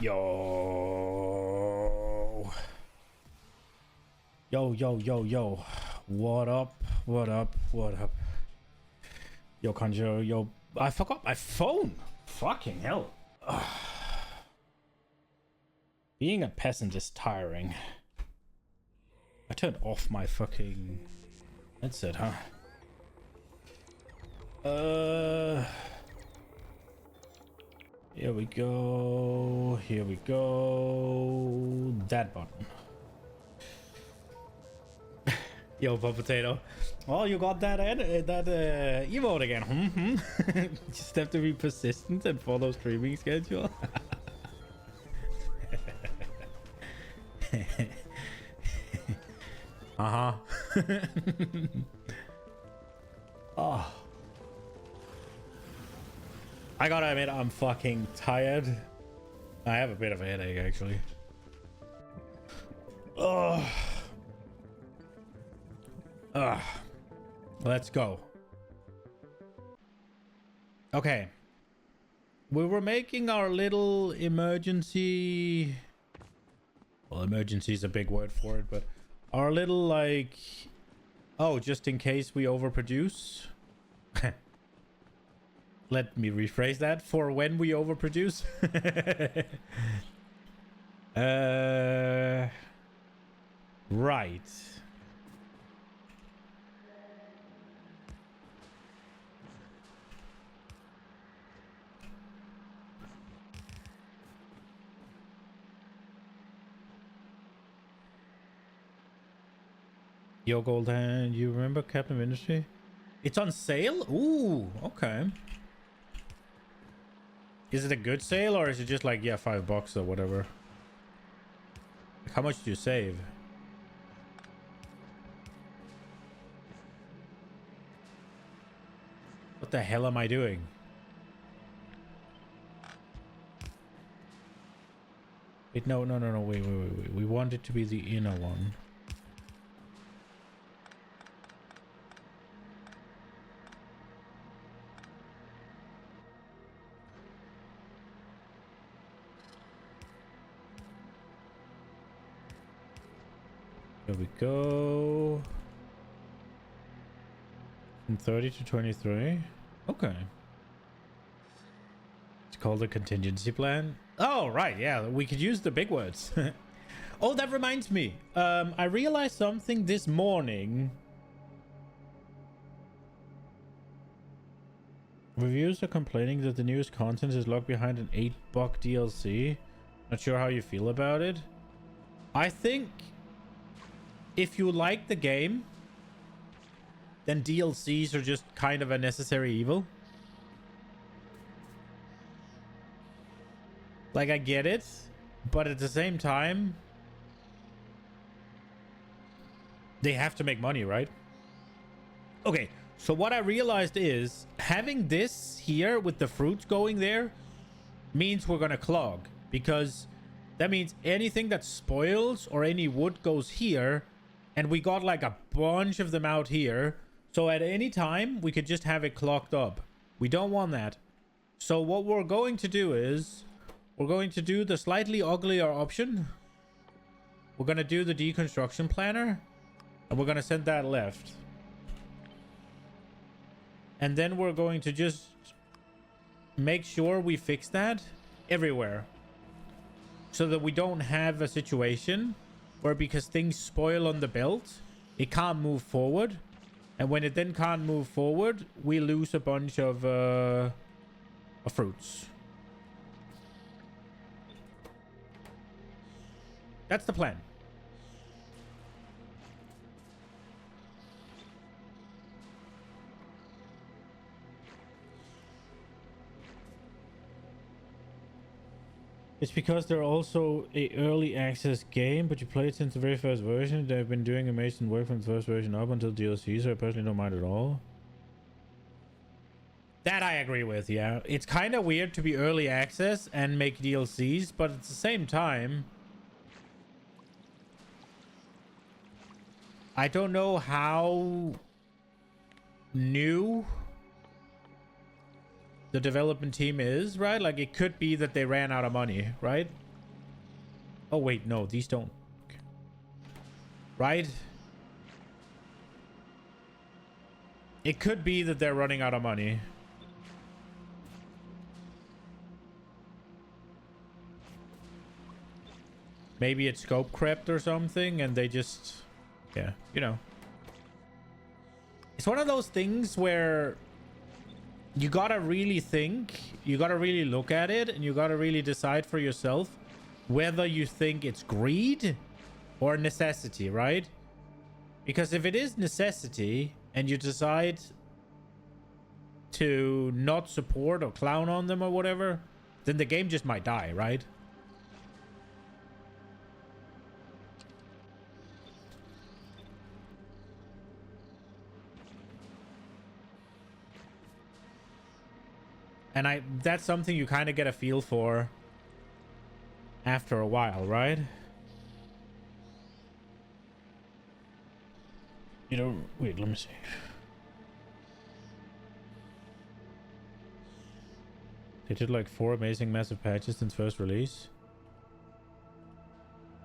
Yo. Yo, yo, yo, yo. What up? What up? What up? Yo, Conjuro, yo. I forgot my phone. Fucking hell. Ugh. Being a peasant is tiring. I turned off my fucking headset, huh? Here we go. Here we go. That button. Yo, Pop Potato. Oh, you got that emote again. Just have to be persistent and follow streaming schedule. Uh-huh. Oh. I gotta admit, I'm fucking tired. I have a bit of a headache, actually. Oh. Let's go. Okay. We were making our little emergency... Well, emergency is a big word for it, but... Our little, like... Oh, just in case we overproduce? Let me rephrase that. For when we overproduce? Right. Yo, Goldhand, you remember Captain of Industry? It's on sale? Ooh, okay. Is it a good sale or is it just like, yeah, $5 or whatever? Like, how much do you save? What the hell am I doing? Wait, no, wait. We want it to be the inner one. There we go. From 30 to 23. Okay. It's called a contingency plan. Oh, right. Yeah, we could use the big words. Oh, that reminds me. I realized something this morning. Reviewers are complaining that the newest content is locked behind an $8 DLC. Not sure how you feel about it. I think if you like the game, then DLCs are just kind of a necessary evil. Like, I get it, but at the same time, they have to make money, right? Okay, so what I realized is having this here with the fruits going there means we're gonna clog, because that means anything that spoils or any wood goes here, and we got like a bunch of them out here. So at any time, we could just have it clogged up. We don't want that. So what we're going to do is, we're going to do the slightly uglier option. We're going to do the deconstruction planner. And we're going to send that left. And then we're going to just make sure we fix that everywhere. So that we don't have a situation where, because things spoil on the belt, it can't move forward. And when it then can't move forward, we lose a bunch of fruits. That's the plan. It's because they're also a early access game, but you play it since the very first version. They've been doing amazing work from the first version up until DLC, so I personally don't mind at all. That I agree with, yeah. It's kind of weird to be early access and make DLCs, but at the same time, I don't know how new the development team is, right? Like, it could be that they ran out of money, right? Oh, wait, no, these don't. Right? It could be that they're running out of money. Maybe it's scope crept or something, and they just... Yeah, you know. It's one of those things where you gotta really think, you gotta really look at it, and you gotta really decide for yourself whether you think it's greed or necessity, right? Because if it is necessity and you decide to not support or clown on them or whatever, then the game just might die, right? And that's something you kind of get a feel for after a while, right? You know, wait, let me see. They did like 4 amazing massive patches since first release.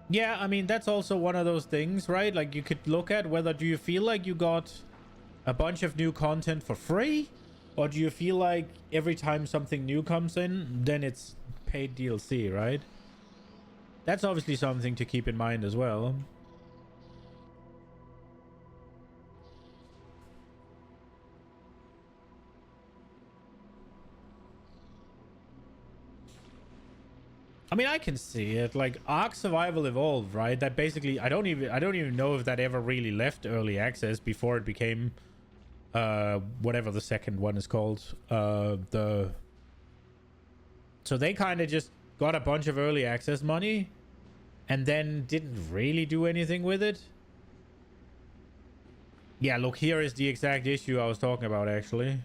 Yeah, I mean, that's also one of those things, right? Like, you could look at whether do you feel like you got a bunch of new content for free? Or do you feel like every time something new comes in, then it's paid DLC, right? That's obviously something to keep in mind as well. I mean, I can see it. Like Ark Survival Evolved, right? That basically, I don't even know if that ever really left early access before it became whatever the second one is called. So they kind of just got a bunch of early access money and then didn't really do anything with it. Yeah, look, here is the exact issue I was talking about, actually.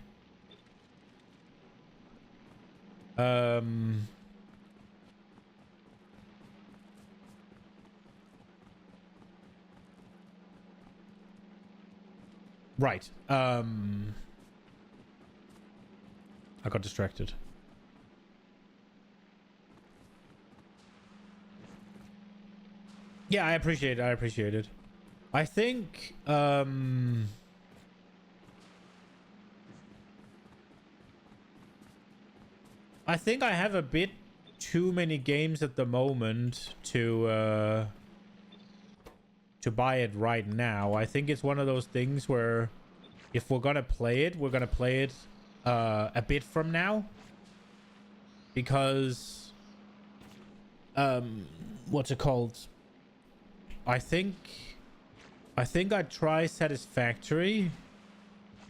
Right. I got distracted. Yeah, I appreciate it. I appreciate it. I think I have a bit too many games at the moment to buy it right now. I think it's one of those things where if we're gonna play it, we're gonna play it a bit from now, because what's it called? I think I'd try Satisfactory.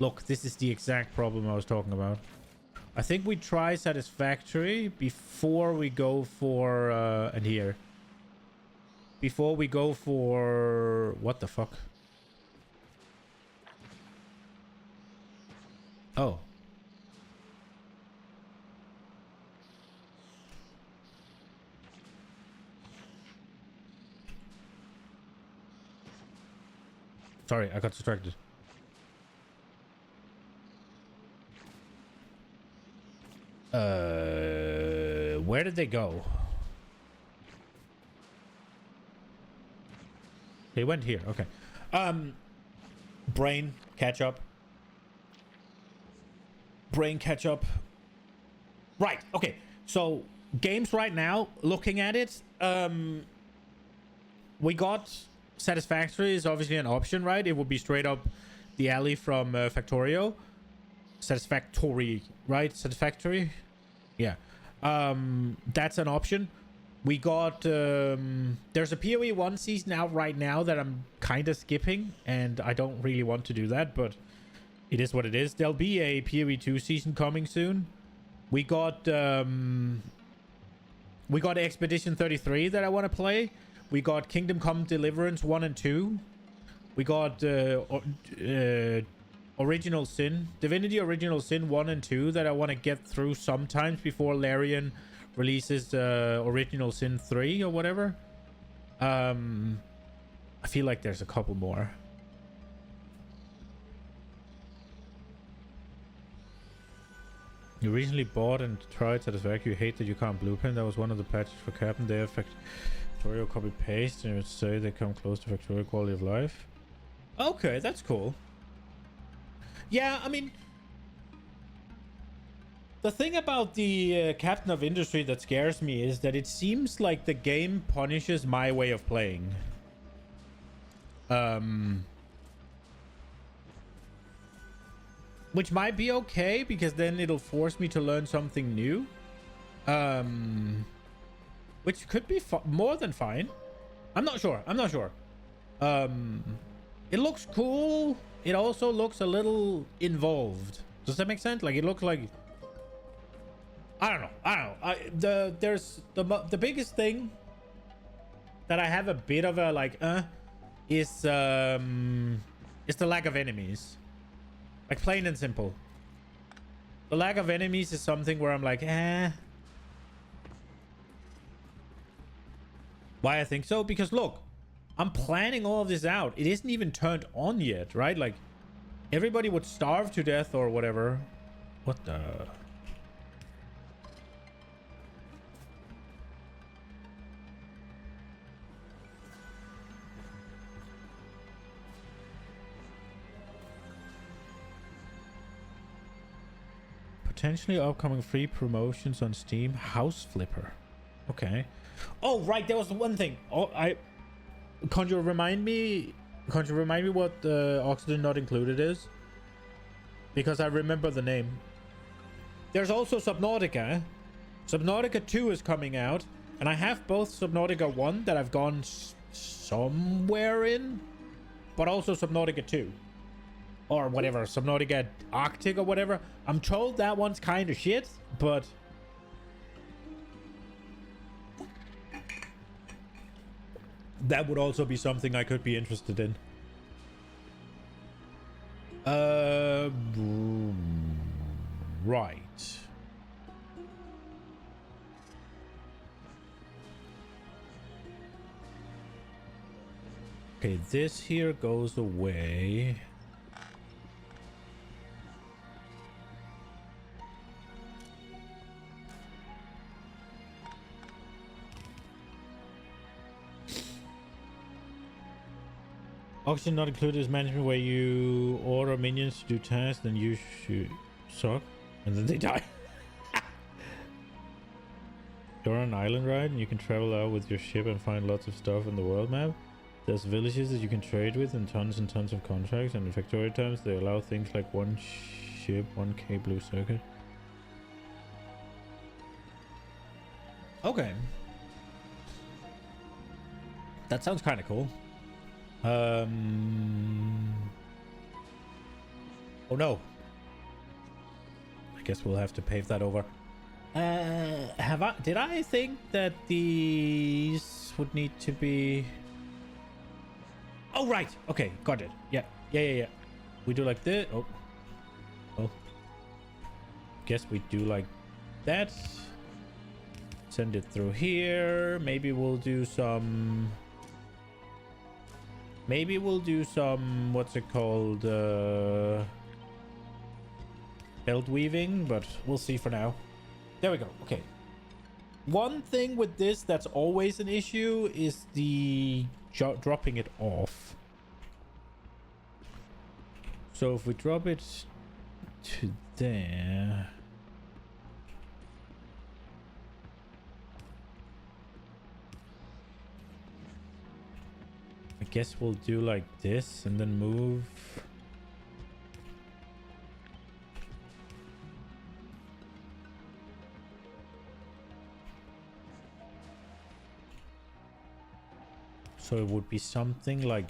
Look, this is the exact problem I was talking about. I think we try Satisfactory before we go for and here. Before we go for... What the fuck? Oh. Sorry, I got distracted. Where did they go? They went here. Okay. Brain catch up. Brain catch up. Right. Okay. So games right now, looking at it, we got Satisfactory is obviously an option, right? It would be straight up the alley from Factorio. Satisfactory, right? Satisfactory. Yeah. That's an option. We got there's a PoE 1 season out right now that I'm kind of skipping, and I don't really want to do that, but it is what it is. There'll be a PoE 2 season coming soon. We got Expedition 33 that I want to play. We got Kingdom Come Deliverance 1 and 2. We got Original Sin, Divinity Original Sin 1 and 2 that I want to get through sometimes before Larian releases Original Sin 3 or whatever. I feel like there's a couple more. You recently bought and tried Satisfactory. You hate that you can't blueprint. That was one of the patches for Captain. They affect Factorio copy paste and it would say they come close to Factorio quality of life. Okay, that's cool. Yeah, I mean, the thing about the Captain of Industry that scares me is that it seems like the game punishes my way of playing. Which might be okay, because then it'll force me to learn something new. Which could be more than fine. I'm not sure. It looks cool. It also looks a little involved. Does that make sense? Like, it looks like... I don't know. There's the biggest thing that I have a bit of a like is the lack of enemies. Like, plain and simple. The lack of enemies is something where I'm like, Why I think so? Because look, I'm planning all of this out. It isn't even turned on yet, right? Like, everybody would starve to death or whatever. What the... Potentially upcoming free promotions on Steam. House Flipper. Okay. Oh, right. There was one thing. Oh, Can't you remind me what Oxygen Not Included is? Because I remember the name. There's also Subnautica. Subnautica 2 is coming out. And I have both Subnautica 1 that I've gone somewhere in. But also Subnautica 2. Or whatever, Subnautica Arctic or whatever. I'm told that one's kind of shit, but... that would also be something I could be interested in. Right. Okay, this here goes away. Oxygen Not Included is management where you order minions to do tasks, then you shoot suck, and then they die. You're on an island ride and you can travel out with your ship and find lots of stuff in the world map. There's villages that you can trade with and tons of contracts, and in Factorio times they allow things like 1 ship, 1k blue circuit. Okay. That sounds kind of cool. Oh no. I guess we'll have to pave that over. Did I think that these would need to be... Oh, right. Okay, got it. Yeah. We do like this. Oh. Guess we do like that. Send it through here. Maybe we'll do some... what's it called? Belt weaving, but we'll see for now. There we go. Okay. One thing with this that's always an issue is the dropping it off. So if we drop it to there... I guess we'll do like this and then move. So it would be something like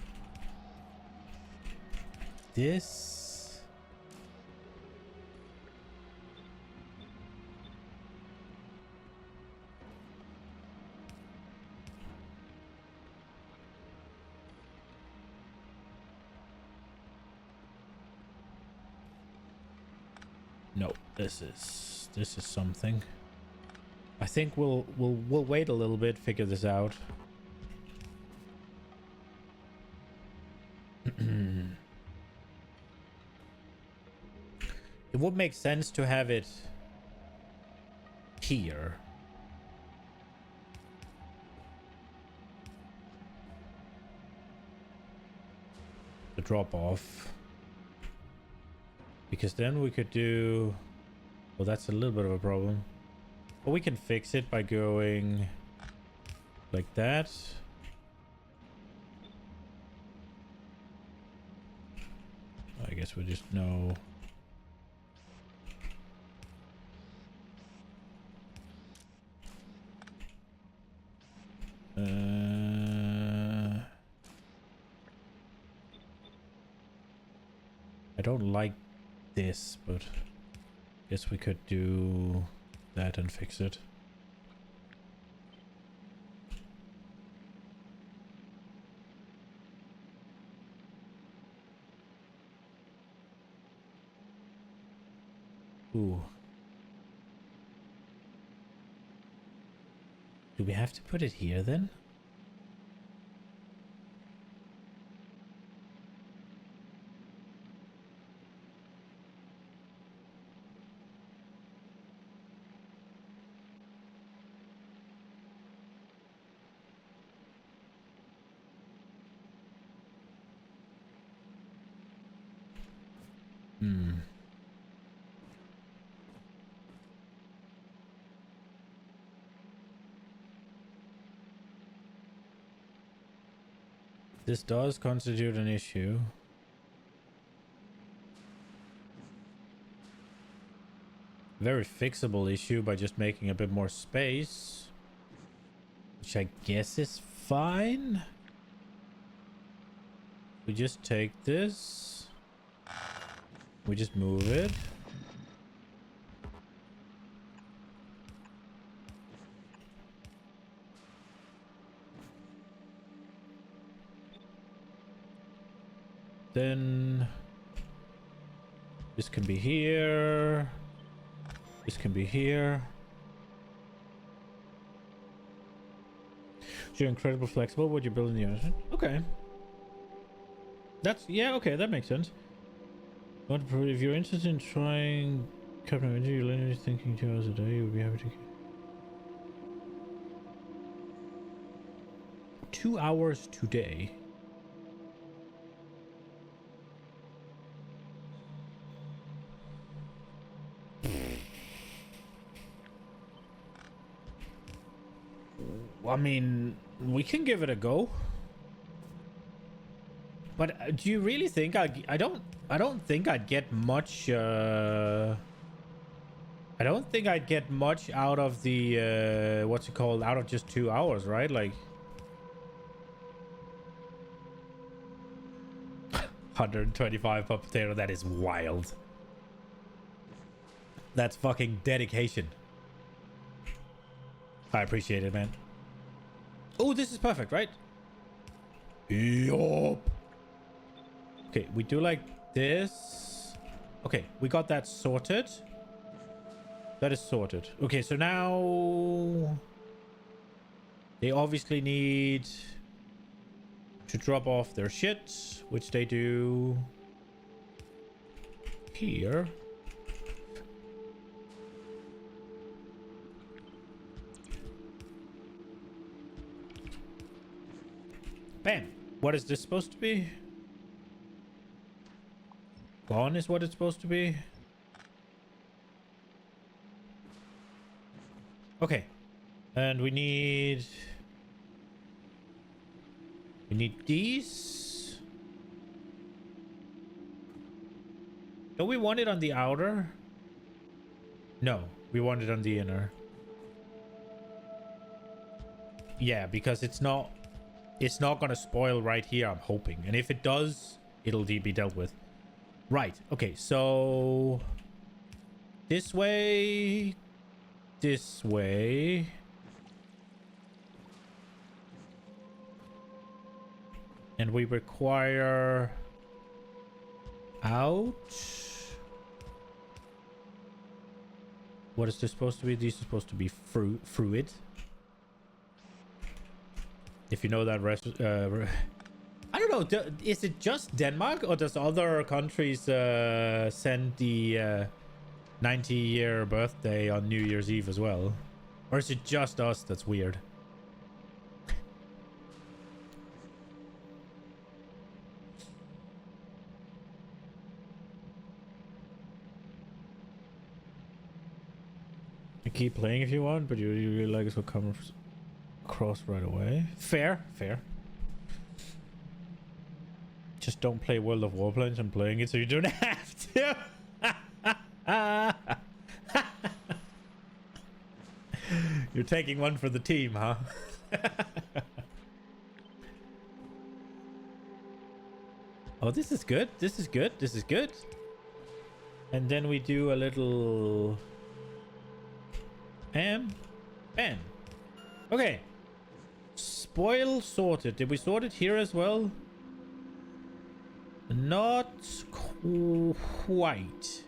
this. No, this is something. I think we'll wait a little bit, figure this out. It would make sense to have it here. drop off. Because then we could do... Well, that's a little bit of a problem. But we can fix it by going like that. I guess we just know. I don't like this, but guess we could do that and fix it. Ooh. Do we have to put it here then? This does constitute an issue. Very fixable issue by just making a bit more space. Which I guess is fine. We just take this. We just move it. Then this can be here. This can be here. So you're incredibly flexible when you're building the unit. Okay. That's, yeah, okay, that makes sense. But if you're interested in trying Captain Energy, you're literally thinking 2 hours a day, you'll be happy to... 2 hours today. I mean, we can give it a go. But do you really think I don't think I'd get much I don't think I'd get much out of the what's it called, out of just 2 hours, right? Like 125 per potato, that is wild. That's fucking dedication. I appreciate it, man. Oh, this is perfect, right? Yup. Okay, we do like this. Okay, we got that sorted. That is sorted. Okay, so now they obviously need to drop off their shit, which they do here. Bam. What is this supposed to be? Gone is what it's supposed to be. Okay. And we need these. Don't we want it on the outer? No, we want it on the inner. Yeah, because it's not gonna spoil right here, I'm hoping. And if it does, it'll be dealt with. Right, okay, so this way, this way. And we require out. What is this supposed to be? These are supposed to be fruit. If you know that I don't know, is it just Denmark, or does other countries send the 90-year birthday on New Year's Eve as well? Or is it just us that's weird? Keep playing if you want, but you really like it will come across right away. Fair, fair. Just don't play World of Warplanes. I'm playing it so you don't have to. You're taking one for the team, huh? Oh, this is good. This is good. This is good. And then we do a little... Ben. Okay. Spoil sorted. Did we sort it here as well? Not quite.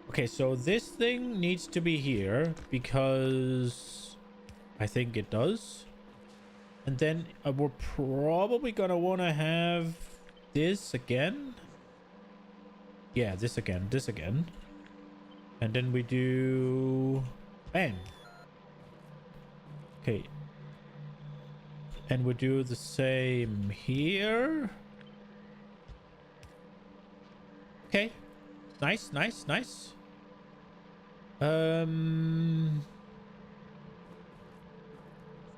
Okay, so this thing needs to be here because I think it does. And then we're probably gonna want to have this again. Yeah, this again. And then we do... Bang. Okay. And we do the same here. Okay. Nice, nice, nice.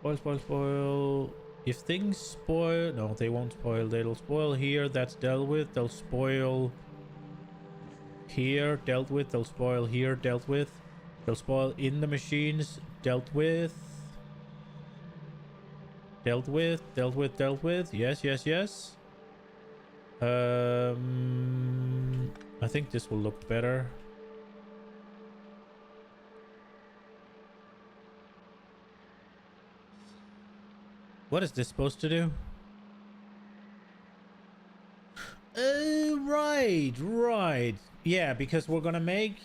Spoil. If things spoil... No, they won't spoil. They'll spoil here. That's dealt with. They'll spoil here. Dealt with. They'll spoil here. Dealt with. They'll spoil in the machines. Dealt with. Dealt with. Yes, yes, yes. I think this will look better. What is this supposed to do? Right. Yeah, because we're gonna make...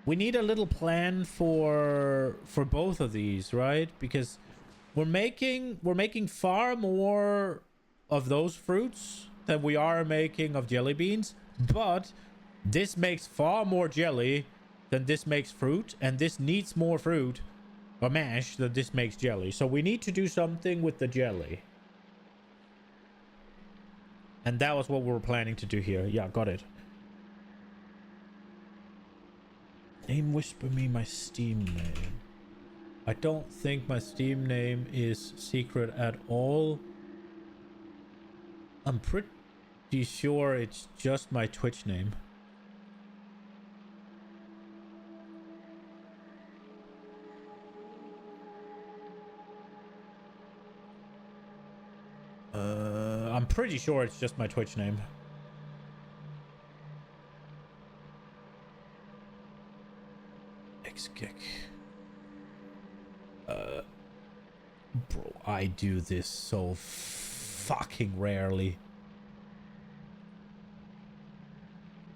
We need a little plan for both of these, right? Because we're making far more of those fruits than we are making of jelly beans, but this makes far more jelly than this makes fruit, and this needs more fruit or mash than this makes jelly. So we need to do something with the jelly. And that was what we were planning to do here. Yeah, got it. Name whisper me my Steam name. I don't think my Steam name is secret at all. I'm pretty sure it's just my Twitch name. I'm pretty sure it's just my Twitch name. X-Kick. Bro, I do this so fucking rarely.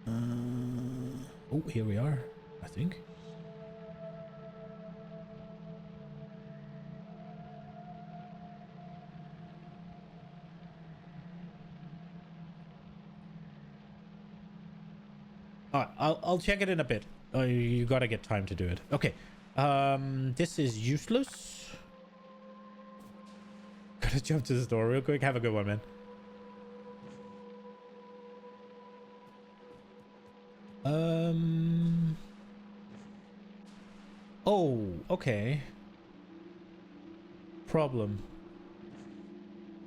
Oh, here we are, I think. All right, I'll check it in a bit. You gotta get time to do it. Okay. This is useless. Gotta jump to the store real quick. Have a good one, man. Oh, okay. Problem.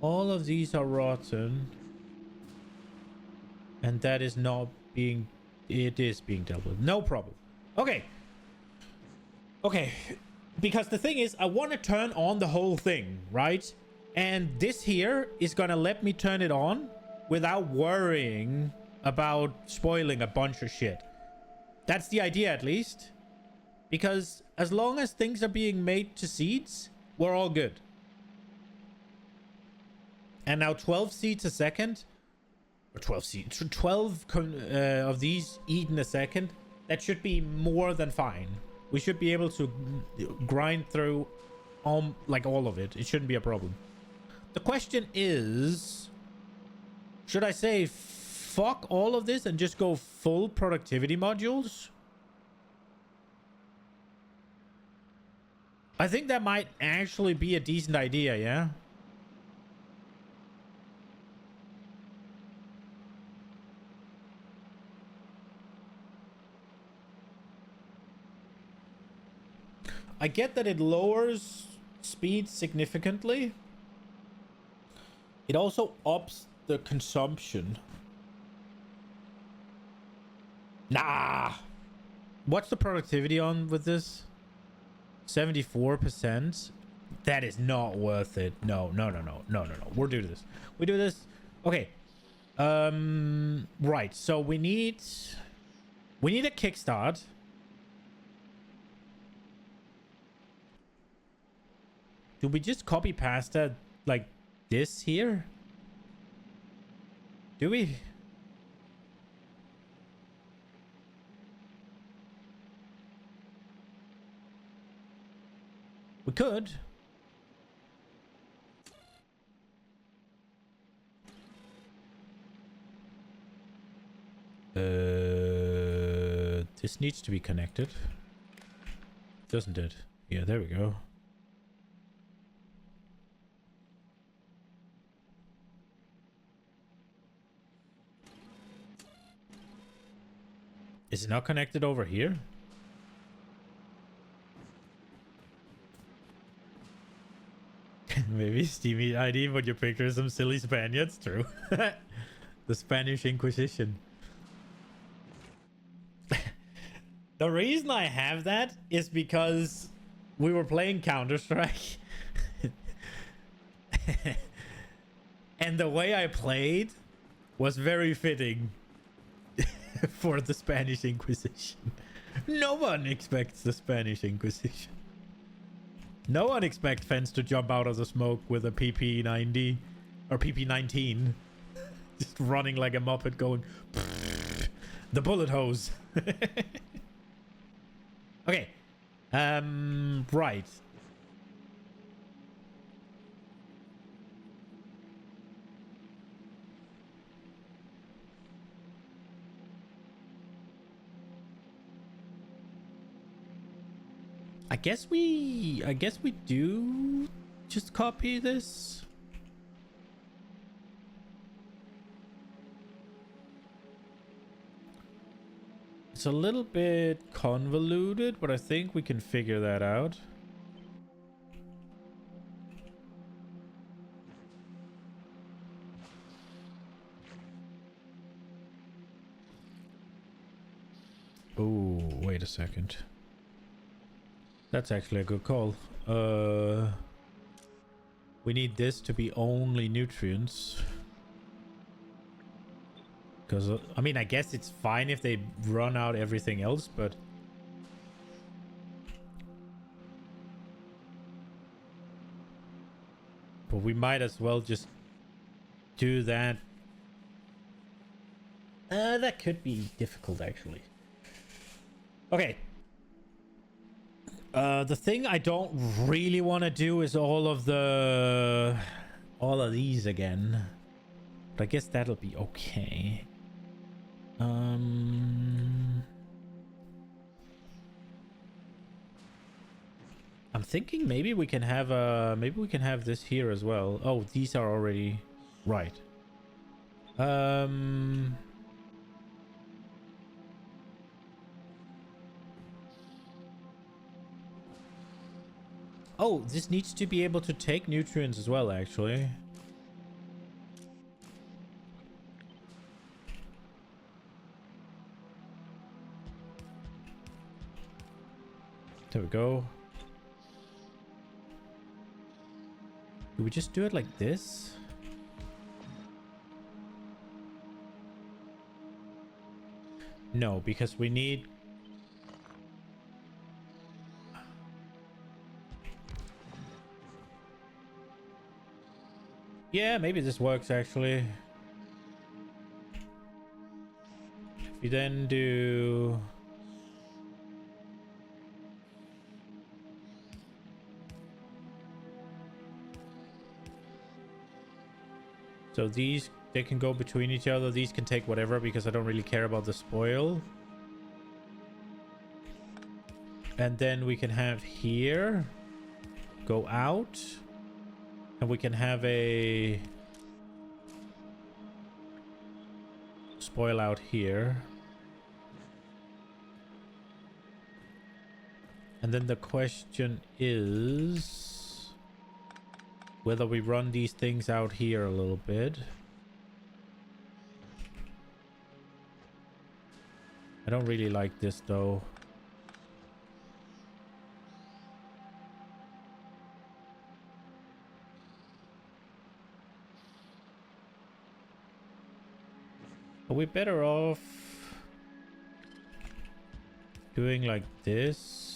All of these are rotten. And that is not being... It is being dealt with. No problem. Okay. Okay. Because the thing is, I want to turn on the whole thing, right? And this here is going to let me turn it on without worrying about spoiling a bunch of shit. That's the idea, at least. Because as long as things are being made to seeds, we're all good. And now 12 seeds a second... Or 12 seeds. 12 of these eaten a second. That should be more than fine. We should be able to grind through like all of it. It shouldn't be a problem. The question is... Should I say fuck all of this and just go full productivity modules? I think that might actually be a decent idea, yeah? I get that it lowers speed significantly. It also ups the consumption. Nah. What's the productivity on with this? 74%. That is not worth it. No. We're doing this. We do this. Okay. Right. So we need a kickstart. Do we just copy pasta like this here? Do we? We could. This needs to be connected. Doesn't it? Yeah, there we go. Is it not connected over here? Maybe Steamy ID, but your picture is some silly Spaniards. True. The Spanish Inquisition. The reason I have that is because we were playing Counter-Strike. And the way I played was very fitting for the Spanish Inquisition. No one expects the Spanish Inquisition. No one expects Fence to jump out of the smoke with a PP90 or PP19. Just running like a Muppet going... The bullet hose. Okay. Right. I guess we do just copy this. It's a little bit convoluted, but I think we can figure that out. Oh, wait a second. That's actually a good call. We need this to be only nutrients. Because, I mean, I guess it's fine if they run out everything else, but... But we might as well just do that. That could be difficult, actually. Okay. The thing I don't really want to do is all of these again. But I guess that'll be okay. I'm thinking maybe we can have this here as well. Oh, these are already right. Oh, this needs to be able to take nutrients as well, actually. There we go. Do we just do it like this? No, because we need... Yeah, maybe this works actually. If we then do... So these, they can go between each other. These can take whatever because I don't really care about the spoil. And then we can have here go out. And we can have a spoil out here. And then the question is whether we run these things out here a little bit. I don't really like this though. Are we better off doing like this?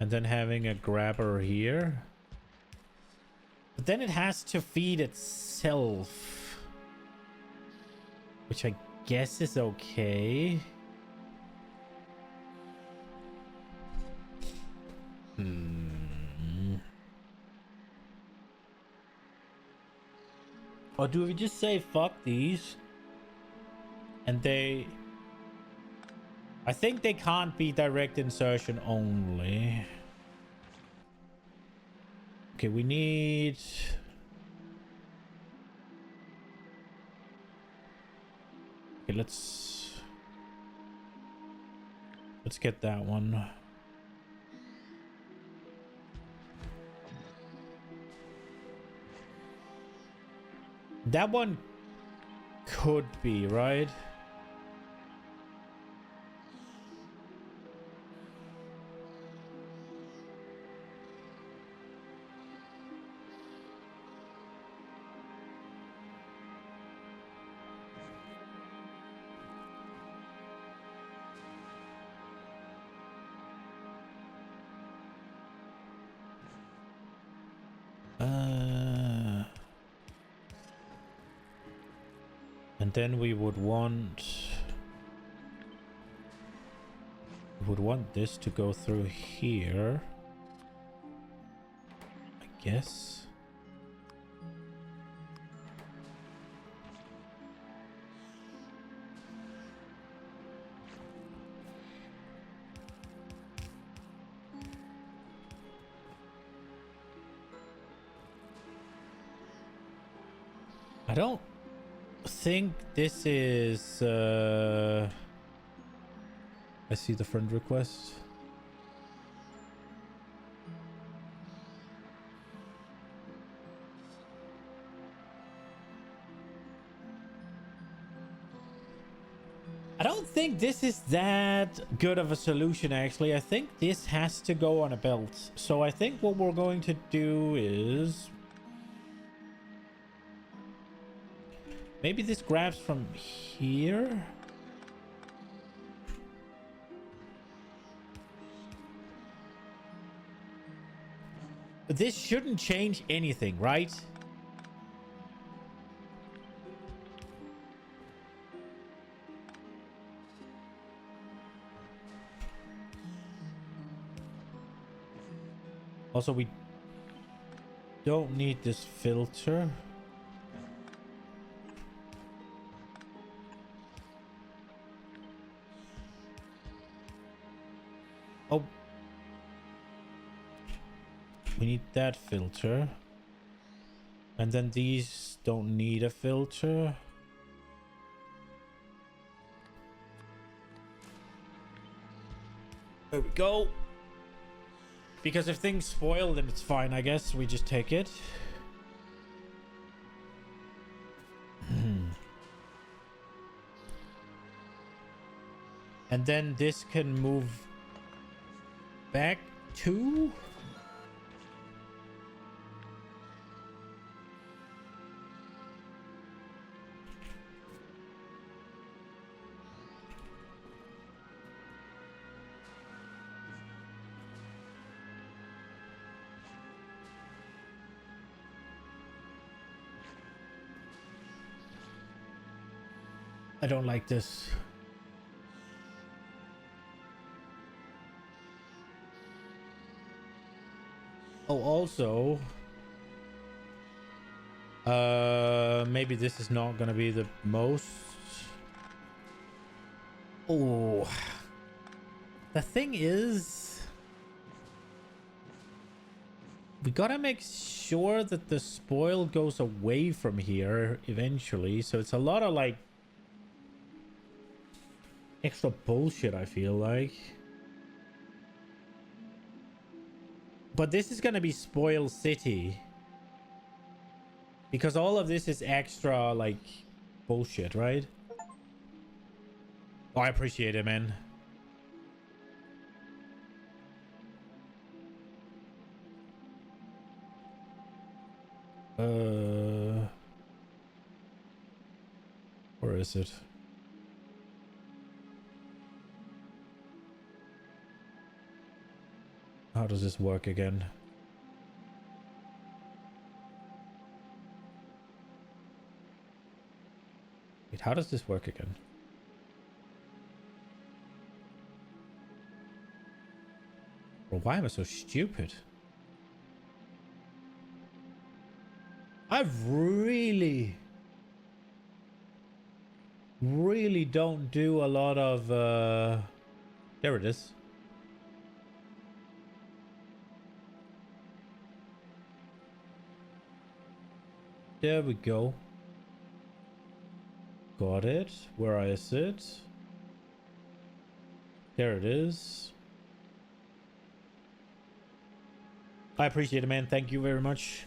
And then having a grabber here? But then it has to feed itself, which I guess is okay. Or do we just say fuck these? And they... I think they can't be direct insertion only. Okay, we need... Okay, let's get that one. That one could be, right? And then we would want this to go through here, I guess. I don't think this is I see the friend request. I don't think this is that good of a solution, actually. I think this has to go on a belt. So I think what we're going to do is maybe this grabs from here. This shouldn't change anything, right? Also, we don't need this filter. Oh. We need that filter. And then these don't need a filter. There we go. Because if things spoil, then it's fine, I guess. We just take it. And then this can move back to... I don't like this. Oh, also, maybe this is not gonna be the most. Oh, the thing is, we gotta make sure that the spoil goes away from here eventually. So it's a lot of like extra bullshit, I feel like. But this is gonna be Spoil City. Because all of this is extra, like, bullshit, right? Oh, I appreciate it, man. Where is it? How does this work again? Wait, how does this work again? Bro, why am I so stupid? I really don't do a lot of there it is. There we go. Got it. Where is it? There it is. I appreciate it, man. Thank you very much.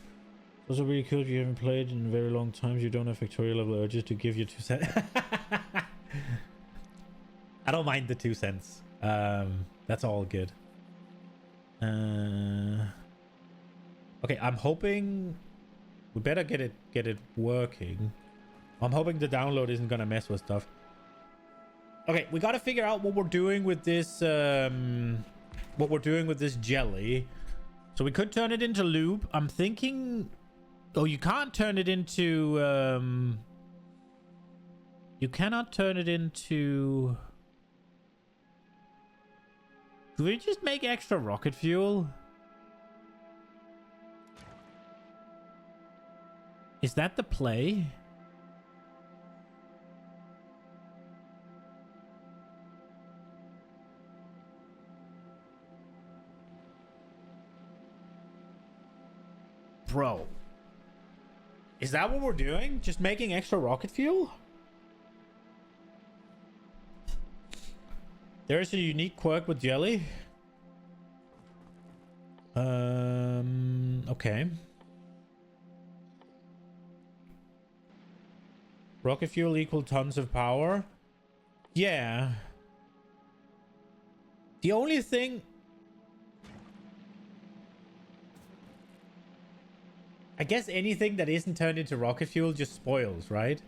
It's also really cool if you haven't played in a very long time. You don't have Factorio level urges to give you 2 cents. I don't mind the 2 cents. That's all good. Okay, I'm hoping we better get it working. I'm hoping the download isn't gonna mess with stuff. Okay, we gotta figure out what we're doing with this jelly. So we could turn it into lube. I'm thinking, oh, you can't turn it into you cannot turn it into, do we just make extra rocket fuel? Is that the play? Bro. Is that what we're doing? Just making extra rocket fuel? There's a unique quirk with jelly. Okay. Rocket fuel equal tons of power. Yeah. The only thing, I guess anything that isn't turned into rocket fuel just spoils, right?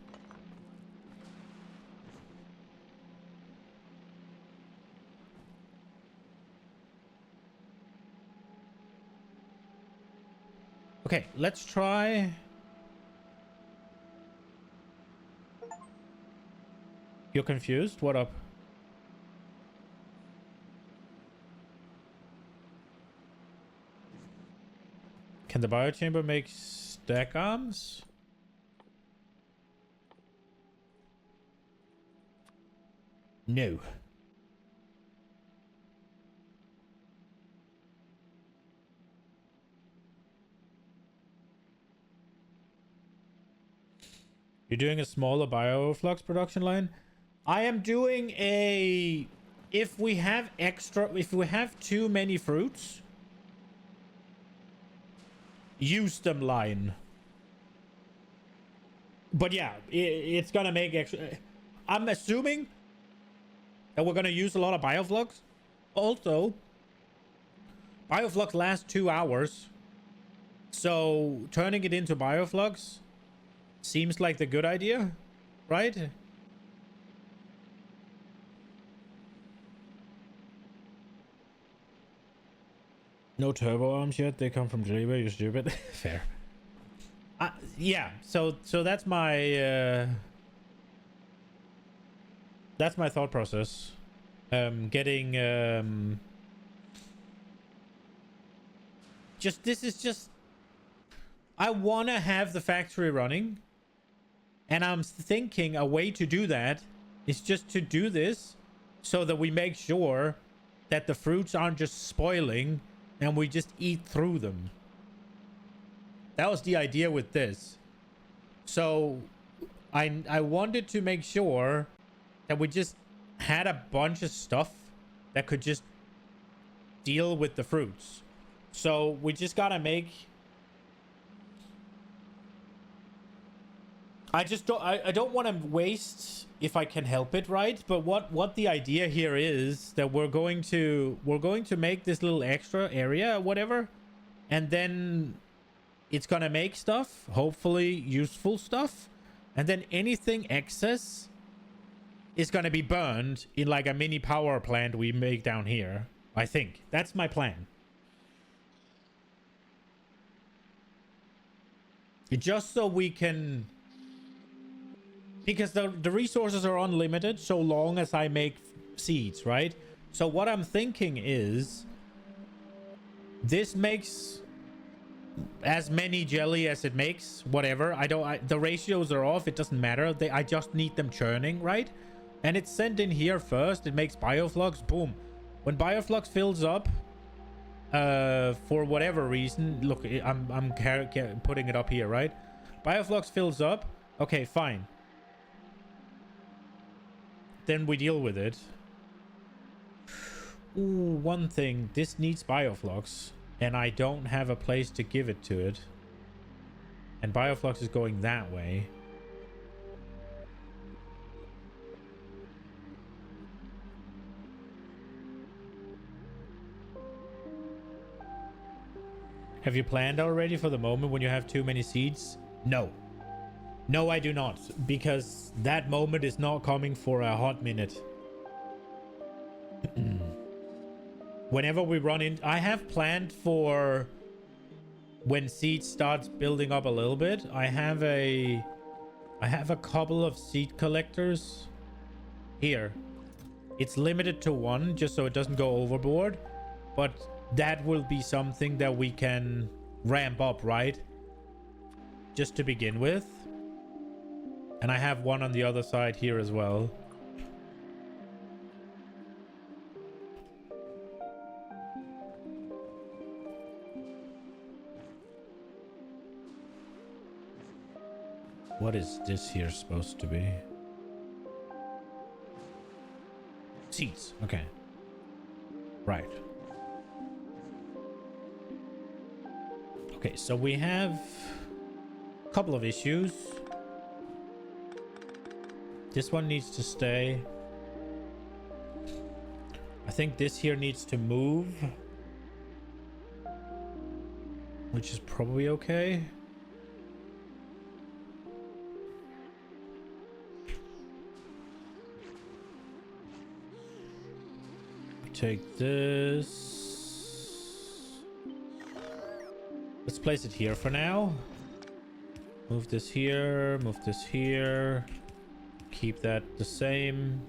Okay, let's try. You're confused? What up? Can the biochamber make stack arms? No. You're doing a smaller bioflux production line? I am doing a, if we have too many fruits, use them line. But yeah, it's gonna make extra. I'm assuming that we're gonna use a lot of bioflux. Also, bioflux lasts 2 hours, so turning it into bioflux seems like the good idea, right? No turbo arms yet. They come from Geneva. You're stupid. Fair. Yeah. So that's my thought process. Getting this is just. I want to have the factory running, and I'm thinking a way to do that is just to do this, so that we make sure that the fruits aren't just spoiling. And we just eat through them. That was the idea with this. So I wanted to make sure that we just had a bunch of stuff that could just deal with the fruits. So we just gotta make... I don't want to waste if I can help it, right? But what the idea here is that we're going to make this little extra area or whatever, and then it's gonna make stuff, hopefully useful stuff, and then anything excess is gonna be burned in like a mini power plant we make down here. I think that's my plan. Just so we can... Because the resources are unlimited so long as I make seeds, right? So what I'm thinking is... This makes as many jelly as it makes, whatever. The ratios are off, it doesn't matter. I just need them churning, right? And it's sent in here first. It makes bioflux, boom. When bioflux fills up, for whatever reason, look, I'm putting it up here, right? Bioflux fills up. Okay, fine. Then we deal with it. Ooh, one thing. This needs bioflux, and I don't have a place to give it to it. And bioflux is going that way. Have you planned already for the moment when you have too many seeds? No. No, I do not, because that moment is not coming for a hot minute. Whenever we run in, I have planned for when seed starts building up a little bit. I have a couple of seed collectors here. It's limited to one, just so it doesn't go overboard, but that will be something that we can ramp up, right? Just to begin with. And I have one on the other side here as well. What is this here supposed to be? Seeds. Okay. Right. Okay, so we have a couple of issues. This one needs to stay. I think this here needs to move, which is probably okay. Take this. Let's place it here for now. Move this here, move this here. Keep that the same.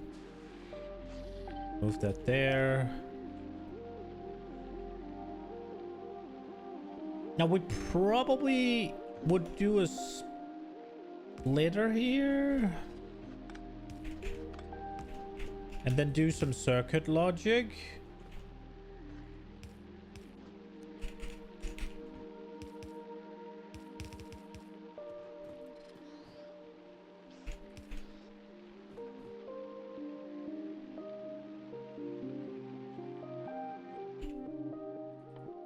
Move that there. Now we probably would do a splitter here. And then do some circuit logic.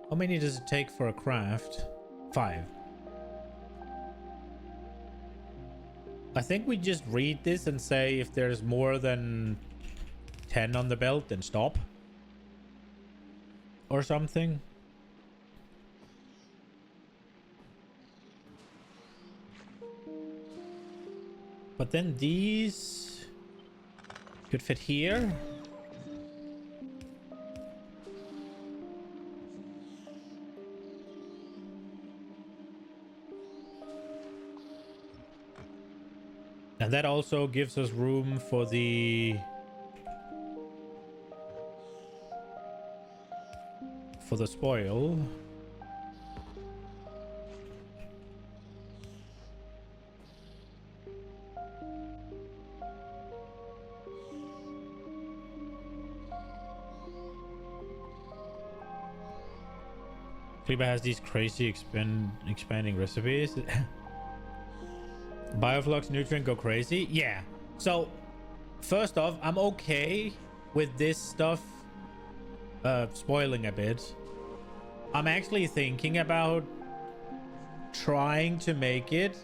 How many does it take for a craft? 5. I think we just read this and say if there's more than 10 on the belt, then stop. Or something. But then these could fit here. And that also gives us room for the spoil. Kleber has these crazy expanding recipes. Bioflux nutrient go crazy? Yeah. So first off, I'm okay with this stuff spoiling a bit. I'm actually thinking about trying to make it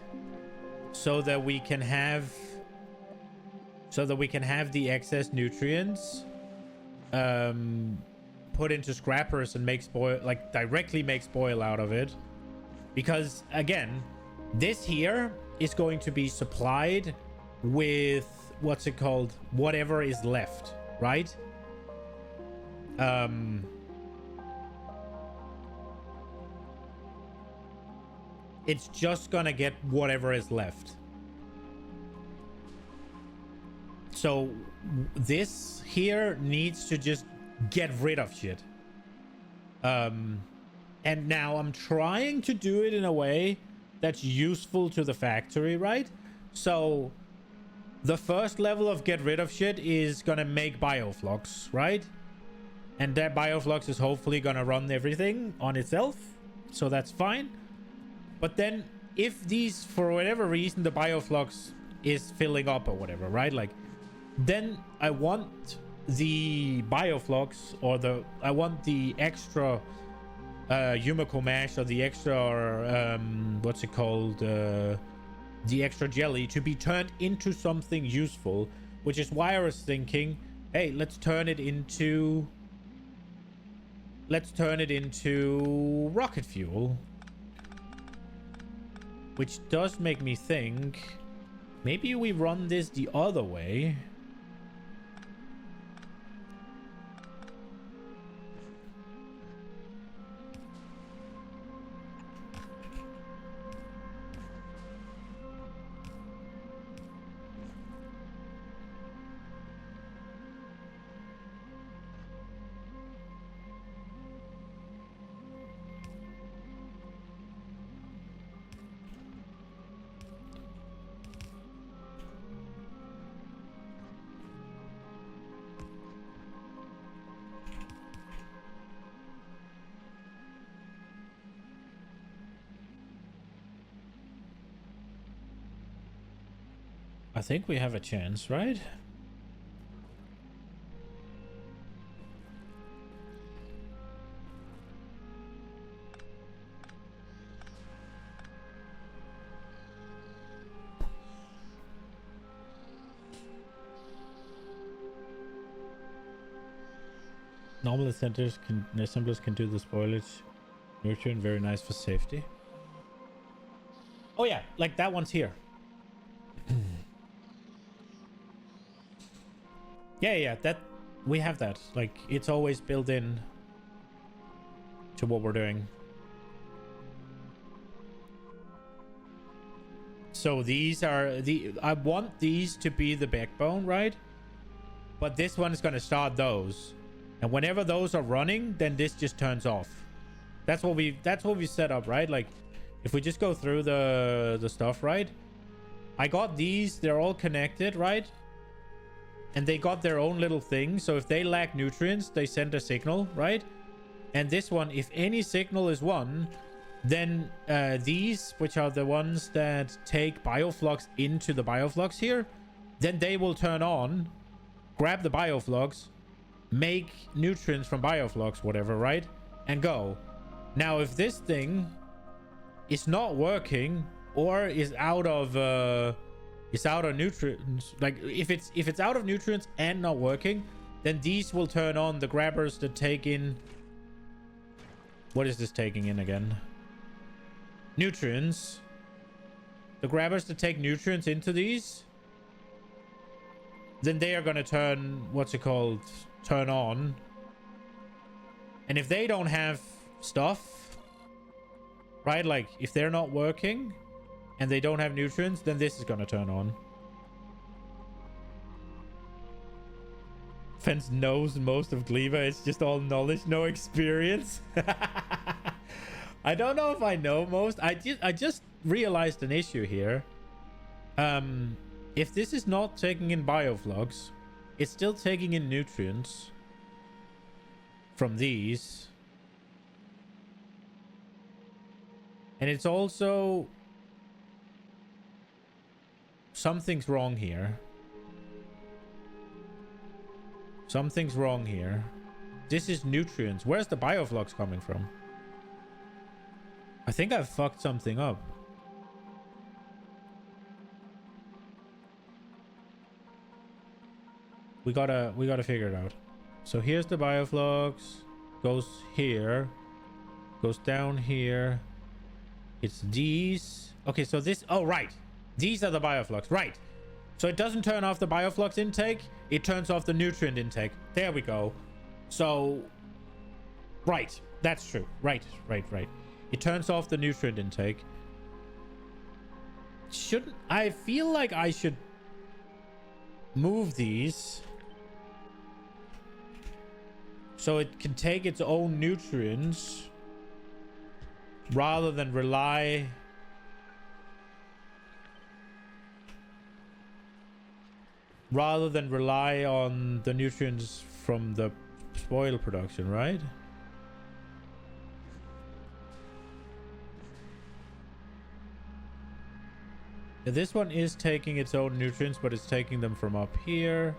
so that we can have the excess nutrients put into scrappers and make spoil, like directly make spoil out of it. Because again, this here is going to be supplied with what's it called, whatever is left, right? It's just gonna get whatever is left. So this here needs to just get rid of shit. And now I'm trying to do it in a way that's useful to the factory, right? So the first level of get rid of shit is gonna make bioflux, right? And that bioflux is hopefully gonna run everything on itself, so that's fine. But then if these, for whatever reason, the bioflux is filling up or whatever, right? Like, then I want the bioflux, or I want the extra Yumiko mash, or the extra what's it called, the extra jelly, to be turned into something useful, which is why I was thinking, hey, let's turn it into rocket fuel. Which does make me think, maybe we run this the other way. I think we have a chance, right? Normal assemblers can do the spoilage nutrient, very nice for safety. Oh yeah, like that one's here. Yeah, that we have that. Like, it's always built in to what we're doing. So these are I want these to be the backbone, right? But this one is going to start those, and whenever those are running, then this just turns off. That's what we set up, right? Like, if we just go through the stuff, right? I got these, they're all connected, right? And they got their own little thing. So if they lack nutrients, they send a signal, right? And this one, if any signal is one, then these, which are the ones that take bioflux into the bioflux here, then they will turn on, grab the bioflux, make nutrients from bioflux, whatever, right? And go. Now, if this thing is not working, or is out of nutrients, like if it's out of nutrients and not working, then these will turn on the grabbers that take in, what is this taking in again? Nutrients. The grabbers that take nutrients into these, then they are gonna turn, what's it called, turn on. And if they don't have stuff, right, like if they're not working and they don't have nutrients, then this is gonna turn on. Fence knows most of Gleba. It's just all knowledge, no experience. I don't know if I know most. I just realized an issue here. If this is not taking in bioflux, it's still taking in nutrients from these. And it's also, something's wrong here. Something's wrong here. This is nutrients. Where's the bioflux coming from? I think I've fucked something up. We gotta figure it out. So here's the bioflux. Goes here. Goes down here. It's these. Okay, so this... Oh, right. These are the bioflux. Right. So it doesn't turn off the bioflux intake. It turns off the nutrient intake. There we go. So... Right. That's true. Right. It turns off the nutrient intake. Shouldn't... I feel like I should move these so it can take its own nutrients rather than rely on the nutrients from the spoil production, right? This one is taking its own nutrients, but it's taking them from up here,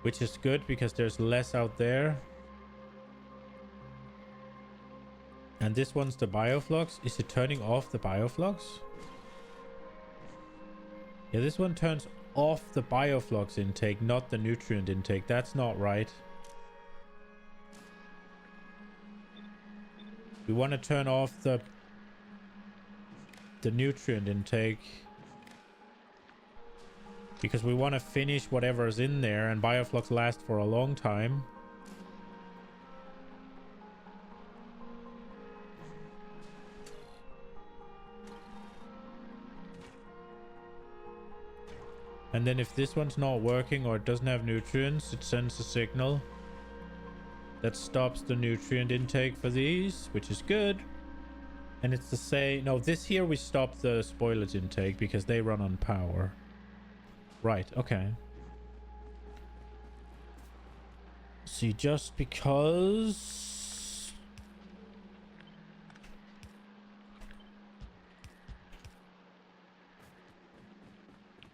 which is good because there's less out there. And this one's the bioflux. Is it turning off the bioflux? Yeah, this one turns off the bioflux intake, not the nutrient intake. That's not right. We want to turn off the nutrient intake because we want to finish whatever's in there, and bioflux lasts for a long time. And then if this one's not working or it doesn't have nutrients, it sends a signal that stops the nutrient intake for these, which is good. And it's to say, no, this here we stop the spoilage intake because they run on power. Right, okay. See, just because...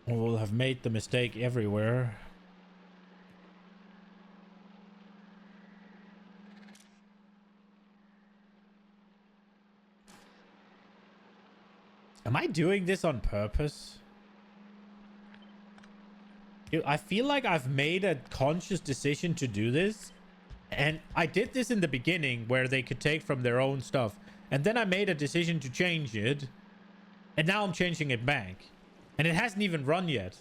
we'll have made the mistake everywhere. Am I doing this on purpose? I feel like I've made a conscious decision to do this. And I did this in the beginning where they could take from their own stuff. And then I made a decision to change it. And now I'm changing it back. And it hasn't even run yet.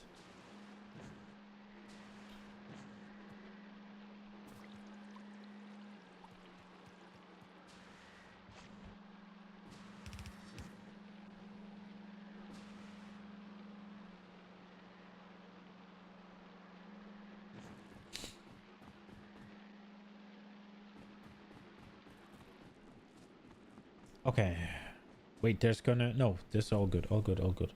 Okay. Wait, there's gonna... No, this is all good. All good, all good.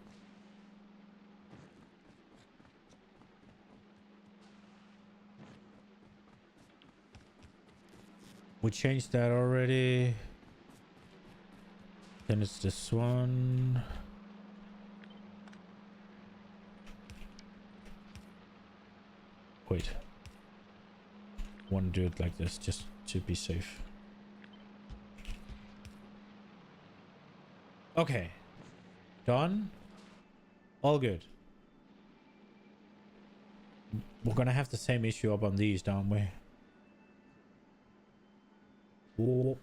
We changed that already. Then it's this one. Wait. Want to do it like this just to be safe. Okay. Done. All good. We're gonna have the same issue up on these, don't we? Oh.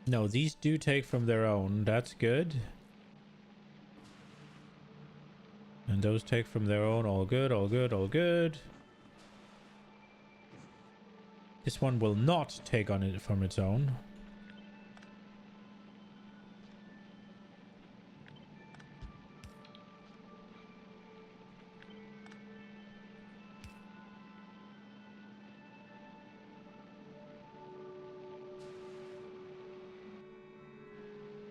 No, these do take from their own. That's good. And those take from their own. All good, all good, all good. This one will not take on it from its own.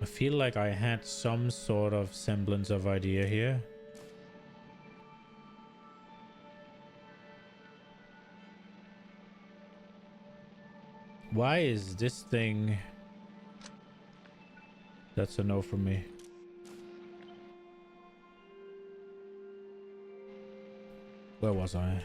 I feel like I had some sort of semblance of idea here. Why is this thing... That's a no from me. Where was I?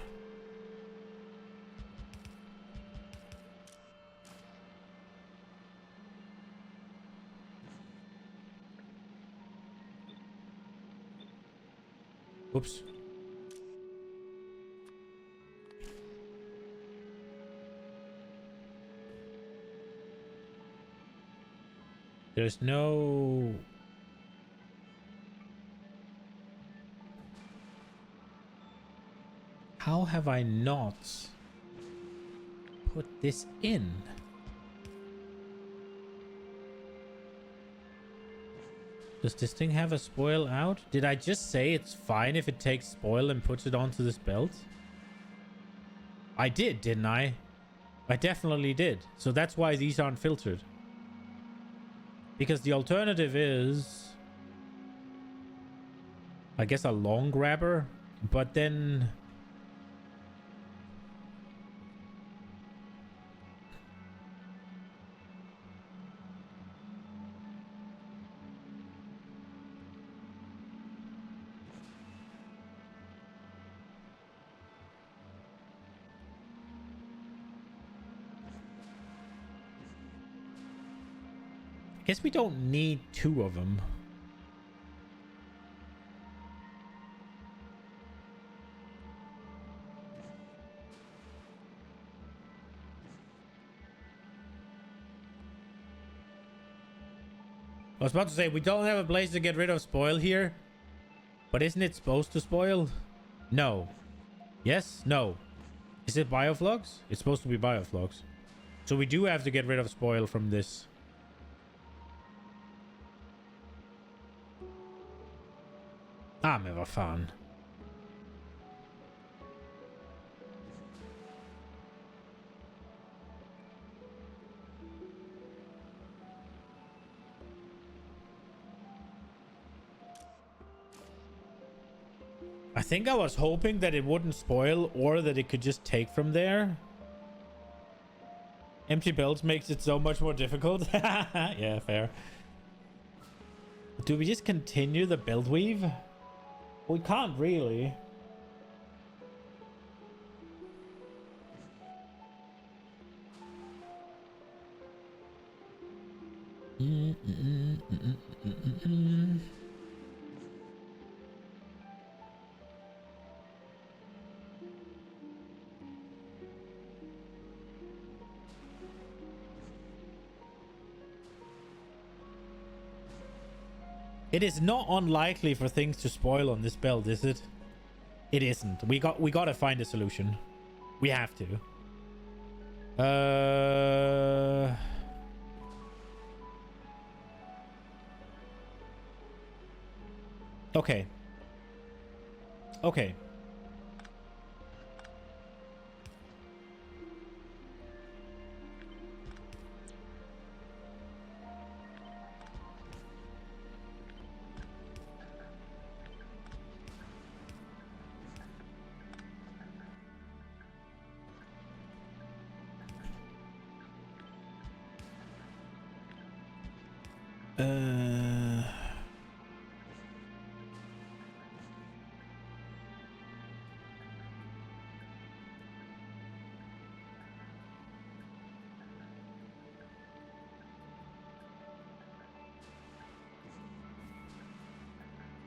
Oops. There's no... How have I not put this in? Does this thing have a spoil out? Did I just say it's fine if it takes spoil and puts it onto this belt? I did, didn't I? I definitely did. So that's why these aren't filtered. Because the alternative is... I guess a long grabber. But then... Guess we don't need two of them. I was about to say, we don't have a place to get rid of spoil here. But isn't it supposed to spoil? No. Yes? No. Is it bioflogs? It's supposed to be bioflogs. So we do have to get rid of spoil from this. Ah, men vad fan. I think I was hoping that it wouldn't spoil or that it could just take from there. Empty belts makes it so much more difficult. Yeah, fair. Do we just continue the belt weave? We can't really. It is not unlikely for things to spoil on this belt, is it? It isn't. We gotta find a solution. We have to. Okay. Okay.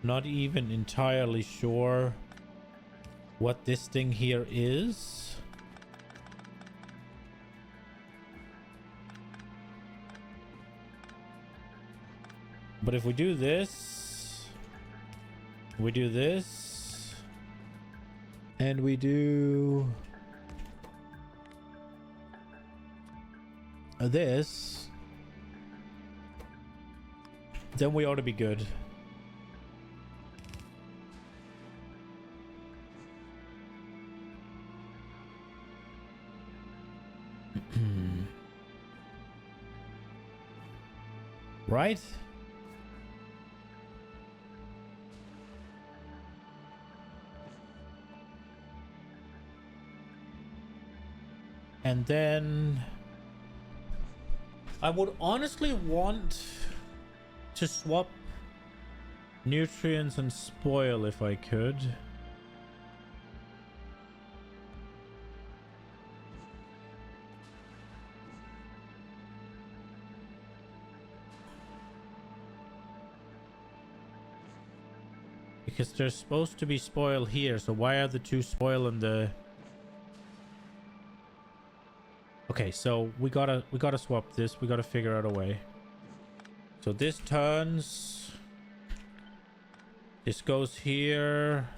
Not even entirely sure what this thing here is. But if we do this, we do this, and we do this, then we ought to be good. Right? And then I would honestly want to swap nutrients and spoil if I could. Because there's supposed to be spoil here, so why are the two spoil in the... Okay, so we gotta swap this. We gotta figure out a way. So this turns. This goes here.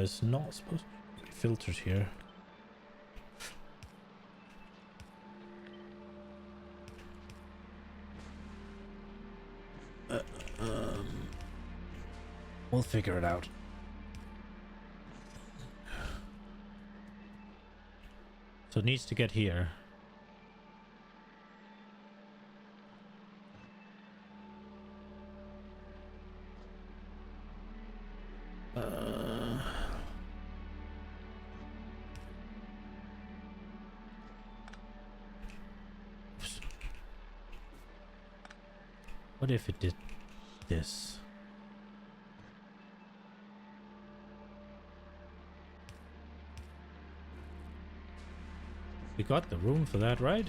It's not supposed to be filters here. We'll figure it out. So it needs to get here. What if it did this? We got the room for that, right?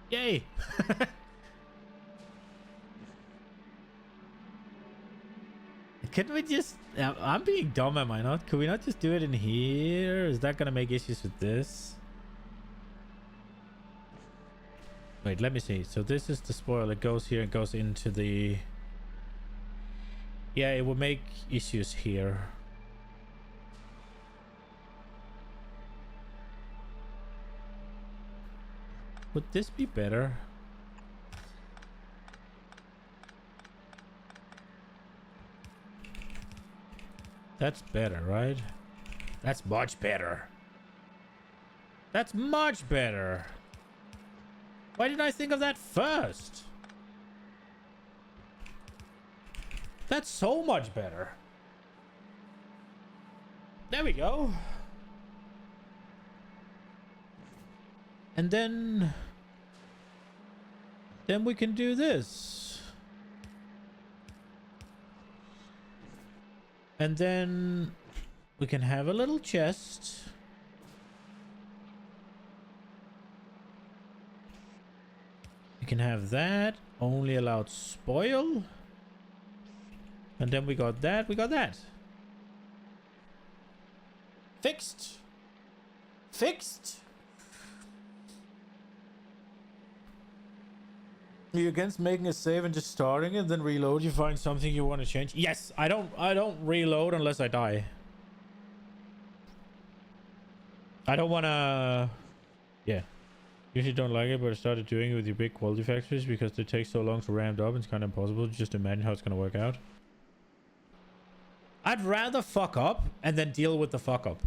Yay! Can we just... I'm being dumb, am I not? Could we not just do it in here? Is that gonna make issues with this? Wait, let me see. So this is the spoil. It goes here and goes into the... Yeah, it will make issues here. Would this be better? That's better, right? That's much better. That's much better. Why didn't I think of that first? That's so much better. There we go. And then we can do this. And then we can have a little chest. We can have that. Only allowed spoil. And then we got that. We got that. Fixed. Fixed. Are you against making a save and just starting it, then reload? You find something you want to change? Yes, I don't reload unless I die. I don't want to... Yeah. Usually don't like it, but I started doing it with your big quality factories because they take so long to ramp up. It's kind of impossible to just imagine how it's going to work out. I'd rather fuck up and then deal with the fuck up.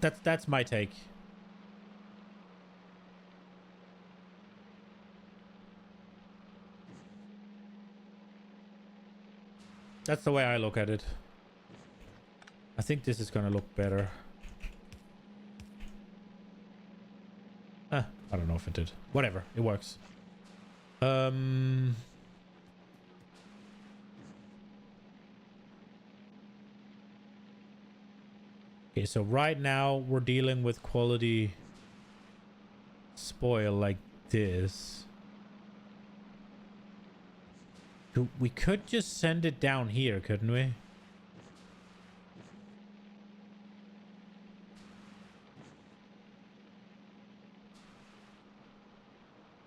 That's my take. That's the way I look at it. I think this is gonna look better. I don't know if it did. Whatever, it works. Okay, so right now we're dealing with quality spoil like this. We could just send it down here, couldn't we?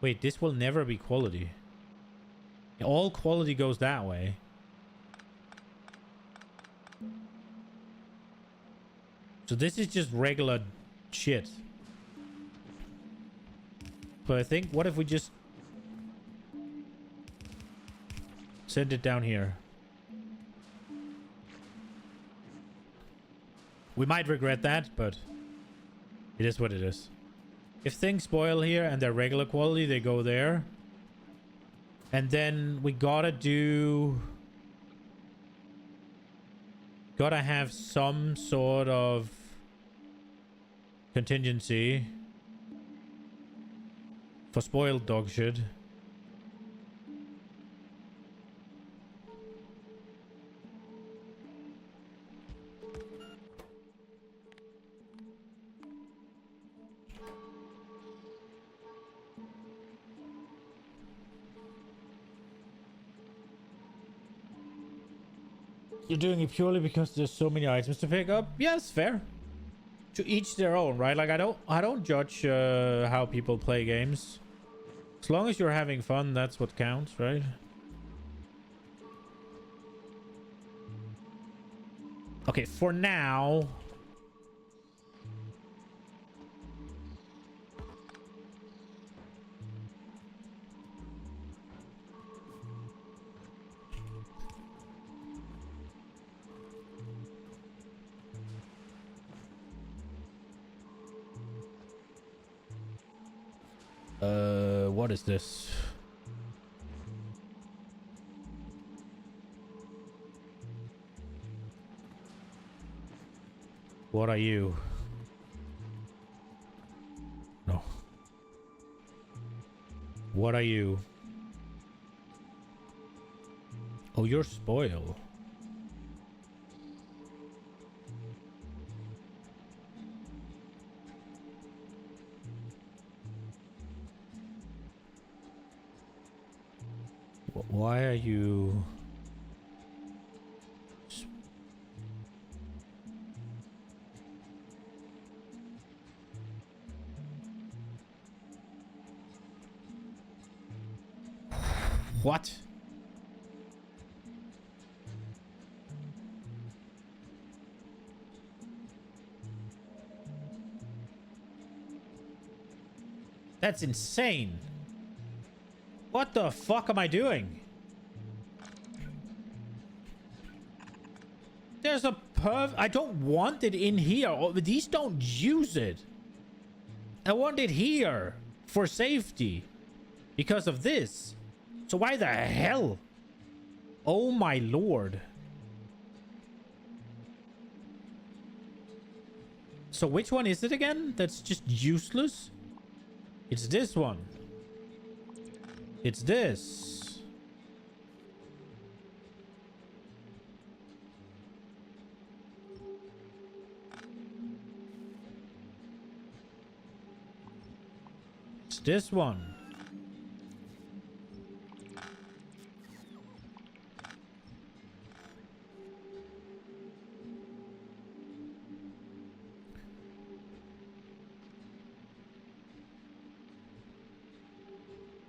Wait, this will never be quality. All quality goes that way. So this is just regular shit. But I think, what if we just send it down here? We might regret that, but it is what it is. If things spoil here and they're regular quality, they go there. And then we gotta have some sort of contingency for spoiled dog shit. You're doing it purely because there's so many items to pick up? Yes, fair. To each their own, right? Like I don't judge how people play games. As long as you're having fun, that's what counts, right? Okay, for now. What is this? What are you? No. What are you? Oh, you're spoiled. Why are you... What? That's insane. What the fuck am I doing? There's a I don't want it in here. Oh, these don't use it. I want it here for safety because of this. So why the hell? Oh my lord. So which one is it again? That's just useless. It's this one. It's this. It's this one.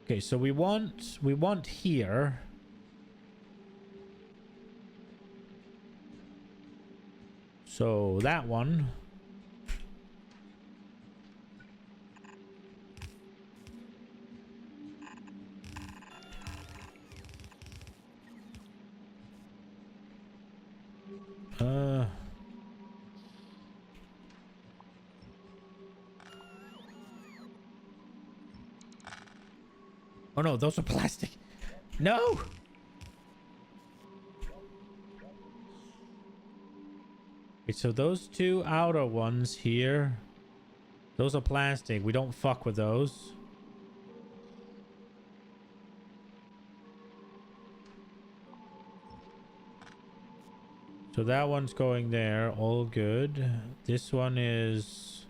Okay, so we want here. So that one. Oh no, those are plastic. No! Okay, so those two outer ones here, those are plastic. We don't fuck with those. So that one's going there, all good. This one is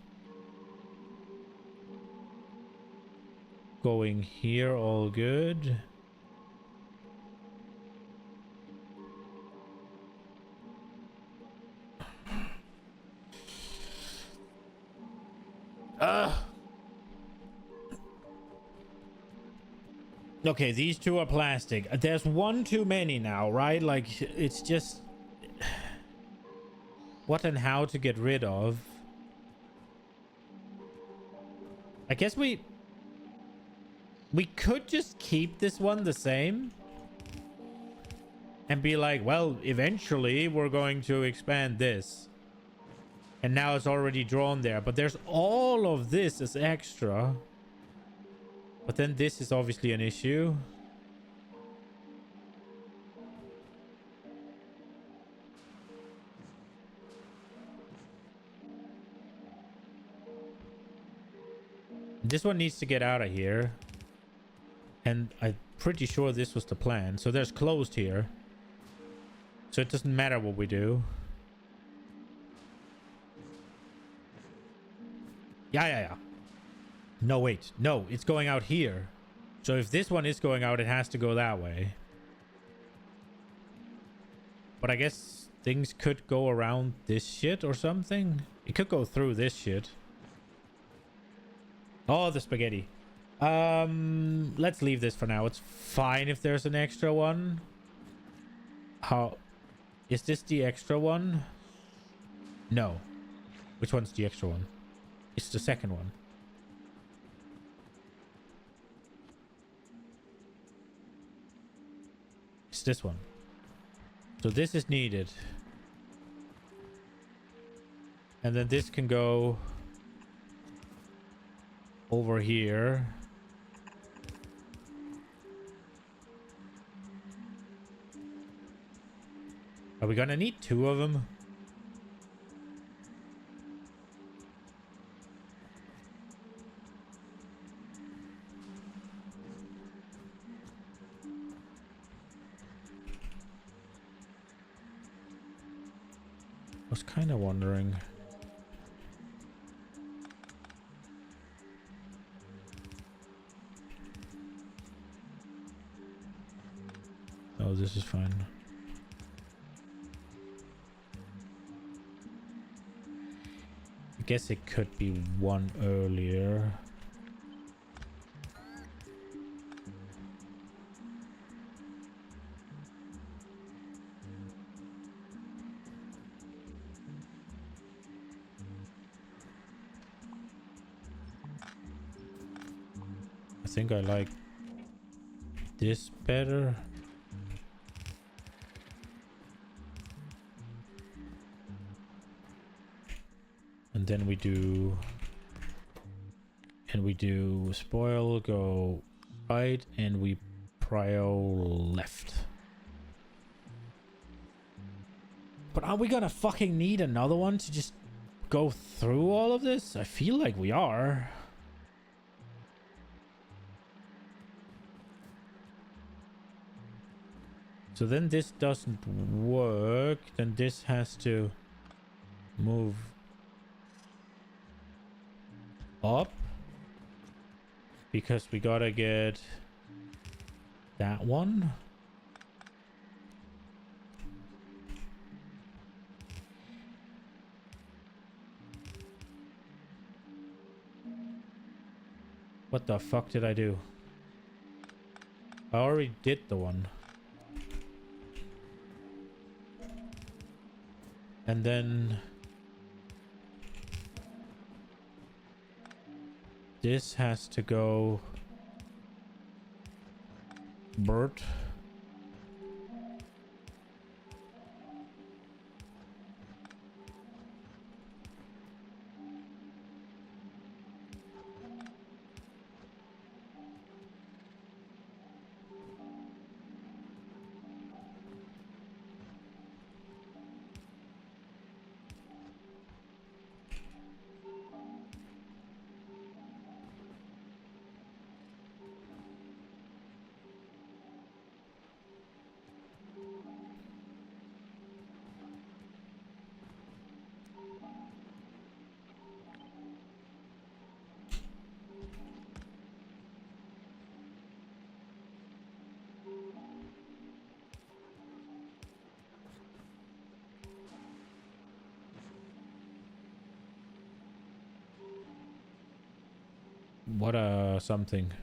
going here, all good. Okay, these two are plastic. There's one too many now, right? Like, it's just... What and how to get rid of. I guess we could just keep this one the same. And be like, well, eventually we're going to expand this. And now it's already drawn there. But there's all of this as extra. But then this is obviously an issue. this one needs to get out of here. And I'm pretty sure this was the plan. So there's closed here. So it doesn't matter what we do. Yeah. No, wait. No, it's going out here. So if this one is going out, it has to go that way. But I guess things could go around this shit or something. It could go through this shit. Oh, the spaghetti. Let's leave this for now. It's fine if there's an extra one. How... Is this the extra one? No. Which one's the extra one? It's the second one. It's this one. So this is needed. And then this can go over here. Are we gonna need two of them? I was kind of wondering. Oh, this is fine. I guess it could be one earlier. I think I like this better. And then we do spoil, go right, and we prio left. But are we gonna fucking need another one to just go through all of this? I feel like we are. So then this doesn't work. Then this has to move up. Because we gotta get that one. What the fuck did I do? I already did the one. And then this has to go Bert. What something.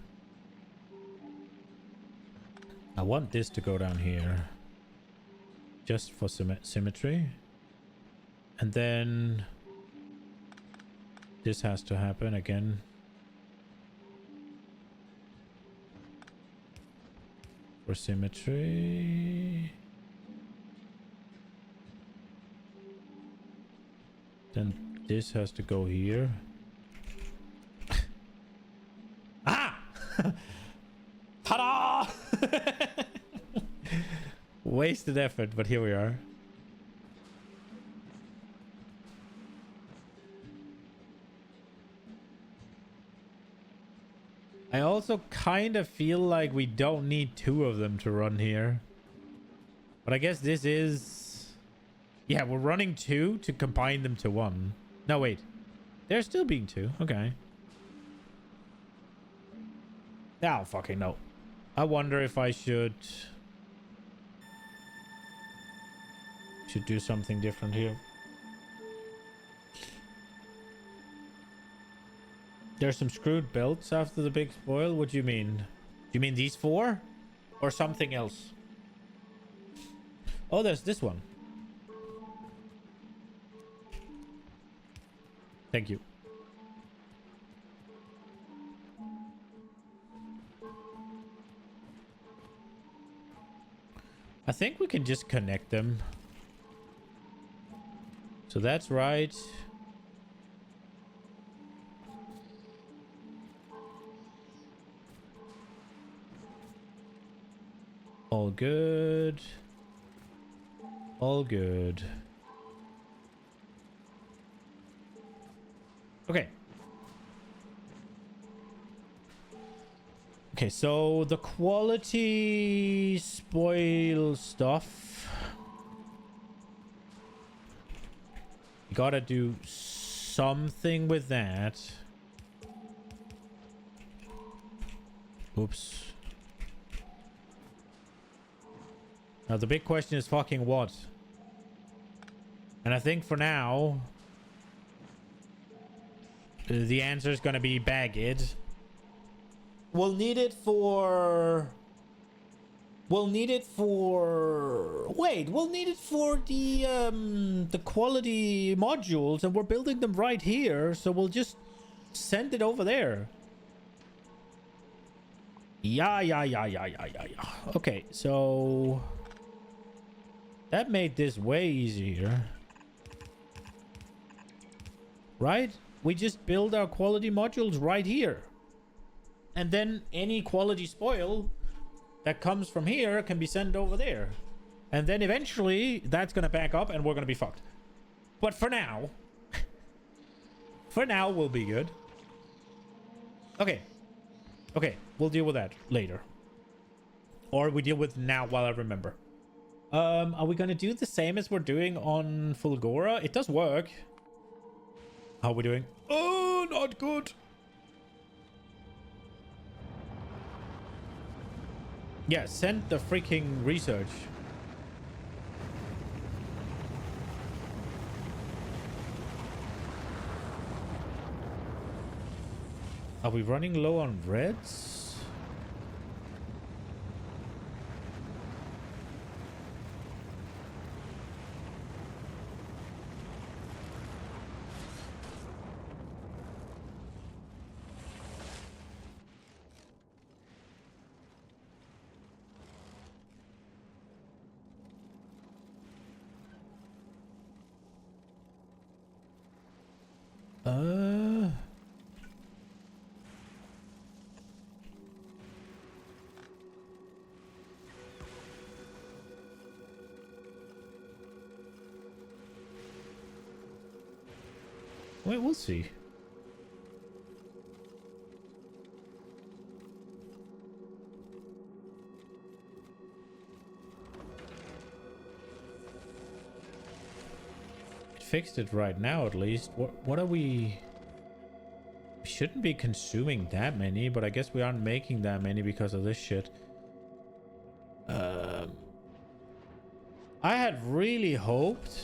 I want this to go down here. Just for symmetry. And then this has to happen again. For symmetry. Then this has to go here. Ta-da! Wasted effort, but here we are. I also kind of feel like we don't need two of them to run here. But I guess this is... Yeah, we're running two to combine them to one. No, wait. They're still being two. Okay. I don't fucking know. I wonder if I should do something different here. There's some screwed belts after the big spoil. What do you mean? Do you mean these four? Or something else? Oh, there's this one. Thank you. I think we can just connect them. So that's right. All good. All good. Okay. Okay, so the quality spoil stuff. You gotta do something with that. Oops. Now the big question is fucking what? And I think for now, the answer is gonna be bag it. We'll need it for... We'll need it for... Wait, we'll need it for the quality modules, and we're building them right here, so we'll just send it over there. Yeah. Okay, so... That made this way easier. Right? We just build our quality modules right here. And then any quality spoil that comes from here can be sent over there. And then eventually that's going to back up and we're going to be fucked. But for now, we'll be good. Okay. Okay, we'll deal with that later. Or we deal with now while I remember. Are we going to do the same as we're doing on Fulgora? It does work. How are we doing? Oh, not good. Yeah, send the freaking research. Are we running low on reds? Wait, we'll see. It fixed it right now, at least. What are we... We shouldn't be consuming that many, but I guess we aren't making that many because of this shit. I had really hoped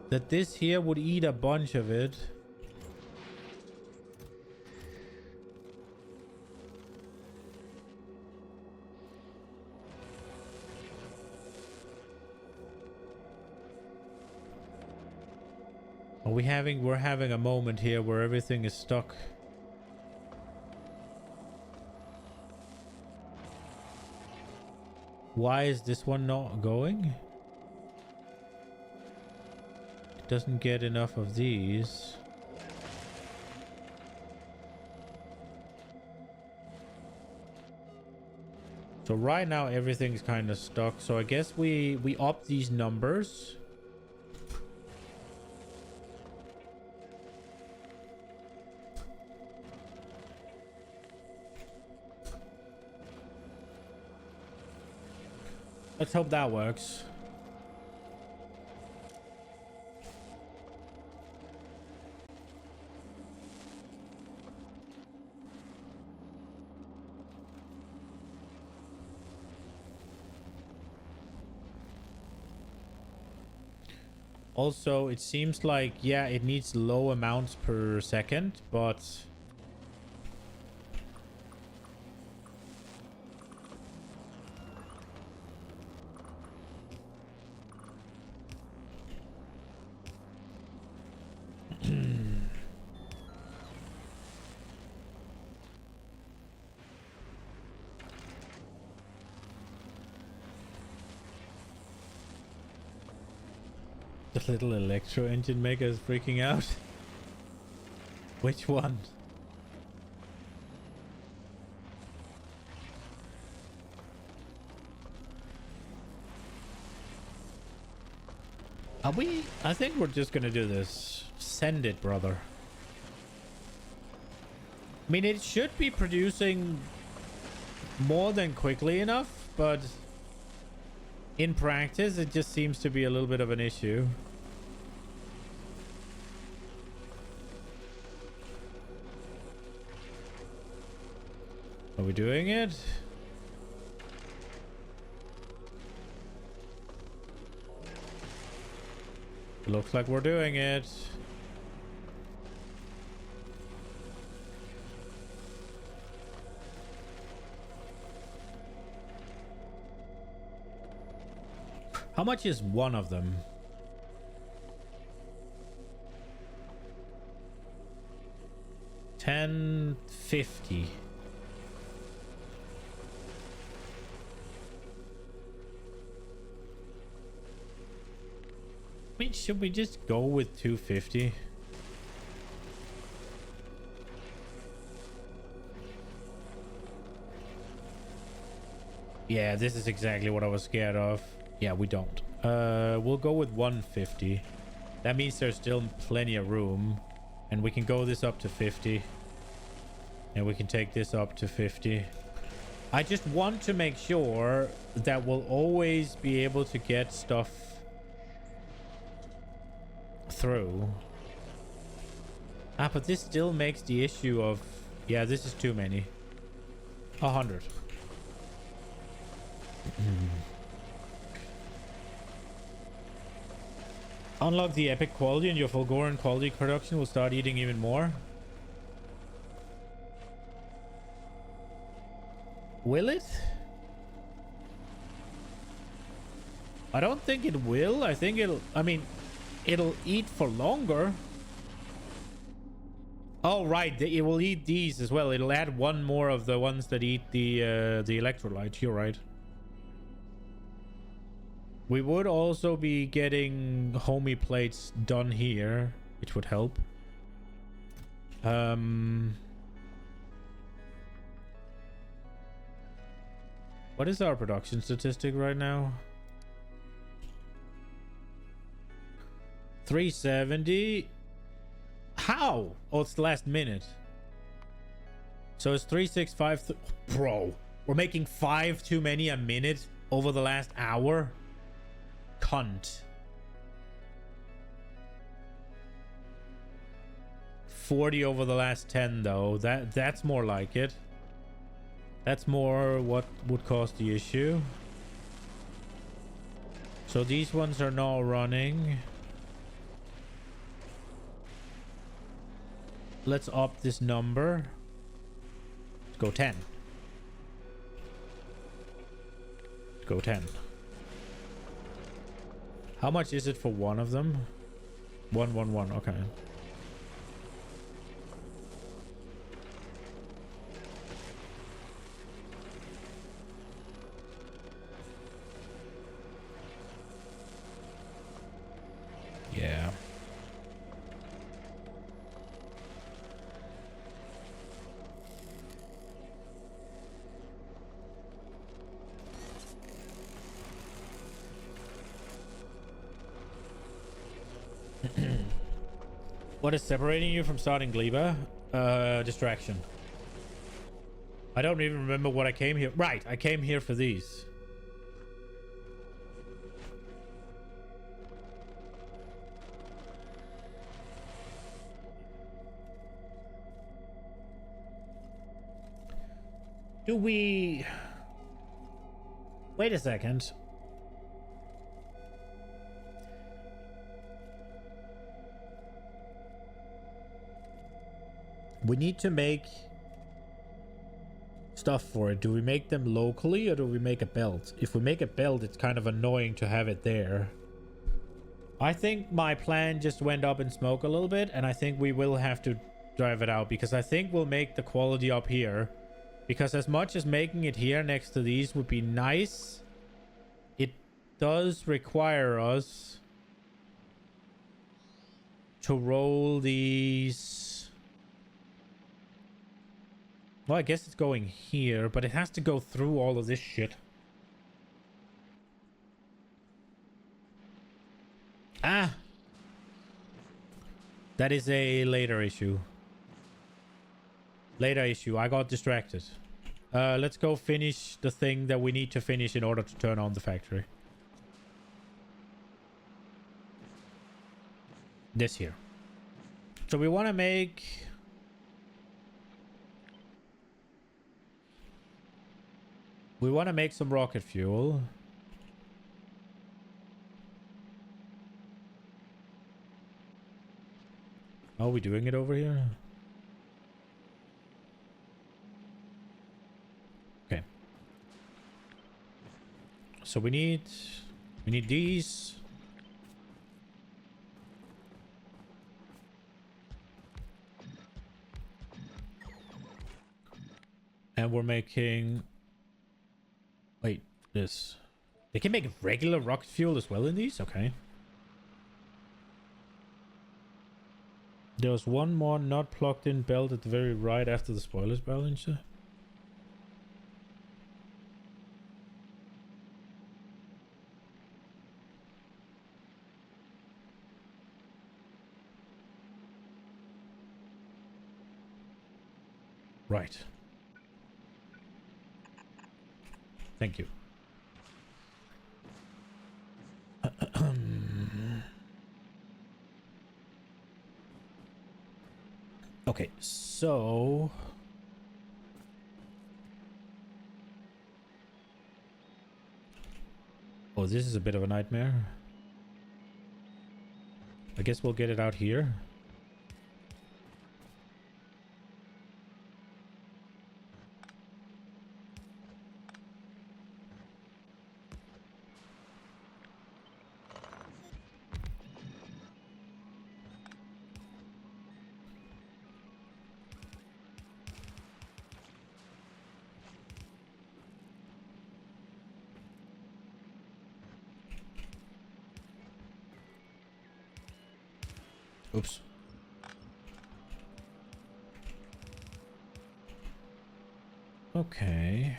that this here would eat a bunch of it. We're having a moment here where everything is stuck. Why is this one not going? It doesn't get enough of these. So right now everything's kind of stuck. So I guess we up these numbers. Let's hope that works. Also, it seems like, yeah, it needs low amounts per second, but... The little electro engine maker is freaking out. Which one? Are we? I think we're just gonna do this. Send it, brother. I mean, it should be producing more than quickly enough, but in practice, it just seems to be a little bit of an issue. Are we doing it? It looks like we're doing it. How much is one of them? $10.50. I mean, should we just go with 250? Yeah, this is exactly what I was scared of. Yeah, we don't. We'll go with 150. That means there's still plenty of room. And we can go this up to 50. And we can take this up to 50. I just want to make sure that we'll always be able to get stuff through. Ah, but this still makes the issue of... Yeah, this is too many. 100. Unlock the epic quality and your Fulgoran quality production will start eating even more. Will it? I don't think it will. I think it'll... I mean, it'll eat for longer. Oh, right. It will eat these as well. It'll add one more of the ones that eat the electrolyte. You're right. We would also be getting homie plates done here, which would help. What is our production statistic right now? 370. How? Oh, it's the last minute. So it's 365. Bro, we're making 5 too many a minute over the last hour. Cunt. 40 over the last 10 though. That's more like it. That's more what would cause the issue. So these ones are now running. Let's up this number. Let's go 10. Let's go 10. How much is it for one of them? 111. Okay. Yeah. What is separating you from starting Gleba? Distraction. I don't even remember what I came here. Right, I came here for these. Do we... Wait a second. We need to make stuff for it. Do we make them locally or do we make a belt? If we make a belt, it's kind of annoying to have it there. I think my plan just went up in smoke a little bit, and I think we will have to drive it out because I think we'll make the quality up here. Because as much as making it here next to these would be nice, it does require us to roll these. Well, I guess it's going here, but it has to go through all of this shit. Ah! That is a later issue. Later issue. I got distracted. Let's go finish the thing that we need to finish in order to turn on the factory. This here. So we want to make... We want to make some rocket fuel. Are we doing it over here? Okay. So we need these. And we're making... Wait, this. They can make regular rocket fuel as well in these? Okay. There was one more not plugged in belt at the very right after the spoilers balancer. Right. Thank you. Okay, so... Oh, this is a bit of a nightmare. I guess we'll get it out here. Oops. Okay.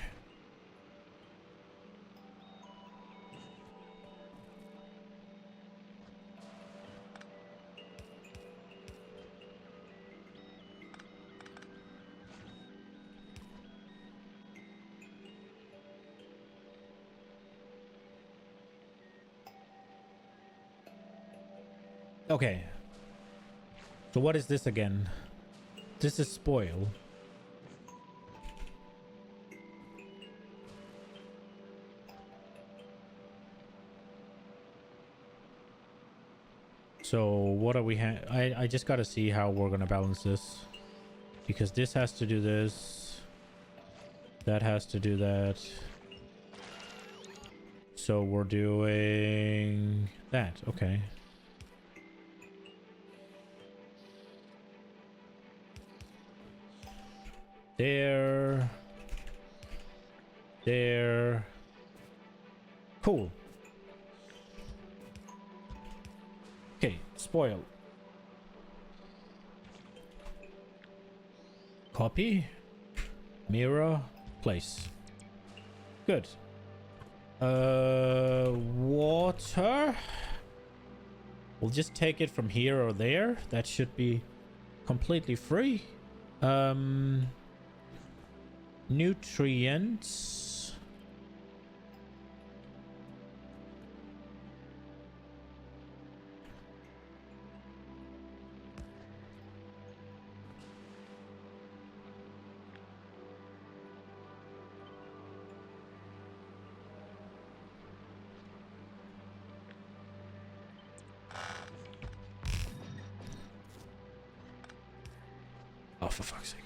Okay. So what is this again? This is spoil. So what are we I just gotta see how we're gonna balance this. Because this has to do this. That has to do that. So we're doing that. Okay. There. Cool. Okay, spoil. Copy. Mirror. Place. Good. Water. We'll just take it from here or there. That should be completely free. Nutrients. Oh, for fuck's sake.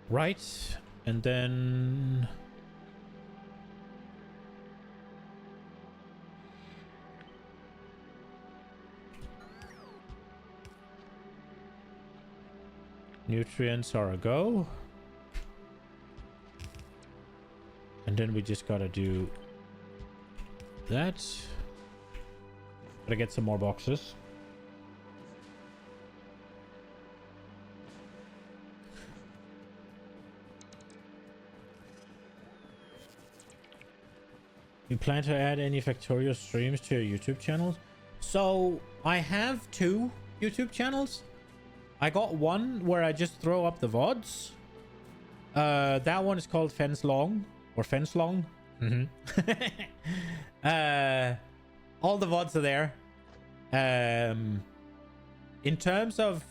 Right, and then nutrients are a go. And then we just gotta do that. Gotta get some more boxes. You plan to add any Factorio streams to your YouTube channels? So I have 2 YouTube channels. I got one where I just throw up the VODs. That one is called Fence Long or Fence Long. All the VODs are there. In terms of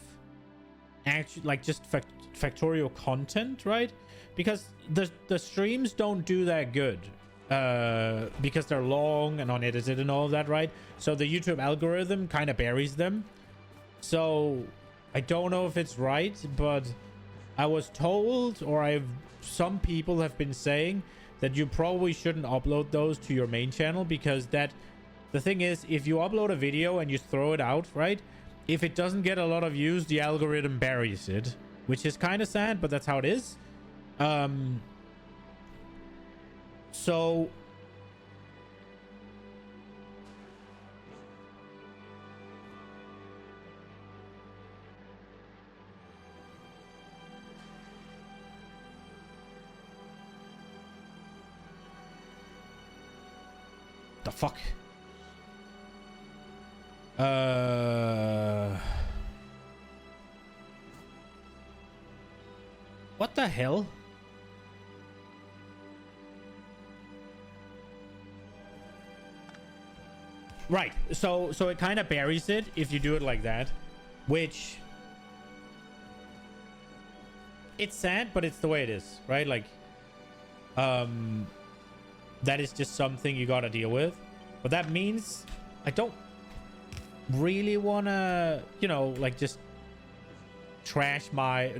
actually like just Factorio content, right? Because the streams don't do that good. Because they're long and unedited and all of that, right? So the YouTube algorithm kind of buries them. So I don't know if it's right, but I was told, or some people have been saying that you probably shouldn't upload those to your main channel, because the thing is, if you upload a video and you throw it out, right? If it doesn't get a lot of views, the algorithm buries it, which is kind of sad, but that's how it is. So the fuck? What the hell? Right, so it kind of buries it if you do it like that, which it's sad, but it's the way it is, right? Like, that is just something you gotta deal with. But that means I don't really wanna, you know, like just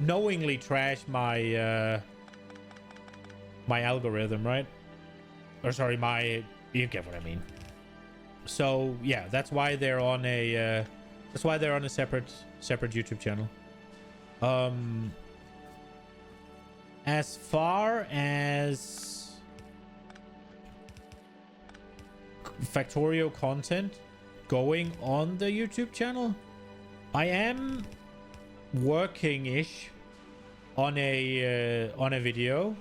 knowingly trash my my algorithm, right? Or sorry, you get what I mean. So yeah, that's why they're on a separate YouTube channel. As far as Factorio content going on the YouTube channel, I am working-ish on a video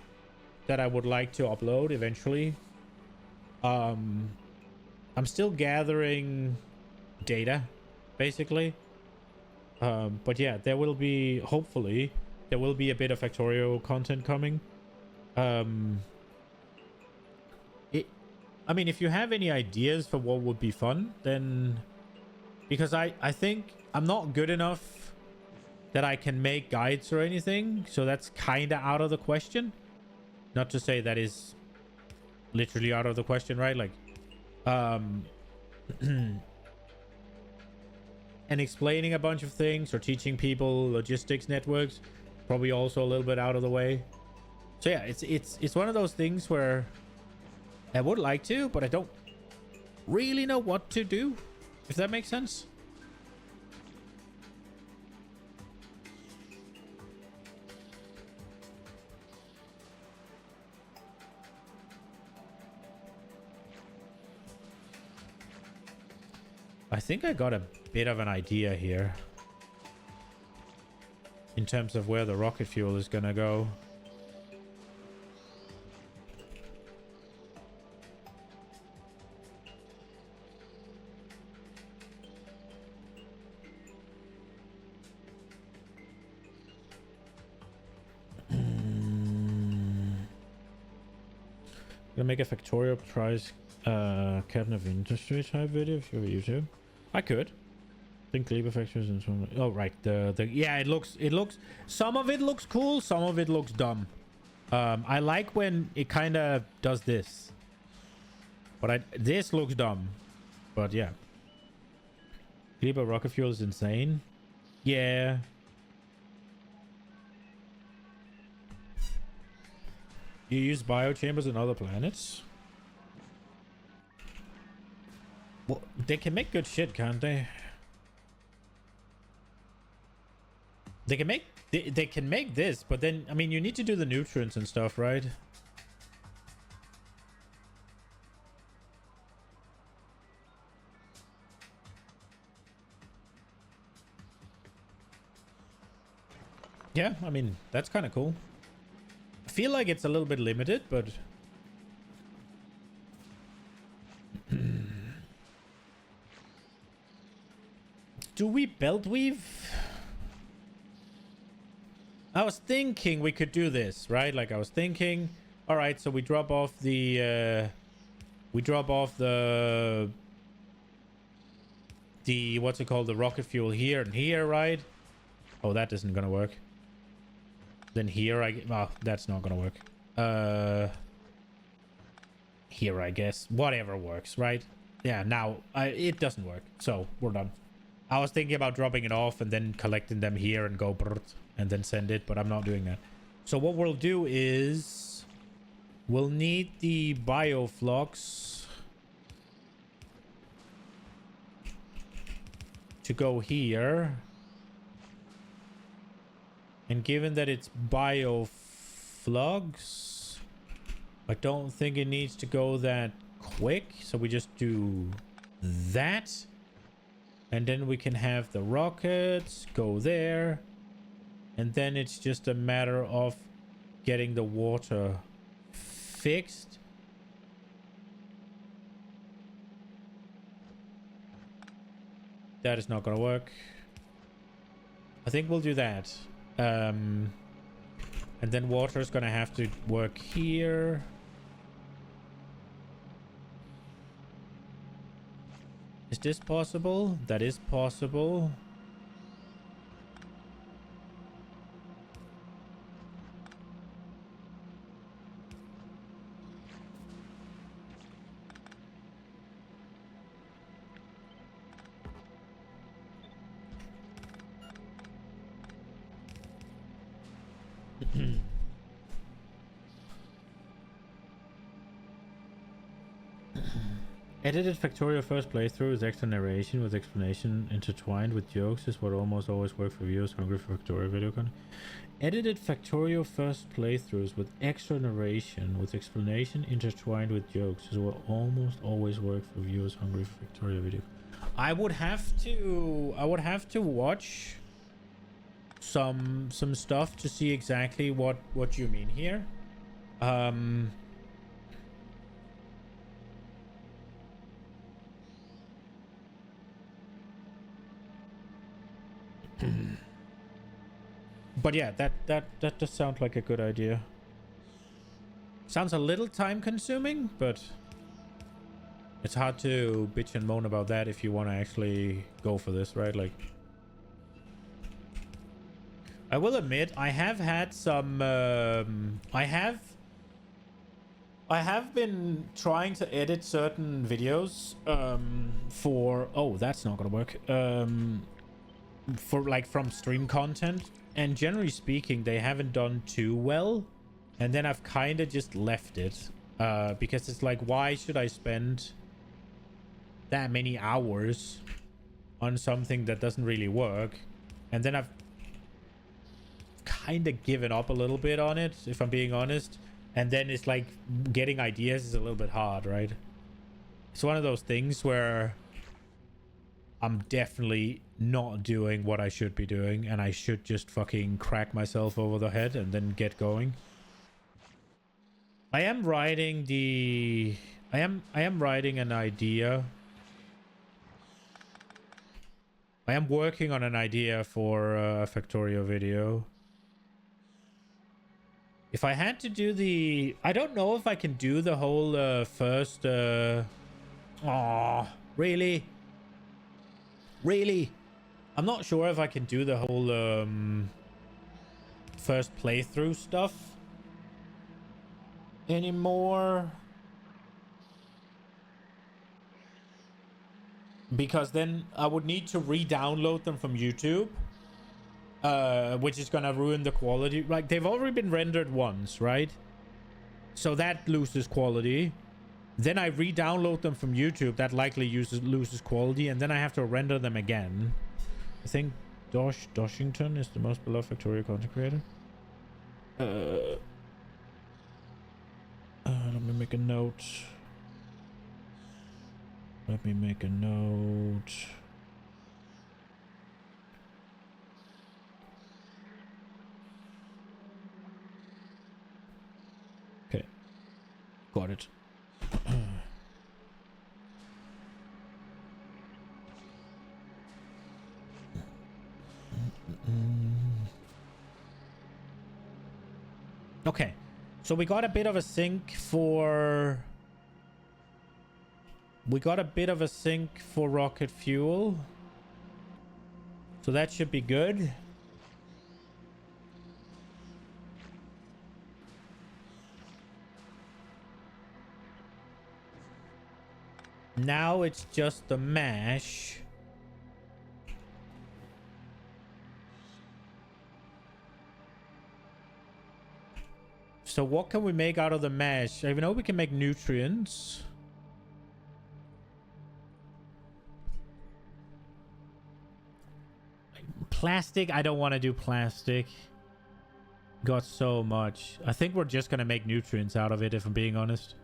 that I would like to upload eventually. I'm still gathering data, basically. But yeah, hopefully, there will be a bit of Factorio content coming. I mean, if you have any ideas for what would be fun, then... Because I think I'm not good enough that I can make guides or anything, so that's kind of out of the question. Not to say that is literally out of the question, right? Like, and explaining a bunch of things or teaching people logistics networks, probably also a little bit out of the way. So yeah, it's one of those things where I would like to, but I don't really know what to do, if that makes sense. I think I got a bit of an idea here in terms of where the rocket fuel is gonna go. Gonna make a Factorio price Captain of Industry type video for YouTube. I could. Think Kleber Factories and some. Oh right, the yeah, it looks some of it looks cool, some of it looks dumb. I like when it kind of does this, but this looks dumb. But yeah, Kleber rocket fuel is insane. Yeah. You use biochambers in other planets? Well, they can make good shit, can't they? They can make this, but then I mean you need to do the nutrients and stuff, right? Yeah, I mean that's kind of cool. I feel like it's a little bit limited, but do we belt weave? I was thinking we could do this, right? Like I was thinking, all right, so we drop off the what's it called, the rocket fuel here and here, right? Oh, that isn't gonna work. Then here that's not gonna work. Here I guess whatever works, right? Yeah, now it doesn't work, so we're done. I was thinking about dropping it off and then collecting them here and go and then send it, but I'm not doing that. So what we'll do is we'll need the bioflux to go here. And given that it's bioflux, I don't think it needs to go that quick. So we just do that. And then we can have the rockets go there. And then it's just a matter of getting the water fixed. That is not going to work. I think we'll do that. And then water is going to have to work here. Is this possible? That is possible. Edited Factorio first playthrough with extra narration with explanation intertwined with jokes is what almost always works for viewers hungry for Factorio video content. Edited Factorio first playthroughs with extra narration with explanation intertwined with jokes is what almost always works for viewers hungry for Factorio video. I would have to watch some stuff to see exactly what you mean here. But yeah, that does sound like a good idea. Sounds a little time consuming, but it's hard to bitch and moan about that if you want to actually go for this, right? Like, I will admit, I have had some I have been trying to edit certain videos for that's not gonna work, for like from stream content, and generally speaking they haven't done too well, and then I've kind of just left it because it's like, why should I spend that many hours on something that doesn't really work? And then I've kind of given up a little bit on it, if I'm being honest. And then it's like getting ideas is a little bit hard, right? It's one of those things where I'm definitely not doing what I should be doing, and I should just fucking crack myself over the head and then get going. I am writing an idea. I am working on an idea for a Factorio video. If I had to do I don't know if I can do the whole first Oh, really? Really? I'm not sure if I can do the whole first playthrough stuff anymore. Because then I would need to re-download them from YouTube. Which is gonna ruin the quality. Like, they've already been rendered once, right? So that loses quality. Then I re-download them from YouTube. That likely loses quality. And then I have to render them again. I think Doshington is the most beloved Factorio content creator. Let me make a note. Let me make a note. Okay. Got it. Okay. So we got a bit of a sink for... We got a bit of a sink for rocket fuel. So that should be good. Now it's just the mash. So what can we make out of the mash? I know we can make nutrients. Plastic? I don't want to do plastic. Got so much. I think we're just going to make nutrients out of it, if I'm being honest.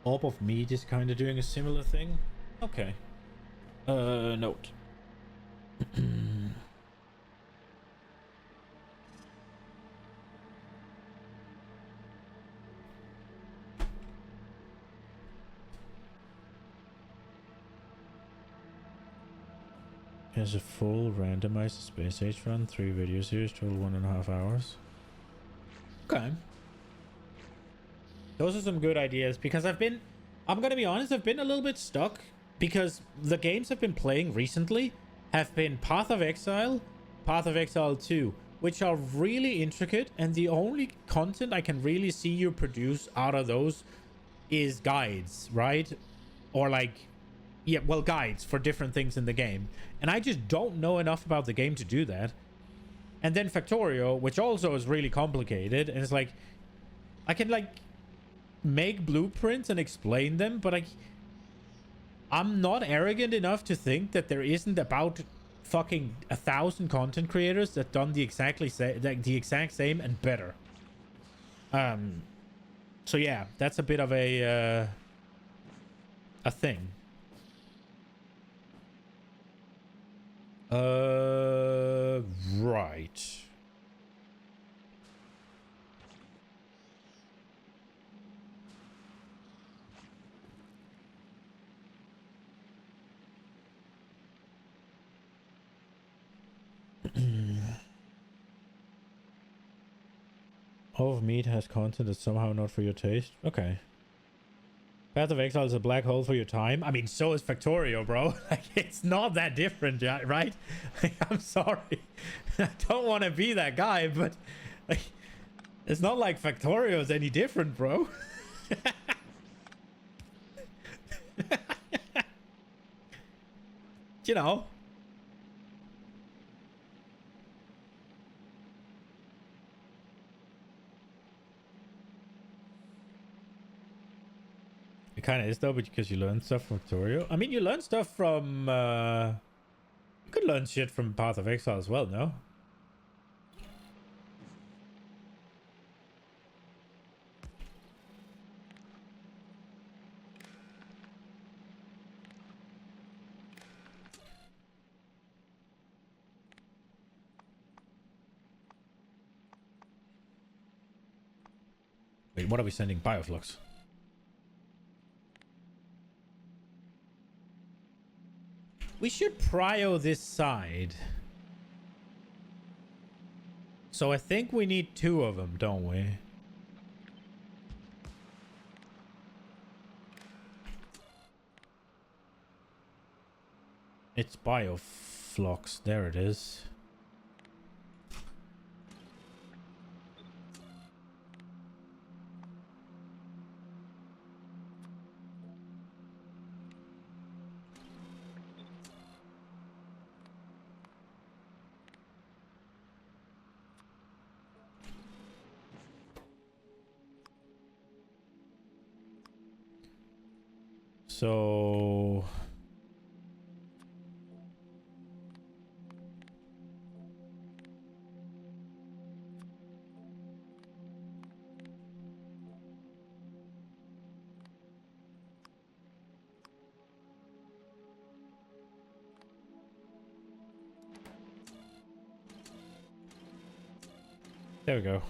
Orb of meat is kind of doing a similar thing. Okay. Note. Here's a full randomized space age run, 3 video series, total 1.5 hours. Okay. Those are some good ideas because I'm gonna be honest, I've been a little bit stuck because the games I've been playing recently have been Path of Exile, Path of Exile 2, which are really intricate, and the only content I can really see you produce out of those is guides, right? Or like, yeah, well, guides for different things in the game. And I just don't know enough about the game to do that. And then Factorio, which also is really complicated, and it's like, I can like make blueprints and explain them, but I'm not arrogant enough to think that there isn't about fucking 1,000 content creators that done the exact same and better. So yeah, that's a bit of a thing. Right. All of meat has content that's somehow not for your taste. Okay. Path of Exile is a black hole for your time. I mean, so is Factorio, bro. Like, it's not that different, right? Like, I'm sorry. I don't want to be that guy, but like, it's not like Factorio is any different, bro. You know. It kind of is though, because you learn stuff from Factorio. I mean, you learn stuff from... You could learn shit from Path of Exile as well, no? Wait, what are we sending? Bioflux. We should prio this side. So I think we need 2 of them, don't we? It's bioflux. There it is. So there we go.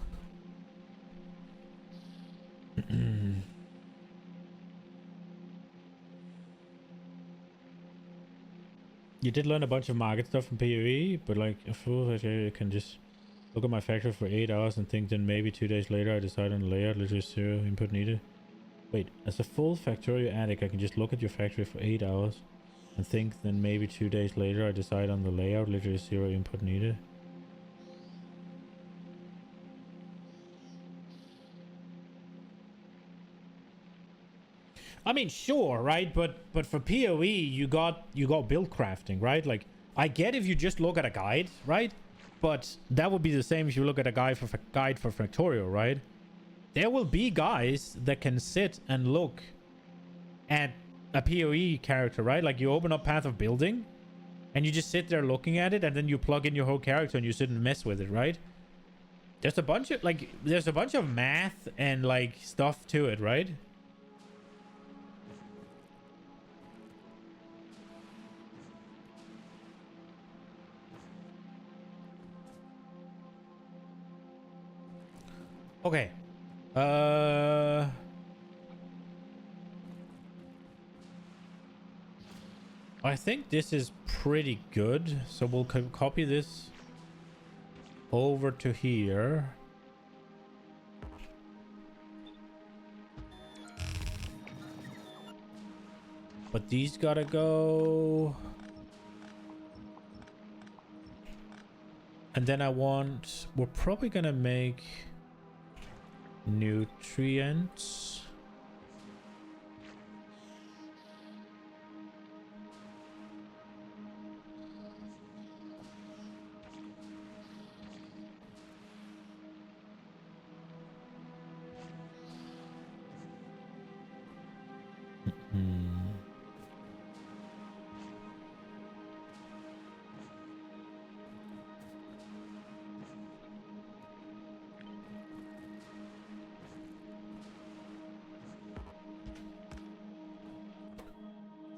You did learn a bunch of market stuff from PoE, but like a fool, I can just look at my factory for 8 hours and think then maybe 2 days later I decide on the layout, literally 0 input needed. Wait, as a full Factorio addict, I can just look at your factory for 8 hours and think then maybe 2 days later I decide on the layout, literally 0 input needed. I mean, sure, right? But for PoE, you got build crafting, right? Like, I get if you just look at a guide, right? But that would be the same if you look at a guide for Factorio, right? There will be guys that can sit and look at a PoE character, right? Like, you open up Path of Building, and you just sit there looking at it, and then you plug in your whole character and you sit and mess with it, right? There's a bunch of math and like stuff to it, right? Okay. I think this is pretty good. So we'll copy this over to here. But these gotta go. And then we're probably gonna make nutrients.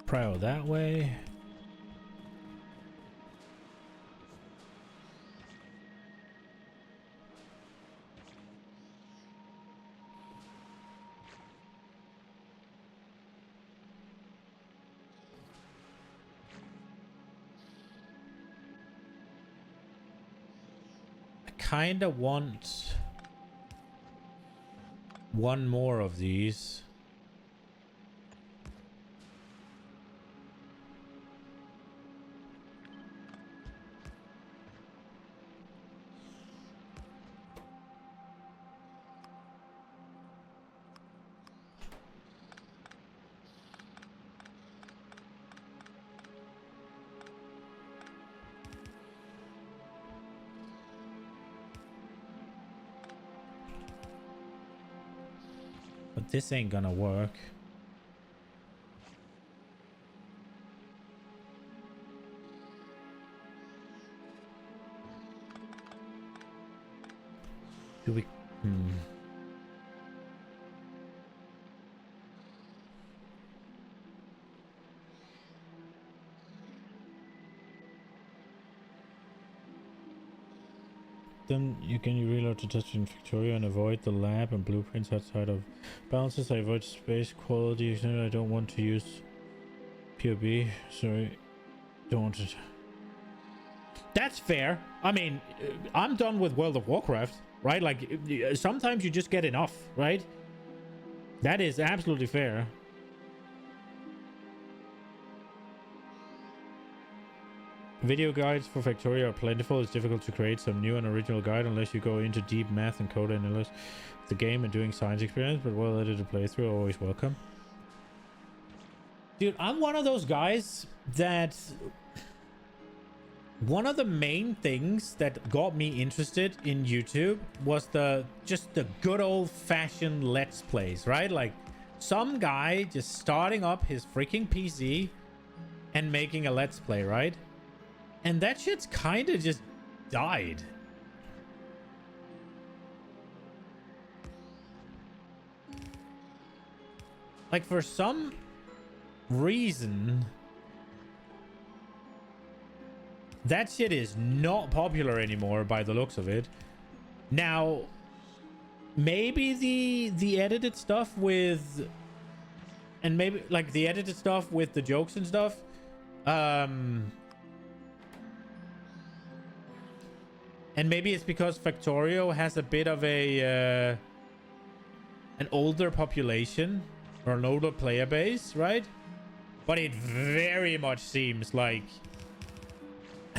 Prio that way. I kind of want one more of these. But this ain't gonna work. Do we... Then you can reload the test in Factorio and avoid the lab and blueprints outside of balances. I avoid space quality. I don't want to use POB. Sorry. Don't want it. That's fair. I mean, I'm done with World of Warcraft, right? Like, sometimes you just get enough, right? That is absolutely fair. Video guides for Factorio are plentiful. It's difficult to create some new and original guide unless you go into deep math and code analysis of the game and doing science experiments, but well-edited playthrough are always welcome. Dude, I'm one of those guys that... One of the main things that got me interested in YouTube was just the good old-fashioned Let's Plays, right? Like, some guy just starting up his freaking PC and making a Let's Play, right? And that shit's kind of just died. Like, for some reason... That shit is not popular anymore by the looks of it. Now, maybe the edited stuff with... And maybe, like, the edited stuff with the jokes and stuff. And maybe it's because Factorio has a bit of a... an older population. Or an older player base, right? But it very much seems like...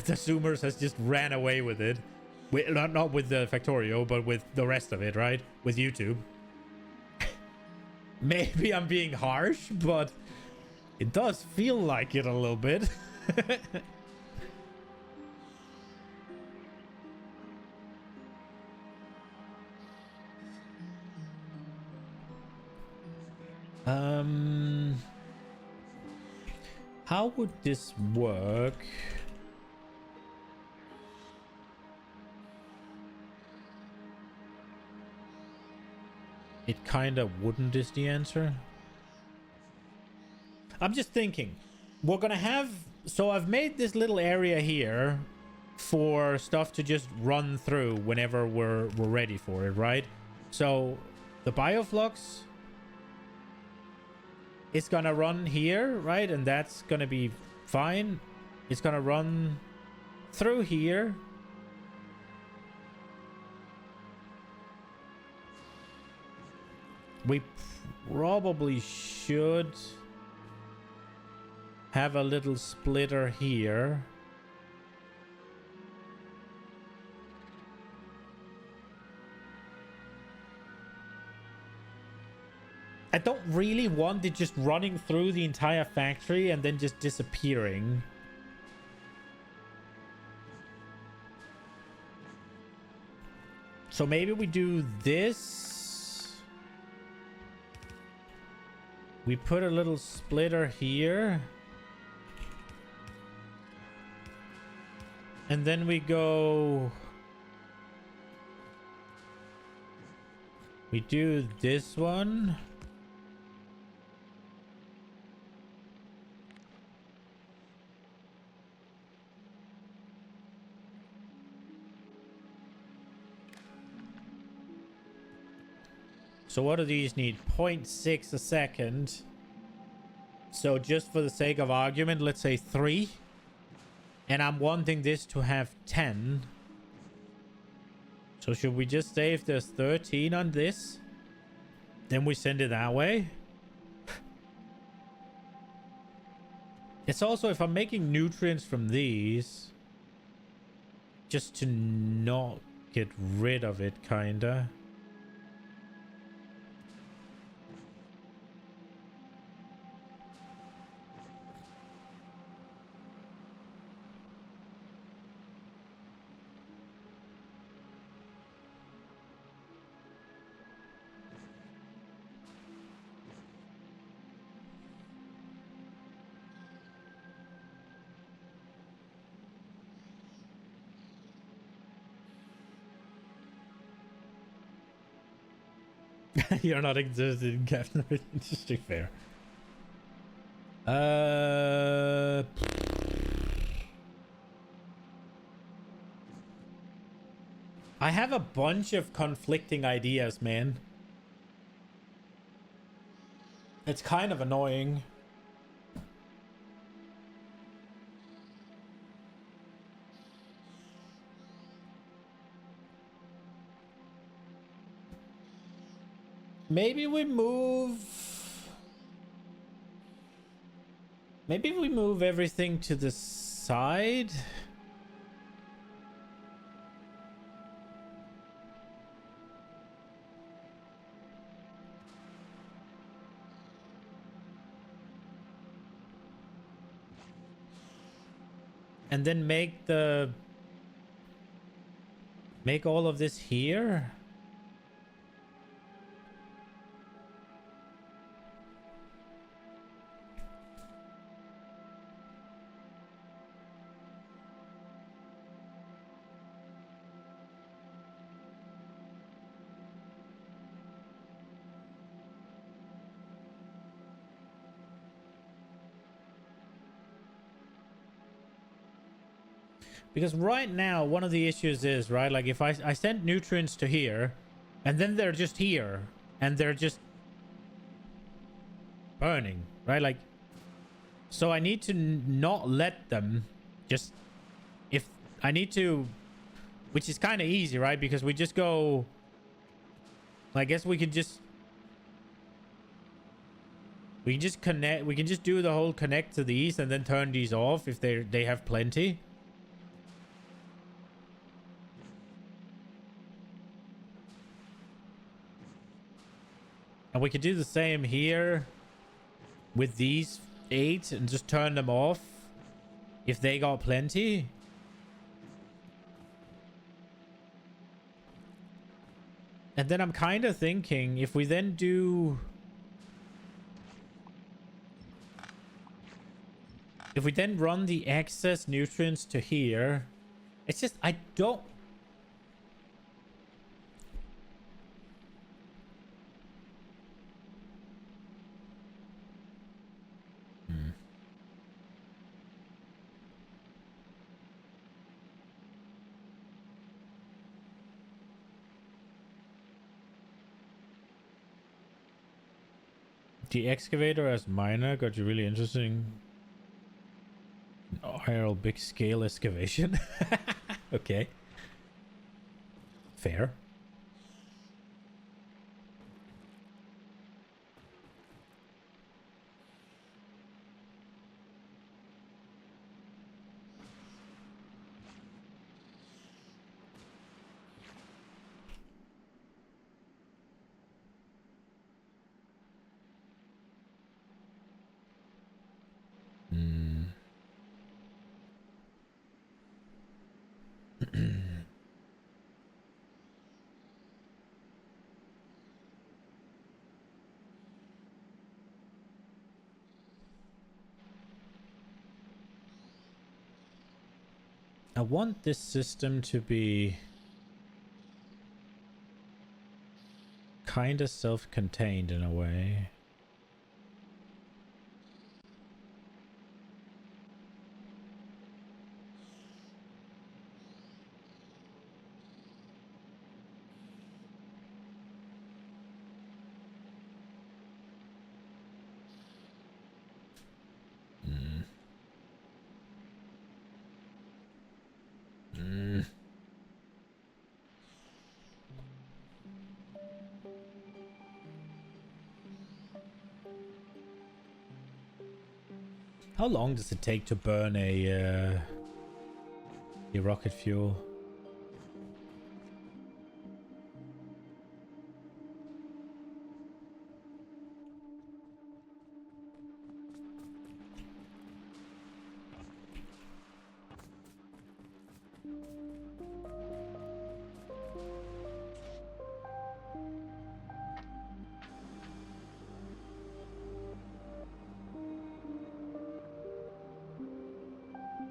The Zoomers has just ran away with it. Not with the Factorio, but with the rest of it, right? With YouTube. Maybe I'm being harsh, but it does feel like it a little bit. How would this work? It kind of wouldn't is the answer. I'm just thinking. We're going to have... So I've made this little area here for stuff to just run through whenever we're ready for it, right? So the bioflux is going to run here, right? And that's going to be fine. It's going to run through here. We probably should have a little splitter here. I don't really want it just running through the entire factory and then just disappearing. So maybe we do this. We put a little splitter here. And then we go... We do this one. So what do these need? 0.6 a second. So just for the sake of argument, let's say 3. And I'm wanting this to have 10. So should we just say if there's 13 on this? Then we send it that way? It's also if I'm making nutrients from these. Just to not get rid of it, kinda. You're not interested in Captain Industry Fair. I have a bunch of conflicting ideas, man. It's kind of annoying. Maybe we move... Maybe we move everything to the side. And then make all of this here. Because right now, one of the issues is, right, like if I send nutrients to here, and then they're just here, and they're just burning, right? Like, so I need to not let them just, if I need to, which is kind of easy, right? Because we just go, I guess we can just connect, we can just do the whole connect to these and then turn these off if they have plenty. And we could do the same here with these 8 and just turn them off if they got plenty. And then I'm kind of thinking if we then do... If we then run the excess nutrients to here, it's just, I don't... The excavator as miner got you really interesting. IRL big scale excavation. Okay. Fair. I want this system to be kind of self-contained in a way. How long does it take to burn a rocket fuel?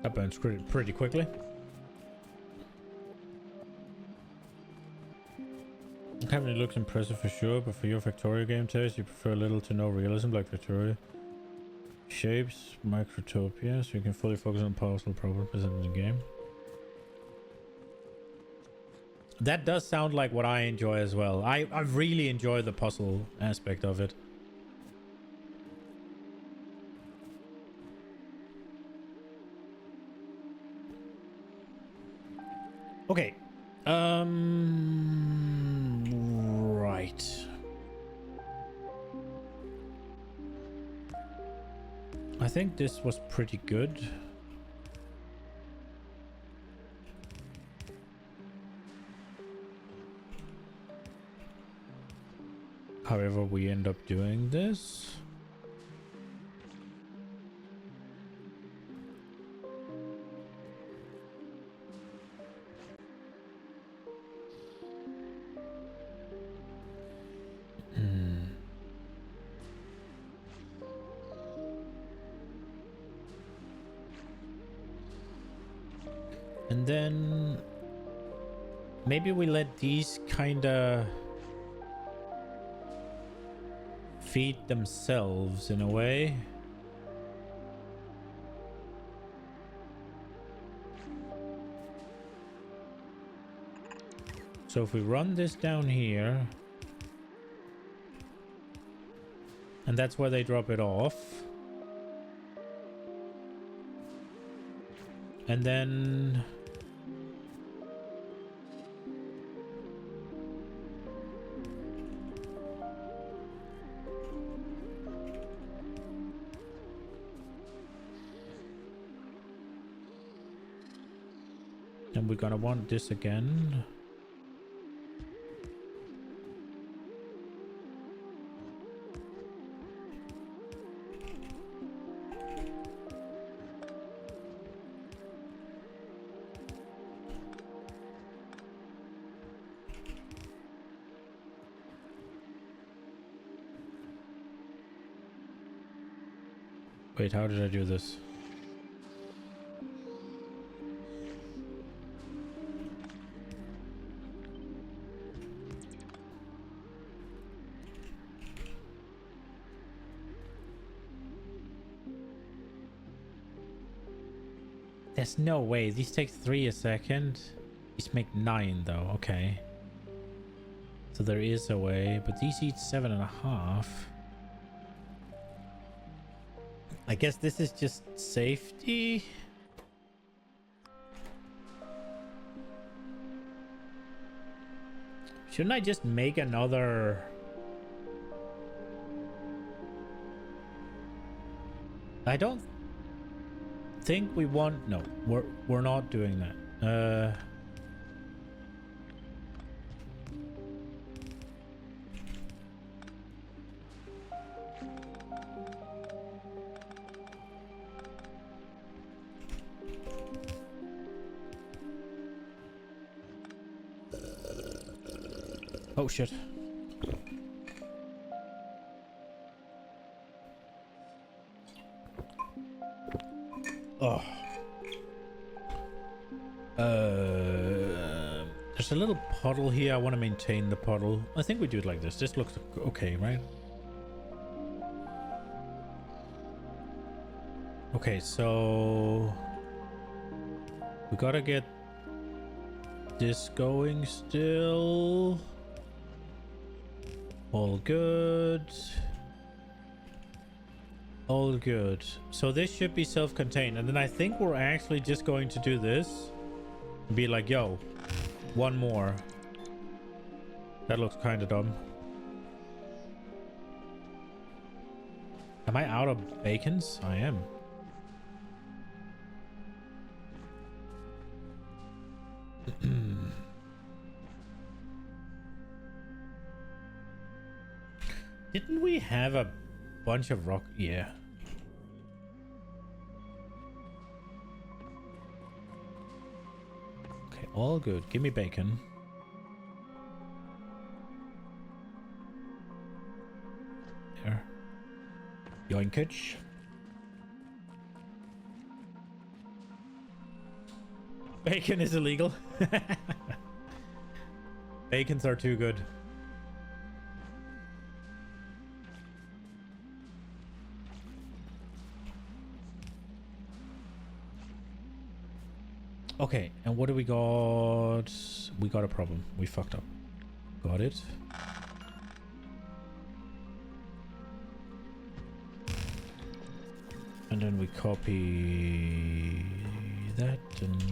That burns pretty quickly. Captain looks impressive for sure, but for your Factorio game taste, you prefer little to no realism like Factorio. Shapes, microtopia, so you can fully focus on puzzle problems presented in the game. That does sound like what I enjoy as well. I really enjoy the puzzle aspect of it. Okay. Right. I think this was pretty good. However, we end up doing this. And then maybe we let these kind of feed themselves in a way. So if we run this down here, and that's where they drop it off. And then we're gonna want this again. Wait, how did I do this? There's no way. These take 3 a second. These make 9 though. Okay. So there is a way, but these eat 7.5. I guess this is just safety. Shouldn't I just make another? I don't think we want. No, we're not doing that. Oh shit. Oh. There's a little puddle here. I want to maintain the puddle. I think we do it like this. This looks okay, right? Okay, so we gotta get this going still. All good. All good. So this should be self-contained. And then I think we're actually just going to do this. And be like, yo, one more. That looks kind of dumb. Am I out of bacons? I am. Didn't we have a bunch of rock? Yeah. Okay, all good. Give me bacon. There. Yoinkage. Bacon is illegal. Bacons are too good. Okay, and what do we got? We got a problem. We fucked up. Got it. And then we copy that and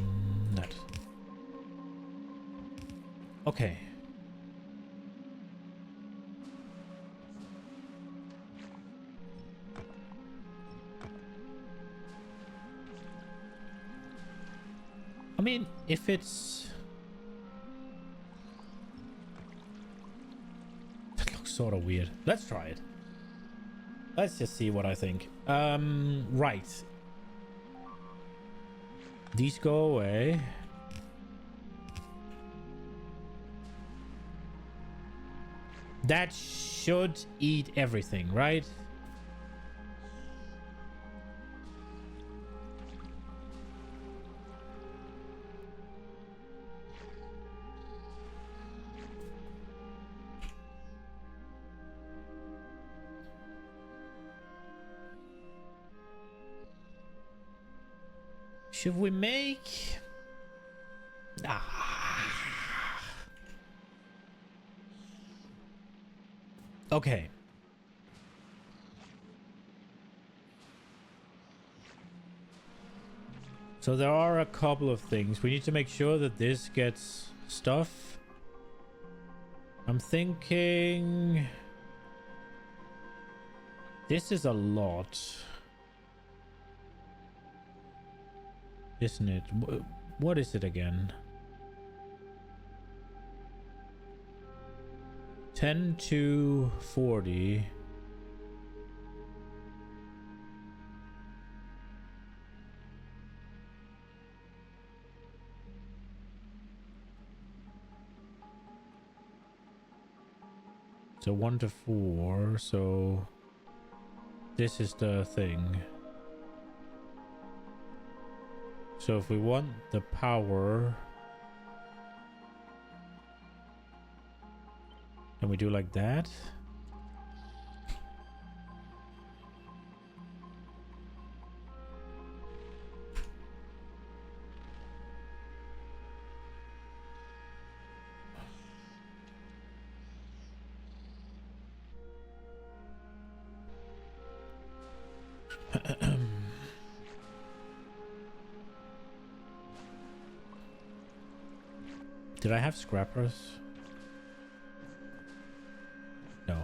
that. Okay. I mean, if it's... That looks sort of weird. Let's try it. Let's just see what I think. Right. These go away. That should eat everything, right? Should we make... Okay. So there are a couple of things. We need to make sure that this gets stuff. I'm thinking... This is a lot. Isn't it? What is it again? 10 to 40. So 1 to 4. So this is the thing. So if we want the power, and we do like that. Did I have scrappers? No.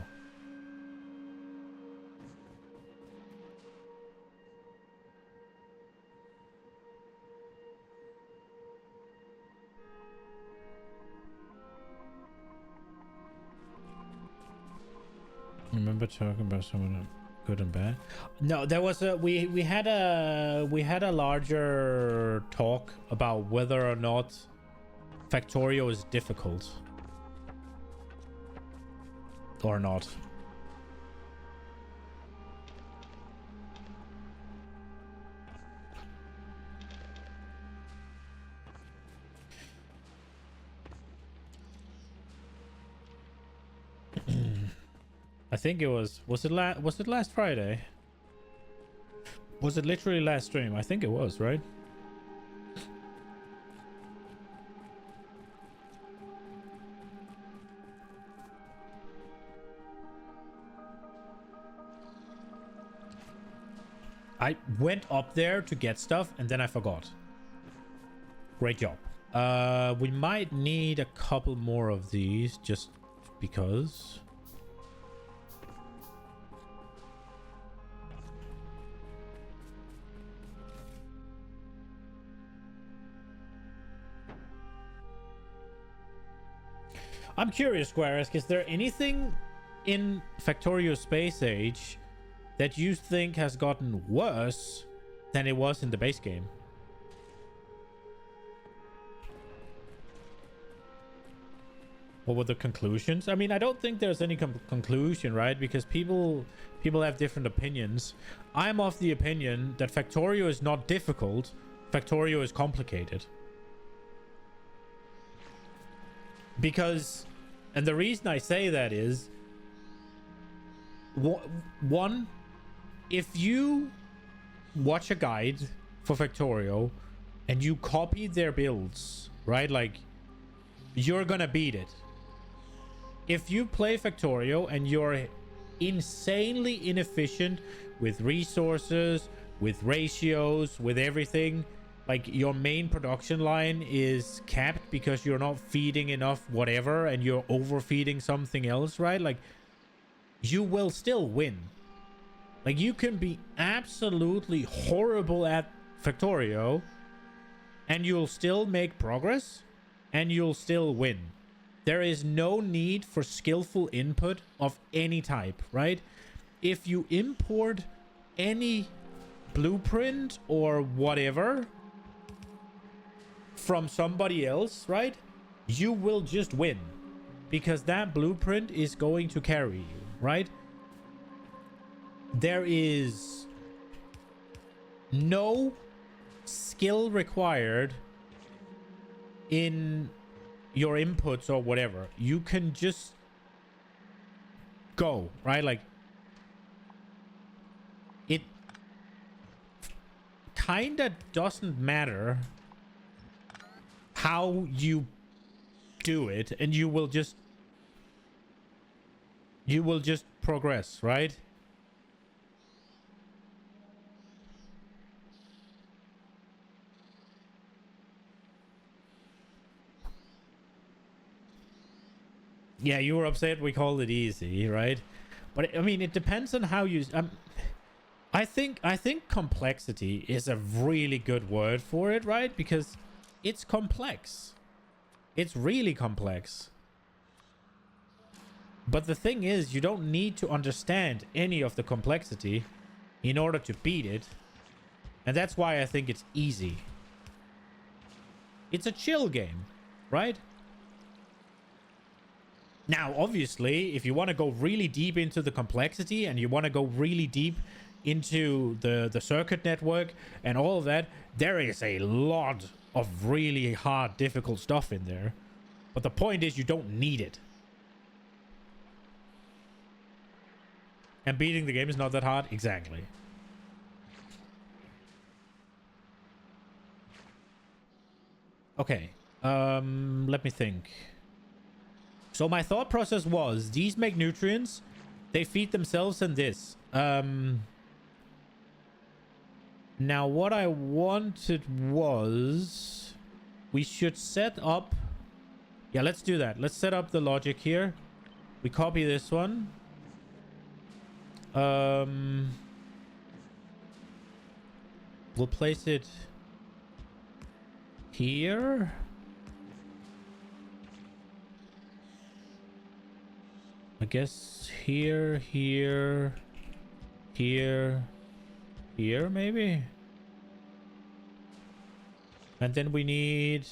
Remember talking about someone good and bad? No, there was a we had a larger talk about whether or not Factorio is difficult or not. I think it was it last Friday? Was it literally last stream? I think it was, right? I went up there to get stuff and then I forgot. Great job. We might need a couple more of these just because. I'm curious, Squaresk, is there anything in Factorio Space Age that you think has gotten worse than it was in the base game? What were the conclusions? I mean, I don't think there's any conclusion, right? Because people have different opinions. I'm of the opinion that Factorio is not difficult. Factorio is complicated. Because, and the reason I say that is, one, if you watch a guide for Factorio and you copy their builds, right? Like, you're gonna beat it. If you play Factorio and you're insanely inefficient with resources, with ratios, with everything, like your main production line is capped because you're not feeding enough whatever and you're overfeeding something else, right? Like, you will still win. Like, you can be absolutely horrible at Factorio and you'll still make progress and you'll still win. There is no need for skillful input of any type, right? If you import any blueprint or whatever from somebody else, right, you will just win because that blueprint is going to carry you, right? There is no skill required in your inputs or whatever. You can just go, right? Like, it kind of doesn't matter how you do it, and you will just progress, right? Yeah, you were upset we called it easy, right? But I mean, it depends on how you I think complexity is a really good word for it, right? Because it's complex. It's really complex. But the thing is, you don't need to understand any of the complexity in order to beat it. And that's why I think it's easy. It's a chill game, right? Now, obviously, if you want to go really deep into the complexity and you want to go really deep into the circuit network and all of that, there is a lot of really hard, difficult stuff in there. But the point is, you don't need it. And beating the game is not that hard? Exactly. Okay. Let me think. So my thought process was, these make nutrients. They feed themselves and this. Now, what I wanted was, we should set up... Yeah, let's do that. Let's set up the logic here. We copy this one. We'll place it here. I guess here, here, here, here, maybe? And then we need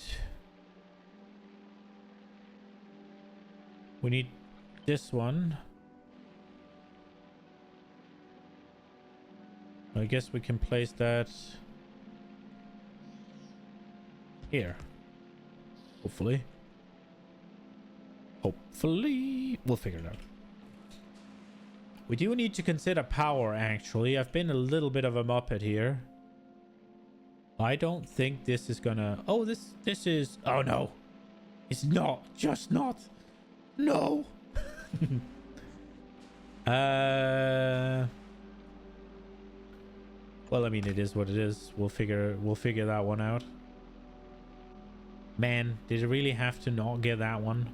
this one. I guess we can place that here. Hopefully. Hopefully. We'll figure it out. We do need to consider power, actually. I've been a little bit of a muppet here. I don't think this is gonna... Oh, this is... Oh, no. It's not. Just not. No. Well, I mean, it is what it is. We'll figure that one out. Man, did it really have to not get that one?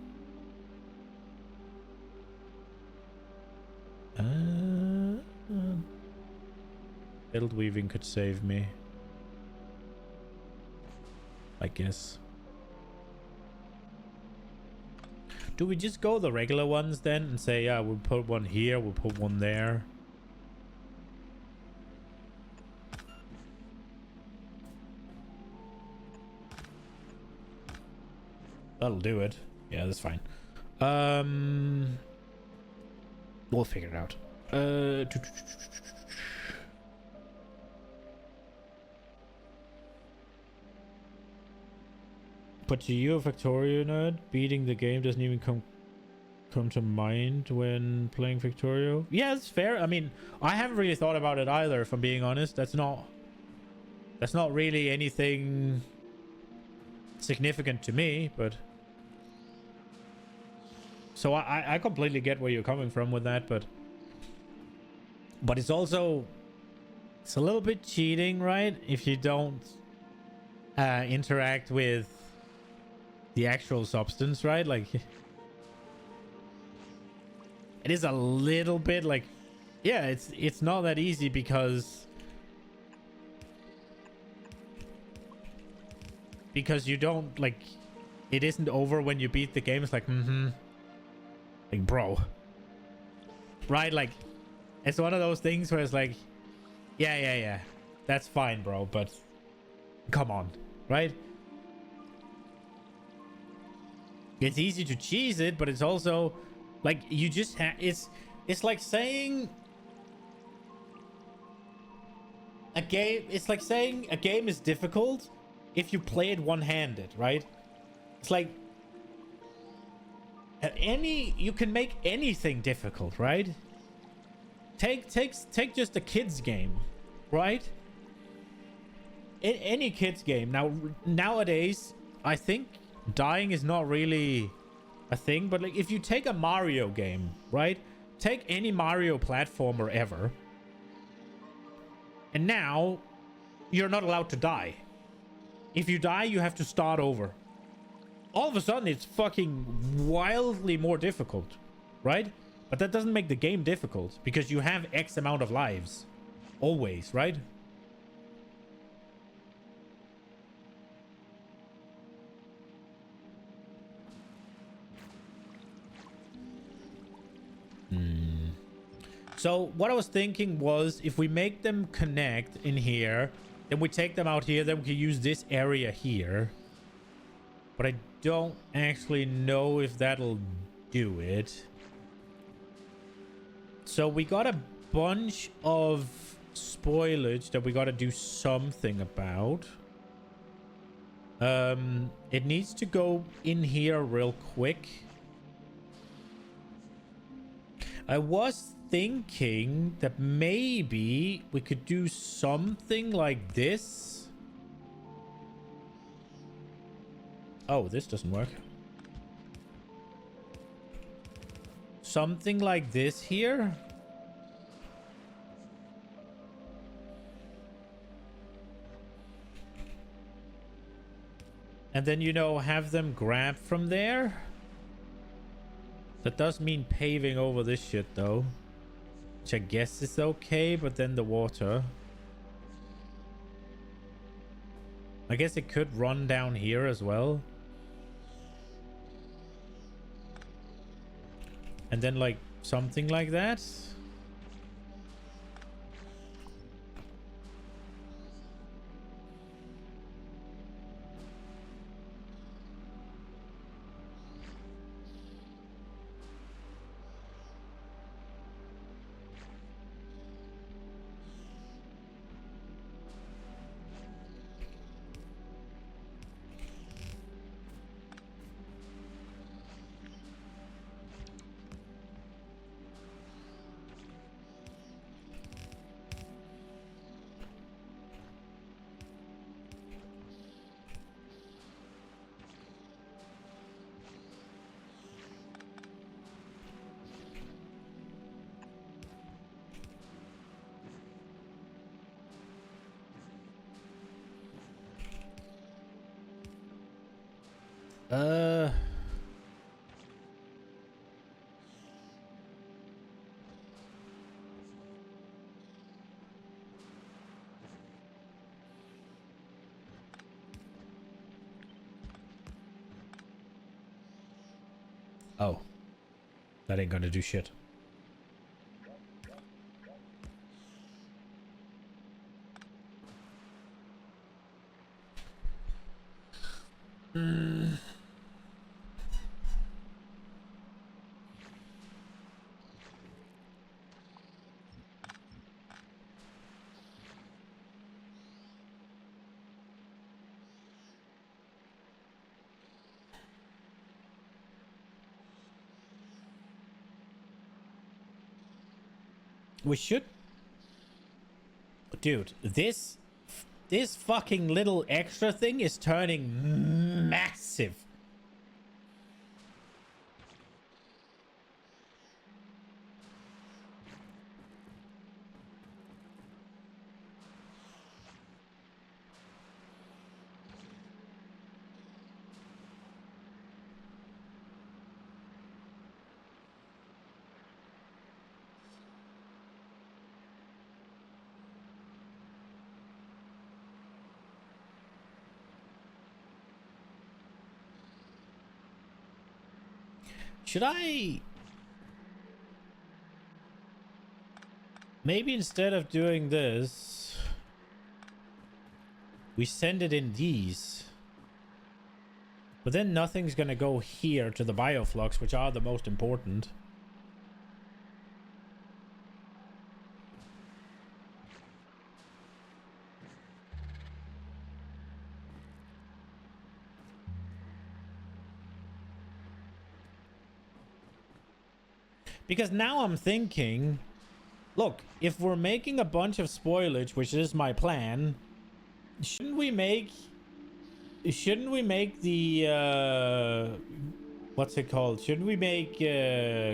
Build weaving could save me, I guess. Do we just go the regular ones then and say, yeah, we'll put one here, we'll put one there? That'll do it. Yeah, that's fine. We'll figure it out. But to you, a Factorio nerd, beating the game doesn't even come to mind when playing Factorio. Yeah, it's fair. I mean, I haven't really thought about it either, if I'm being honest. That's not really anything significant to me, but... So I completely get where you're coming from with that, but it's also... It's a little bit cheating, right? If you don't interact with the actual substance, right? Like... It is a little bit like... Yeah, it's not that easy because... because you don't like it isn't over when you beat the game. It's like like bro, right? Like it's one of those things where it's like yeah, that's fine, bro, but come on, right? It's easy to cheese it, but it's also like you just it's like saying a game, it's like saying a game is difficult if you play it one-handed, right? It's like you can make anything difficult, right? Take just a kid's game, right? In any kid's game. Now nowadays, I think dying is not really a thing, but like if you take a Mario game, right? Take any Mario platformer ever. And now you're not allowed to die. If you die, you have to start over. All of a sudden, it's fucking wildly more difficult, right? But that doesn't make the game difficult because you have X amount of lives. Always, right? So what I was thinking was if we make them connect in here, then we take them out here, then we can use this area here. But I don't actually know if that'll do it. So we got a bunch of spoilage that we got to do something about. It needs to go in here real quick. I was thinking that maybe we could do something like this. Oh, this doesn't work. Something like this here. And then, you know, have them grab from there. That does mean paving over this shit, though. Which I guess is okay, but then the water. I guess it could run down here as well. And then, like, something like that. Uh... Oh. That ain't gonna do shit. We should... Dude, this fucking little extra thing is turning massive. Should I... Maybe instead of doing this, we send it in these. But then nothing's gonna go here to the bioflux, which are the most important. Because now I'm thinking, look, if we're making a bunch of spoilage, which is my plan, shouldn't we make the what's it called? Shouldn't we make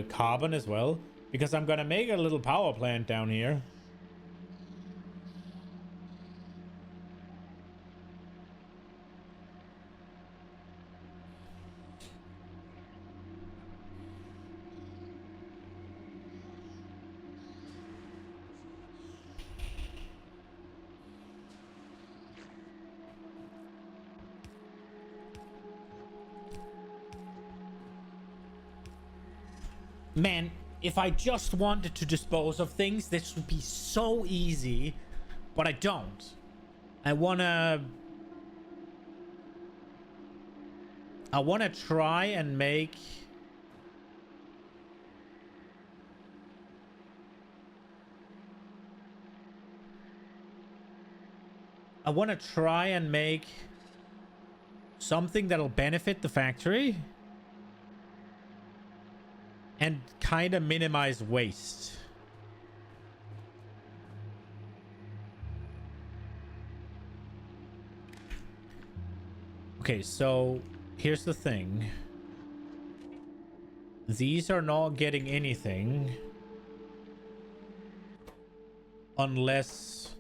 carbon as well? Because I'm gonna make a little power plant down here. Man, if I just wanted to dispose of things, this would be so easy, but I don't. I wanna try and make... I want to try and make something that'll benefit the factory and kind of minimize waste. Okay, so here's the thing. These are not getting anything unless...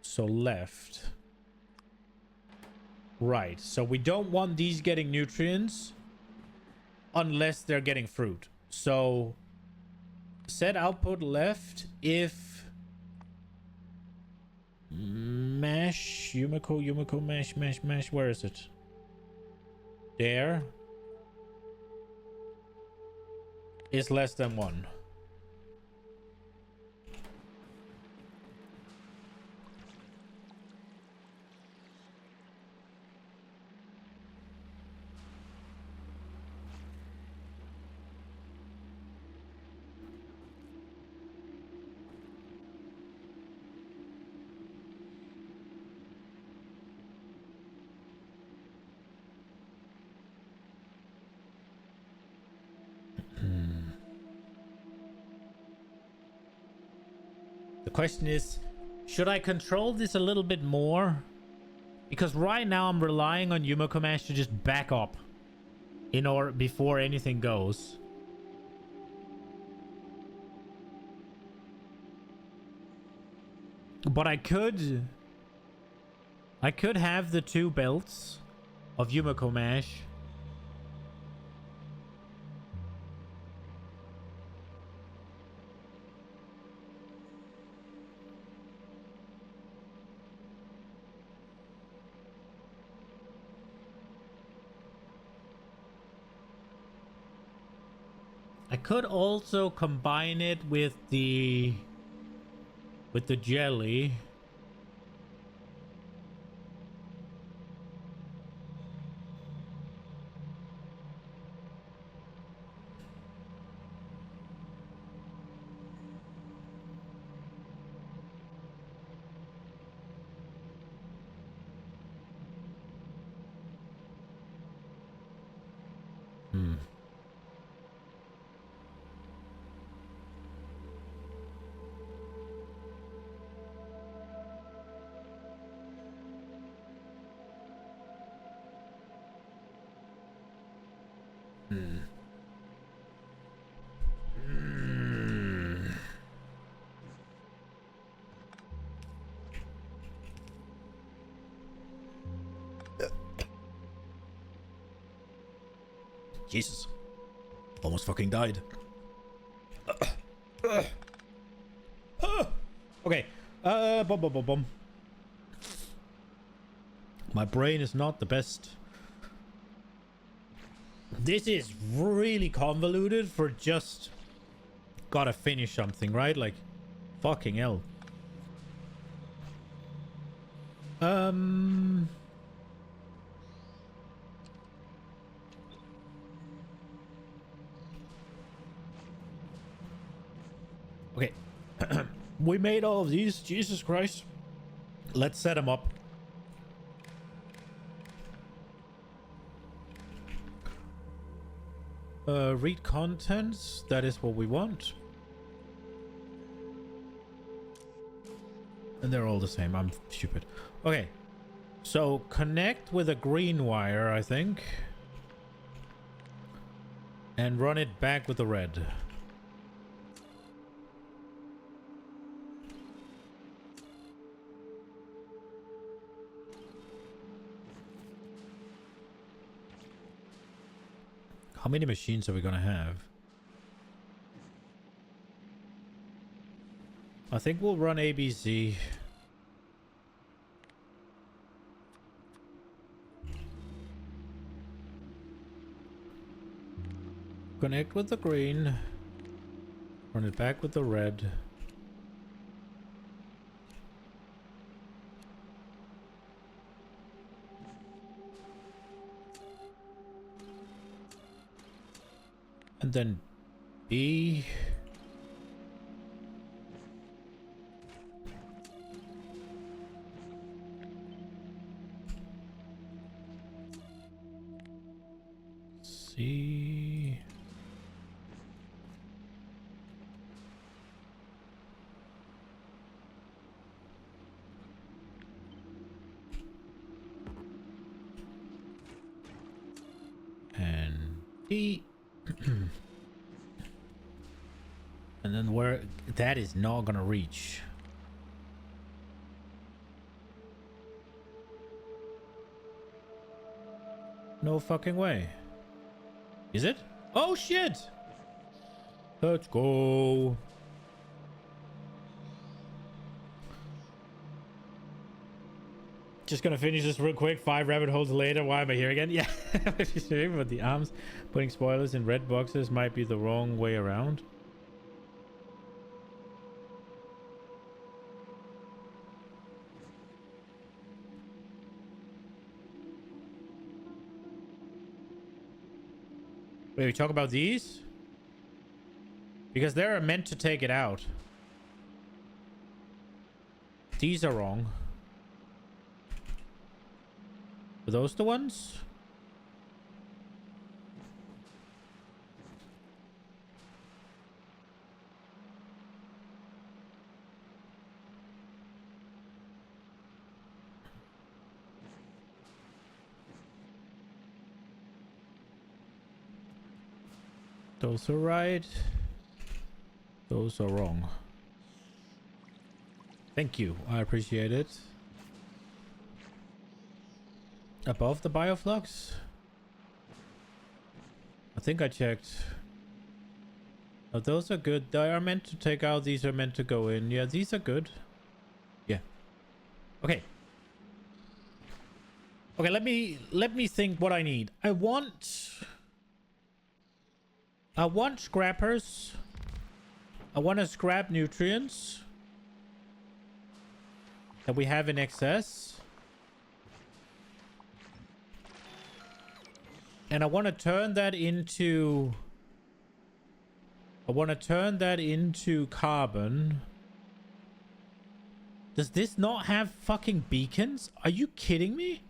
So left. Right, so we don't want these getting nutrients unless they're getting fruit. So set output left if mash Yumiko mash, where is it? There is less than 1. The question is, should I control this a little bit more? Because right now I'm relying on Yumiko Mash to just back up in order before anything goes. But I could have the 2 belts of Yumiko Mash. I could also combine it with the jelly. Jesus. Almost fucking died. Okay. Boom. My brain is not the best. This is really convoluted for just gotta finish something, right? Like, fucking hell. Okay. We made all of these. Jesus Christ. Let's set them up. Read contents. That is what we want. And they're all the same. I'm stupid. Okay. So connect with a green wire, I think. And run it back with the red. How many machines are we gonna have? I think we'll run ABC. Connect with the green. Run it back with the red. And then B. C. And D. And then where that is not gonna reach. No fucking way. Is it? Oh shit! Let's go. Just gonna finish this real quick. 5 rabbit holes later. Why am I here again? Yeah. But the arms putting spoilers in red boxes might be the wrong way around. Wait, we talk about these? Because they're meant to take it out. These are wrong. Are those the ones? Those are right. Those are wrong. Thank you. I appreciate it. Above the bioflux? I think I checked. Oh, those are good. They are meant to take out. These are meant to go in. Yeah, these are good. Yeah. Okay. Okay, let me think what I need. I want scrappers. I want to scrap nutrients that we have in excess. And I want to turn that into... I want to turn that into carbon. Does this not have fucking beacons? Are you kidding me?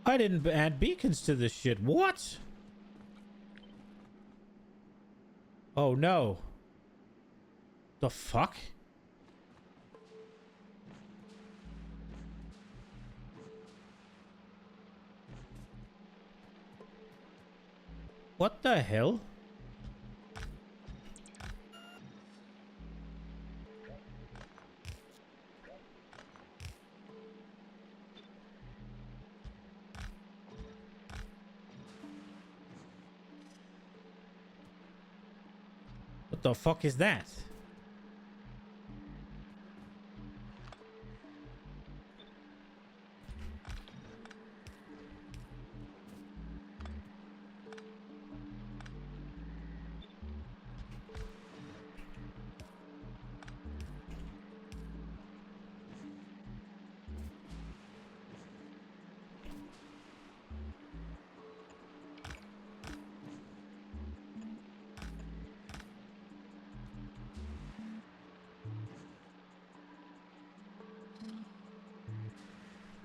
I didn't add beacons to this shit. What? Oh no. The fuck? What the hell? What the fuck is that?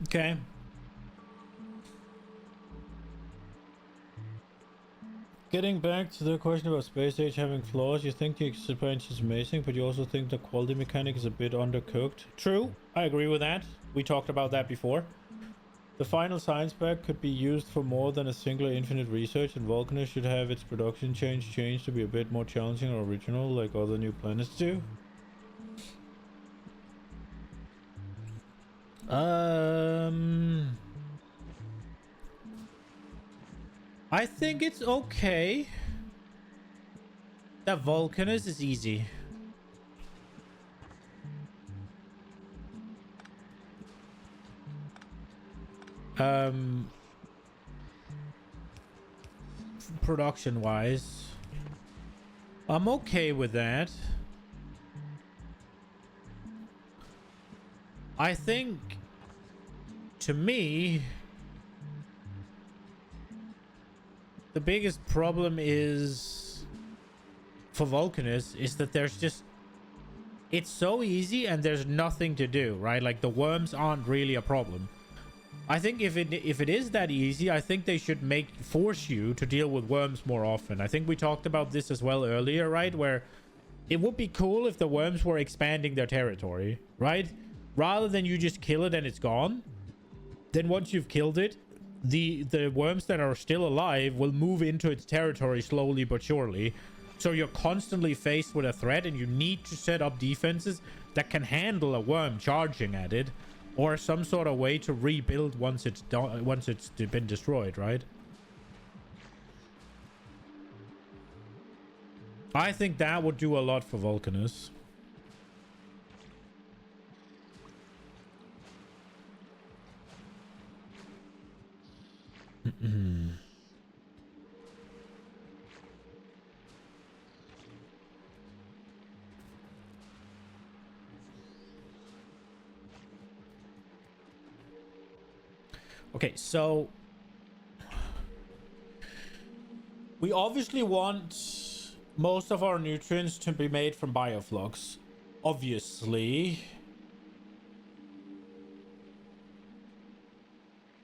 Okay. Getting back to the question about Space Age having flaws, you think the expansion is amazing, but you also think the quality mechanic is a bit undercooked. True, I agree with that. We talked about that before. The final science pack could be used for more than a single infinite research, and Vulcanus should have its production changed to be a bit more challenging or original, like other new planets do. I think it's okay. That Vulcanus is easy. Production wise, I'm okay with that. I think, to me, the biggest problem is for Vulcanus is that there's just, it's so easy and there's nothing to do, right? Like the worms aren't really a problem. I think if it is that easy, I think they should force you to deal with worms more often. I think we talked about this as well earlier, right? Where it would be cool if the worms were expanding their territory, right? Rather than you just kill it and it's gone. Then once you've killed it, the worms that are still alive will move into its territory slowly but surely. So you're constantly faced with a threat, and you need to set up defenses that can handle a worm charging at it, or some sort of way to rebuild once it's done, once it's been destroyed, right? I think that would do a lot for Vulcanus. Okay, so we obviously want most of our nutrients to be made from bioflux. Obviously,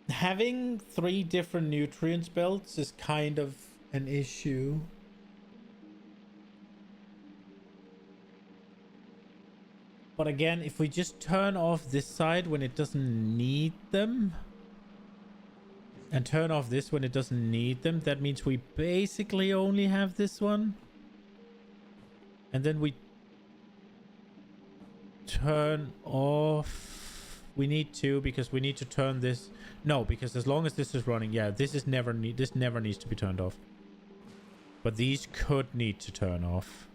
having 3 different nutrients belts is kind of an issue. But again, if we just turn off this side when it doesn't need them, and turn off this when it doesn't need them, that means we basically only have this one. And then we turn off. We need to, because we need to turn this. No, because as long as this is running, yeah, this never needs to be turned off. But these could need to turn off.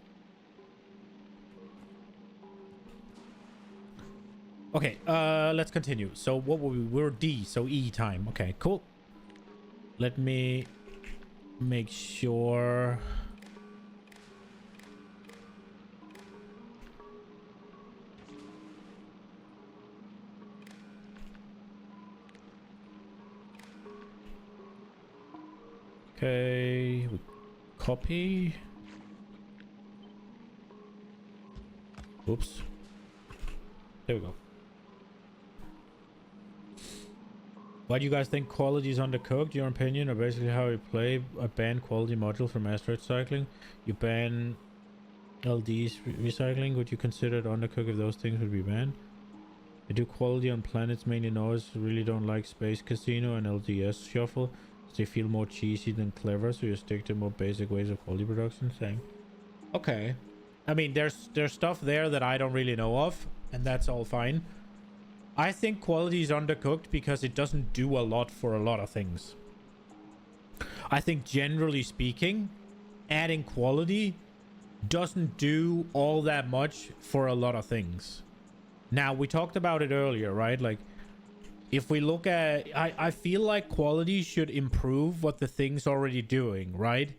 Okay, let's continue. So what were we? We're D, so E time. Okay, cool. Let me make sure. Okay, we copy. Oops. There we go. Why do you guys think quality is undercooked? Your opinion, or basically how we play a ban quality module from asteroid cycling? You ban LDs recycling. Would you consider it undercooked if those things would be banned? I do quality on planets mainly noise. Really don't like Space Casino and LDS Shuffle. They feel more cheesy than clever, so you stick to more basic ways of quality production. Same. Okay. I mean, there's stuff there that I don't really know of, and that's all fine. I think quality is undercooked because it doesn't do a lot for a lot of things. I think generally speaking, adding quality doesn't do all that much for a lot of things. Now, we talked about it earlier, right? Like, if we look at... I feel like quality should improve what the thing's already doing, right?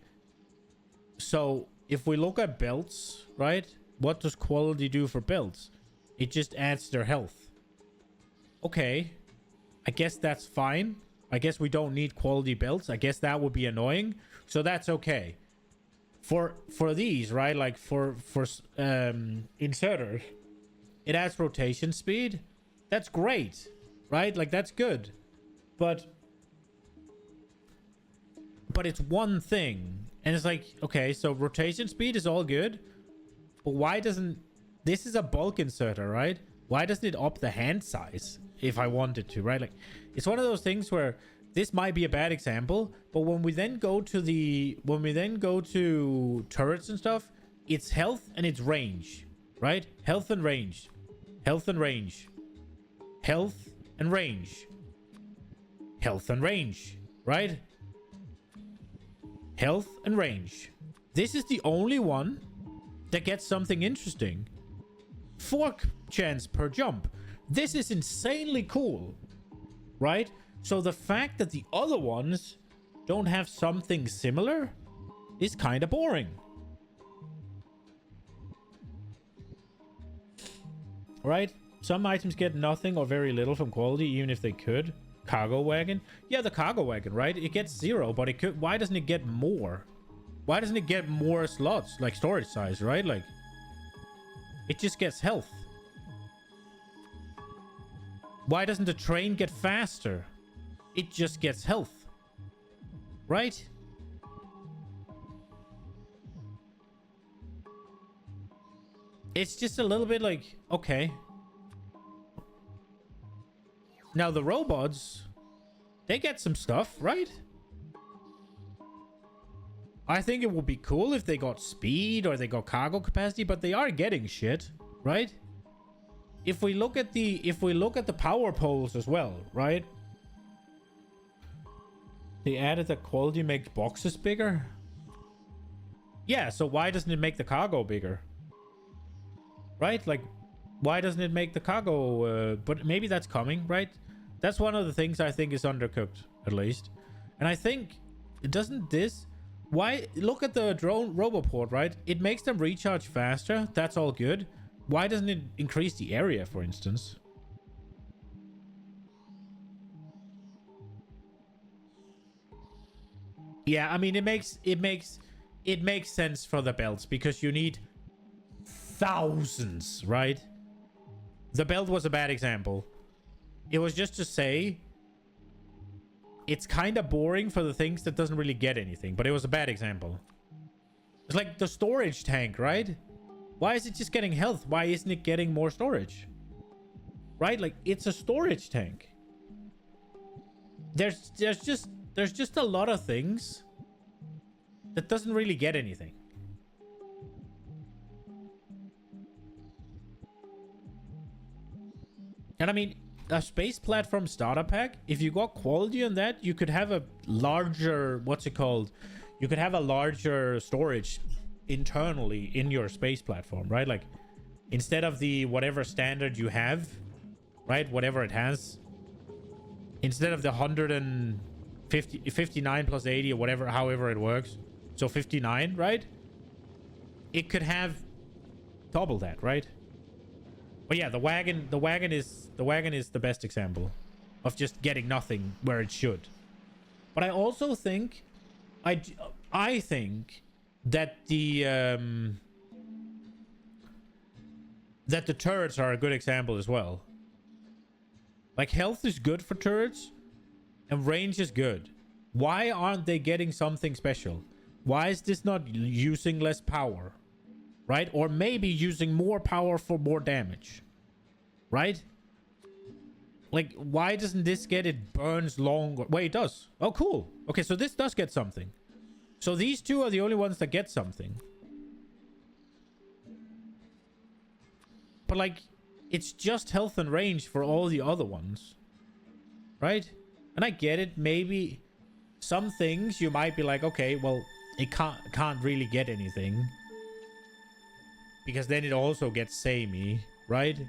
So, if we look at belts, right? What does quality do for belts? It just adds their health. Okay, I guess that's fine. I guess we don't need quality belts. I guess that would be annoying. So that's okay. For these, right? Like for inserters, it adds rotation speed. That's great. right? Like, that's good. But it's one thing. And it's like, okay, so rotation speed is all good. But why doesn't... This is a bulk inserter, right? Why doesn't it up the hand size if I wanted to, right? Like, it's one of those things where this might be a bad example, but when we then go to turrets and stuff, it's health and it's range, right? Health and range. Health and range. Health and range. Health and range, right? Health and range. This is the only one that gets something interesting. 4 chance per jump. This is insanely cool, right? So the fact that the other ones don't have something similar is kind of boring. Right? Some items get nothing or very little from quality, even if they could. Cargo wagon. Yeah, the cargo wagon, right? It gets 0, but it could... Why doesn't it get more? Why doesn't it get more slots? Like storage size, right? Like, it just gets health. Why doesn't the train get faster? It just gets health. Right? It's just a little bit like, okay. Now the robots, they get some stuff, right? I think it would be cool if they got speed or they got cargo capacity, but they are getting shit, right? If we look at the power poles as well, right? They added that quality makes boxes bigger. Yeah, so why doesn't it make the cargo bigger? Right? Like, why doesn't it make the cargo... but maybe that's coming, right? That's one of the things I think is undercooked, at least. And I think... Doesn't this... Why... Look at the drone roboport, right? It makes them recharge faster. That's all good. Why doesn't it increase the area, for instance? Yeah, I mean, it makes sense for the belts because you need thousands, right? The belt was a bad example. It was just to say it's kind of boring for the things that doesn't really get anything, but it was a bad example. It's like the storage tank, right? Why is it just getting health? Why isn't it getting more storage? Right? Like, it's a storage tank. There's just a lot of things that doesn't really get anything. And I mean, a space platform starter pack, if you got quality on that, you could have a larger, what's it called? You could have a larger storage internally in your space platform, right? Like, instead of the whatever standard you have, right? Whatever it has, instead of the 59 plus 80 or whatever, however it works. So 59, right? It could have double that, right? But yeah, the wagon is the best example of just getting nothing where it should. But I also think I think that the turrets are a good example as well. Like, health is good for turrets and range is good. Why aren't they getting something special? Why is this not using less power? Right? Or maybe using more power for more damage. Right? Like, why doesn't this get it burns longer? Wait, it does. Oh, cool. Okay, so this does get something. So these two are the only ones that get something. But, like, it's just health and range for all the other ones. Right? And I get it. Maybe some things you might be like, okay, well, it can't really get anything. Because then it also gets samey, right?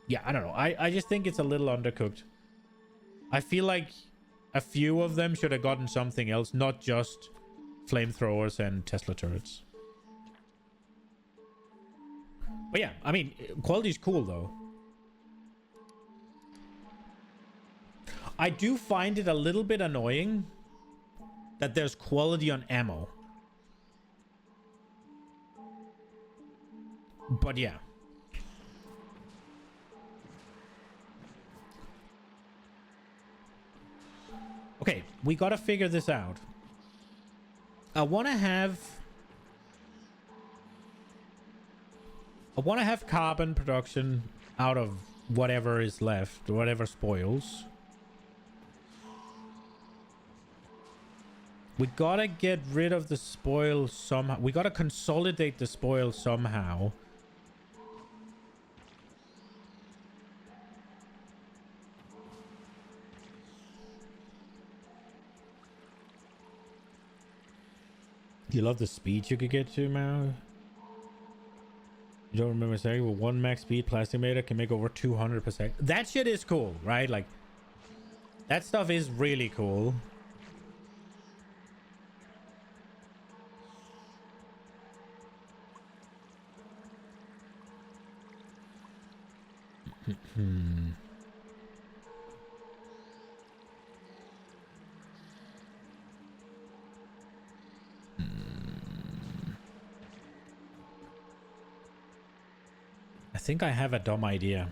Yeah, I don't know. I just think it's a little undercooked. I feel like a few of them should have gotten something else, not just flamethrowers and Tesla turrets. But yeah, I mean, quality is cool though. I do find it a little bit annoying that there's quality on ammo. But yeah. we got to figure this out. I want to have carbon production out of whatever is left, whatever spoils. We gotta get rid of the spoil somehow. We gotta consolidate the spoil somehow. You love the speed you could get to, Mao? You don't remember saying, well, one max speed Plastimator can make over 200%. That shit is cool, right? Like, that stuff is really cool. I think I have a dumb idea.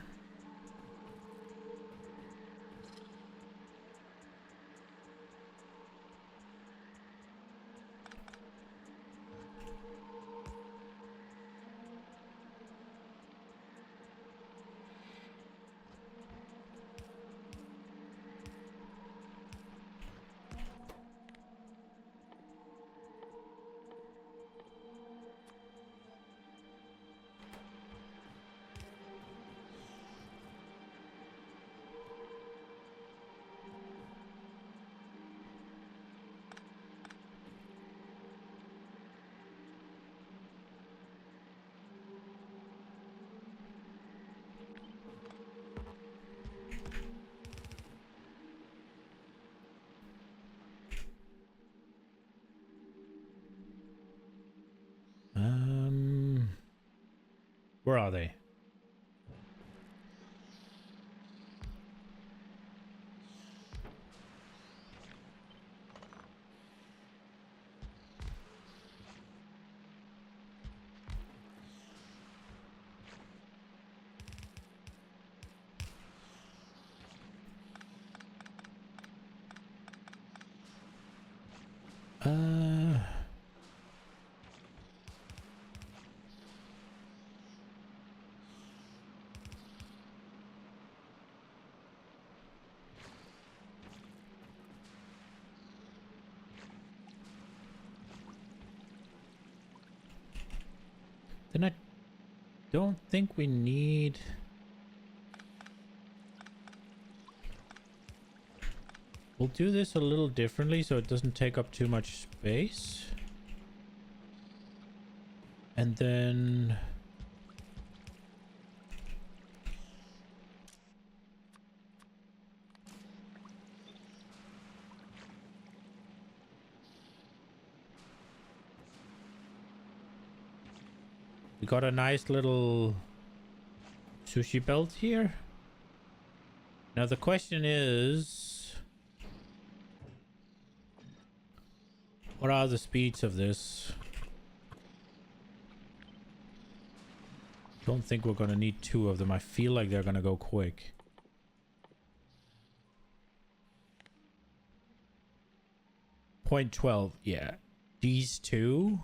Where are they? Then I don't think we need... We'll do this a little differently so it doesn't take up too much space. And then... we got a nice little sushi belt here. Now the question is, what are the speeds of this? Don't think we're gonna need two of them. I feel like they're gonna go quick. Point 12, yeah. These two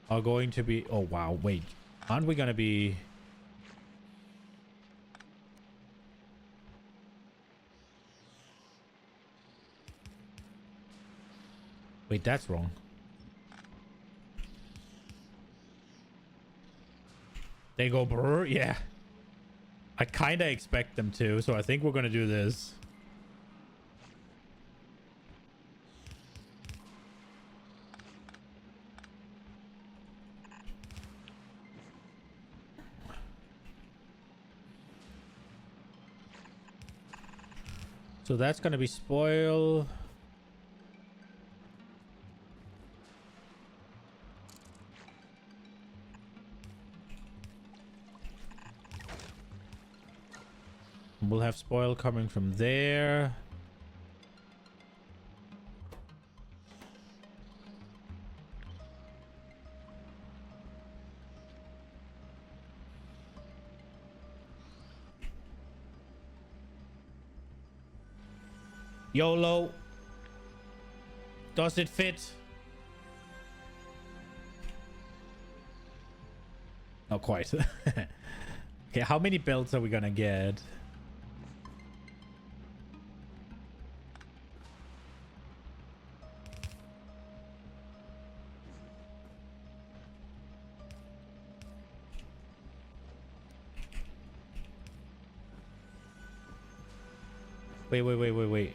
are going to be... oh wow, wait. Aren't we gonna be... wait, that's wrong. They go brr, yeah. I kind of expect them to, so I think we're gonna do this. So that's gonna be spoil. We'll have spoil coming from there. YOLO. Does it fit? Not quite. Okay, how many belts are we gonna get? Wait.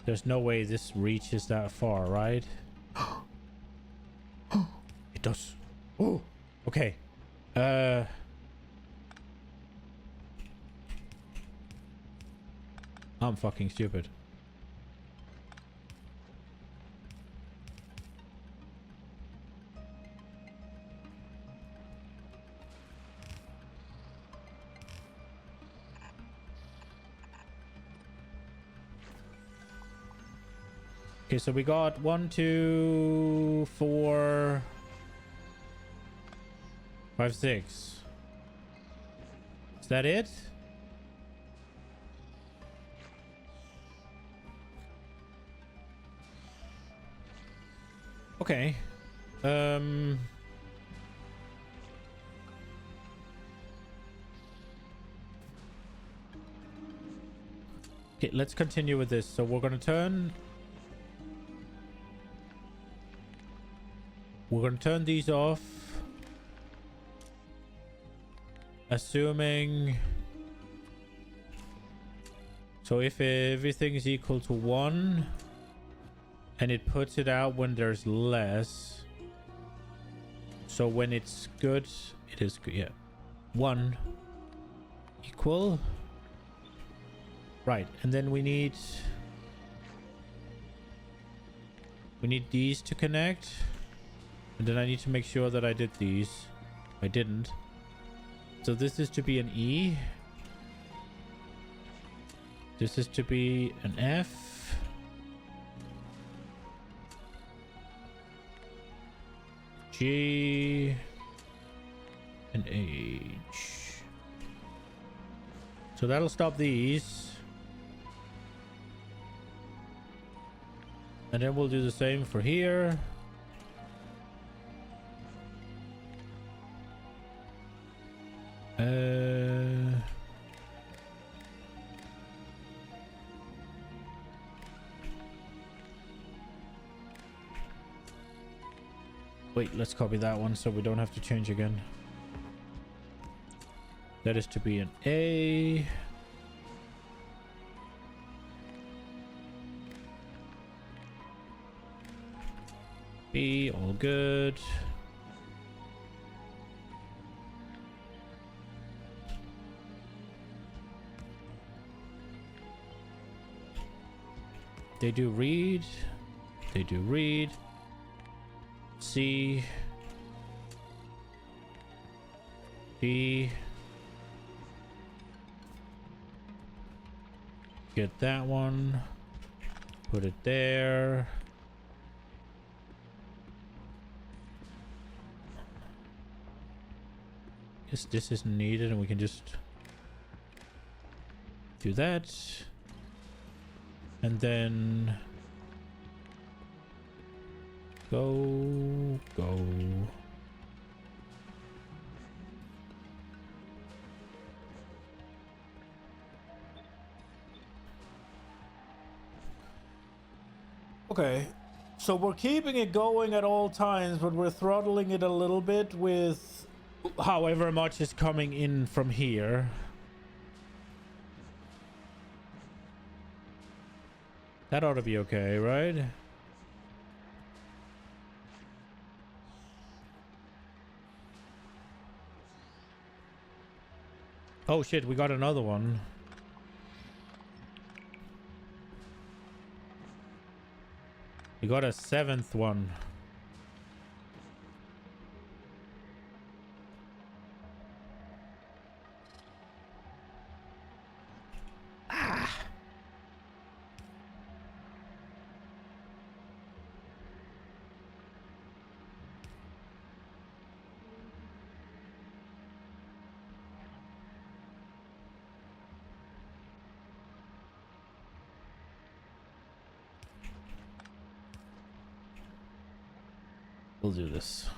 There's no way this reaches that far, right? It does. Oh, okay. I'm fucking stupid. Okay, so we got 1, 2, 4, 5, 6. Is that it? Okay. Okay, let's continue with this. So we're gonna turn these off. Assuming... So if everything is equal to 1 and it puts it out when there's less. So when it's good, it is good. Yeah. 1 equal. Right. And then we need these to connect. And then I need to make sure that I did these. I didn't. So this is to be an E. This is to be an F. G. And H. So that'll stop these. And then we'll do the same for here. Wait, let's copy that one so we don't have to change again. That is to be an A. B, all good. They do read. They do read. C. D. Get that one. Put it there. Guess this isn't needed and we can just do that. And then go. Okay, so we're keeping it going at all times, but we're throttling it a little bit with however much is coming in from here. That ought to be okay, right? Oh shit, we got another one. We got a 7th one. We'll do this.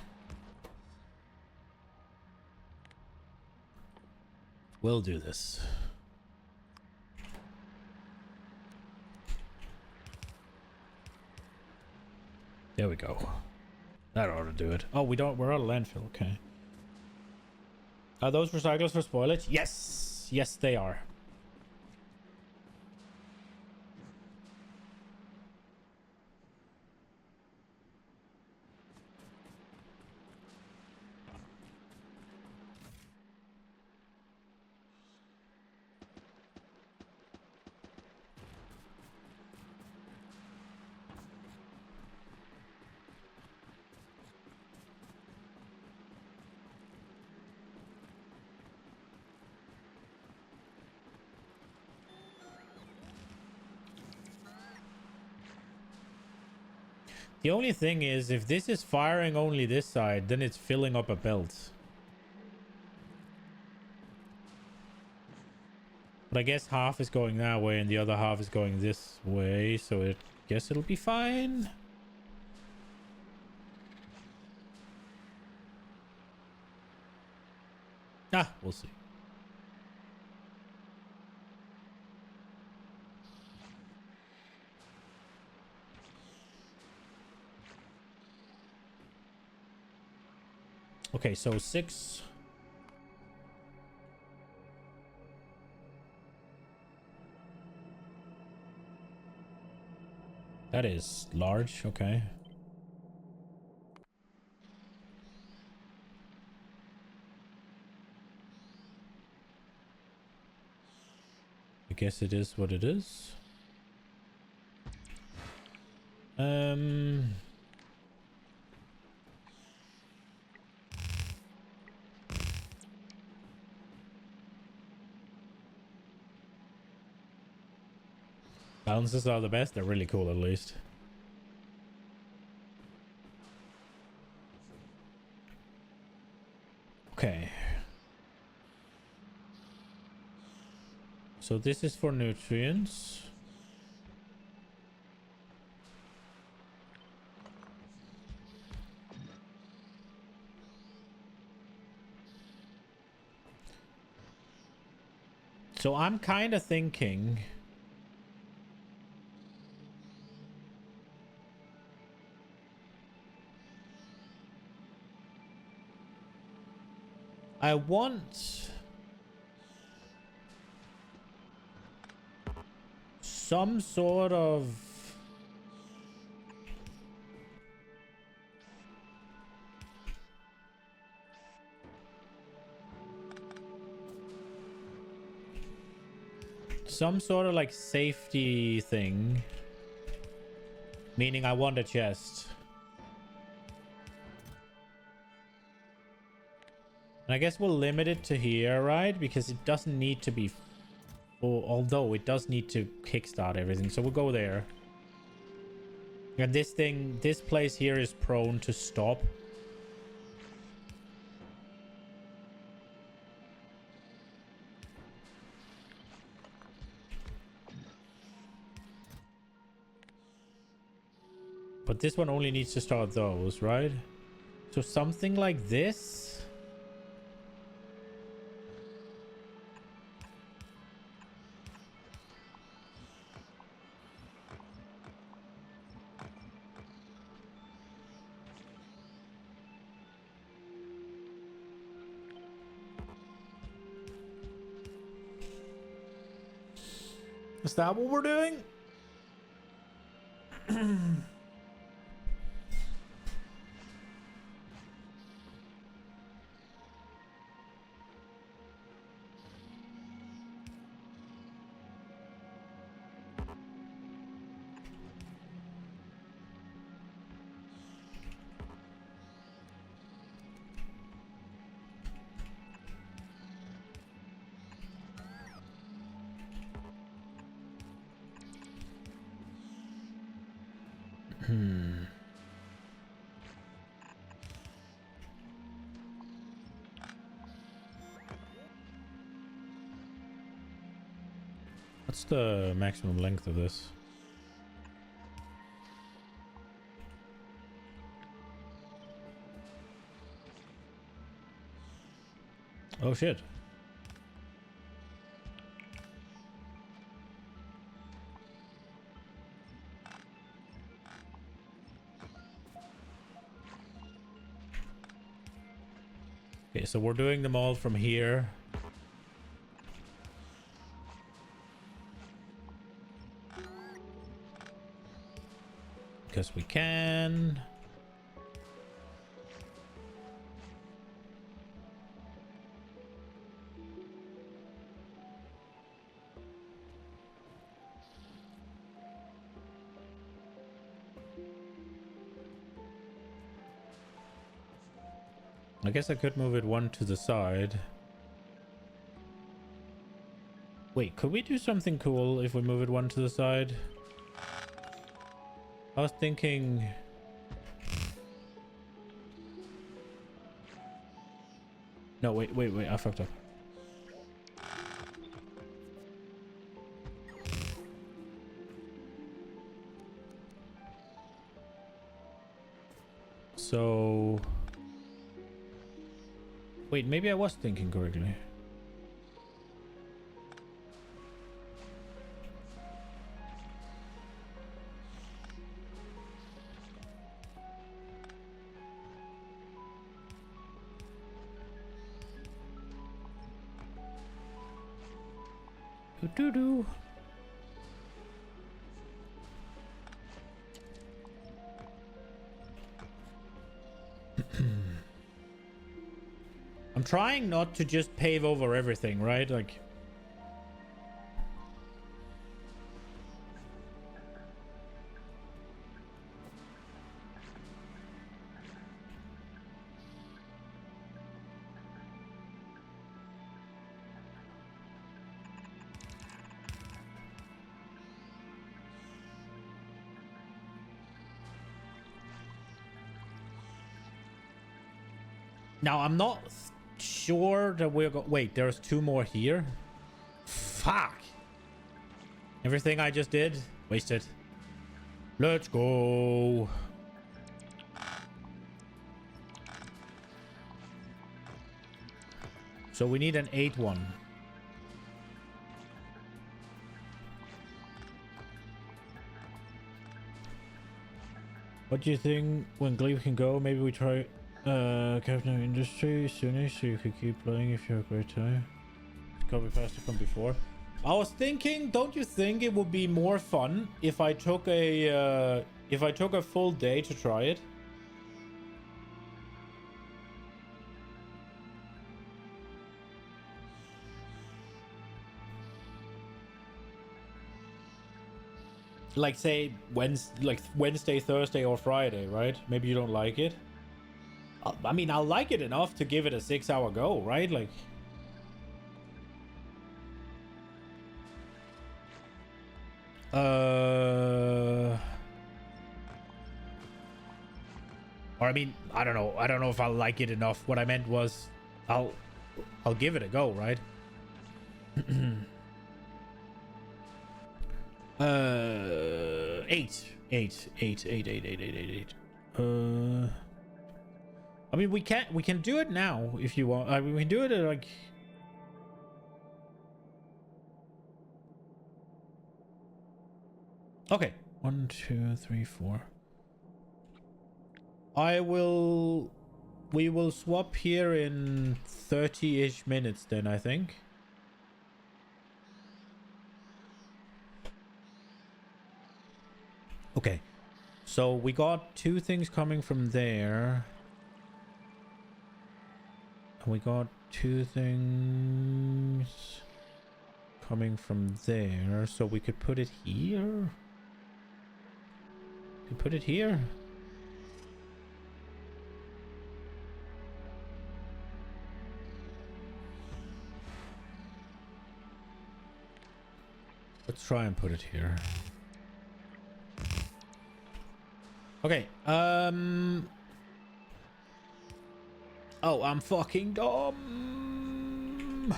We'll do this. There we go. That ought to do it. Oh, we don't. We're out of landfill. Okay. Are those recyclers for spoilage? Yes. Yes, they are. The only thing is, if this is firing only this side, then it's filling up a belt. But I guess half is going that way and the other half is going this way, so I guess it'll be fine. Ah, we'll see. Okay, so 6. That is large, okay. I guess it is what it is. Balances are the best. They're really cool, at least. Okay. So this is for nutrients. So I'm kind of thinking... I want... some sort of... some sort of like safety thing. Meaning I want a chest. And I guess we'll limit it to here, right? Because it doesn't need to be full, although it does need to kickstart everything. So we'll go there. And this thing, this place here is prone to stop. But this one only needs to start those, right? So something like this. Is that what we're doing? What's the maximum length of this? Oh shit. Okay, so we're doing them all from here. Because we can. I guess I could move it one to the side. Wait, could we do something cool if we move it one to the side? I was thinking... No, wait, I fucked up. So... Wait, maybe I was thinking correctly. Do-do-do. I'm trying not to just pave over everything, right? Like... Now, I'm not sure that we're going... Wait, there's two more here? Fuck! Everything I just did? Wasted. Let's go! So we need an 8-1. What do you think when Glebe can go? Maybe we try... Captain Industry soonish so you could keep playing if you have a great time. Copy pasta from before. I was thinking, don't you think it would be more fun if I took a full day to try it? Like say Wednesday, Thursday, or Friday, right? Maybe you don't like it. I mean, I'll like it enough to give it a 6-hour go, right? Like... Or I mean, I don't know. I don't know if I'll like it enough. What I meant was, I'll give it a go, right? 8. I mean, we can do it now if you want. I mean, we can do it at like... Okay. 1, 2, 3, 4. We will swap here in 30-ish minutes then, I think. Okay. So we got 2 things coming from there. And we got 2 things coming from there. So we could put it here. We put it here. Let's try and put it here. Okay. Oh, I'm fucking dumb.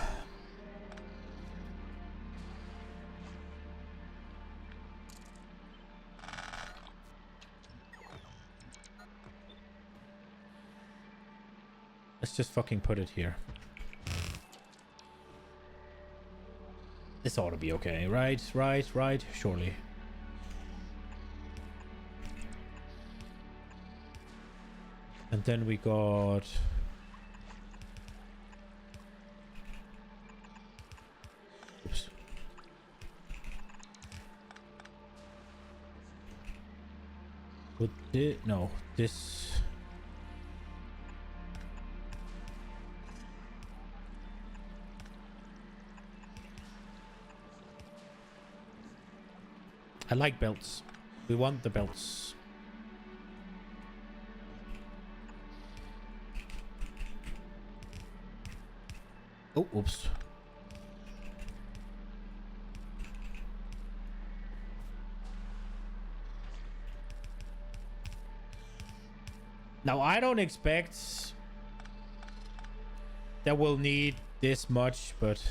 Let's just fucking put it here. This ought to be okay, right? Right, surely. And then we got... Oops. Would it... No, this... I like belts. We want the belts. Oh, oops. Now, I don't expect that we'll need this much, but...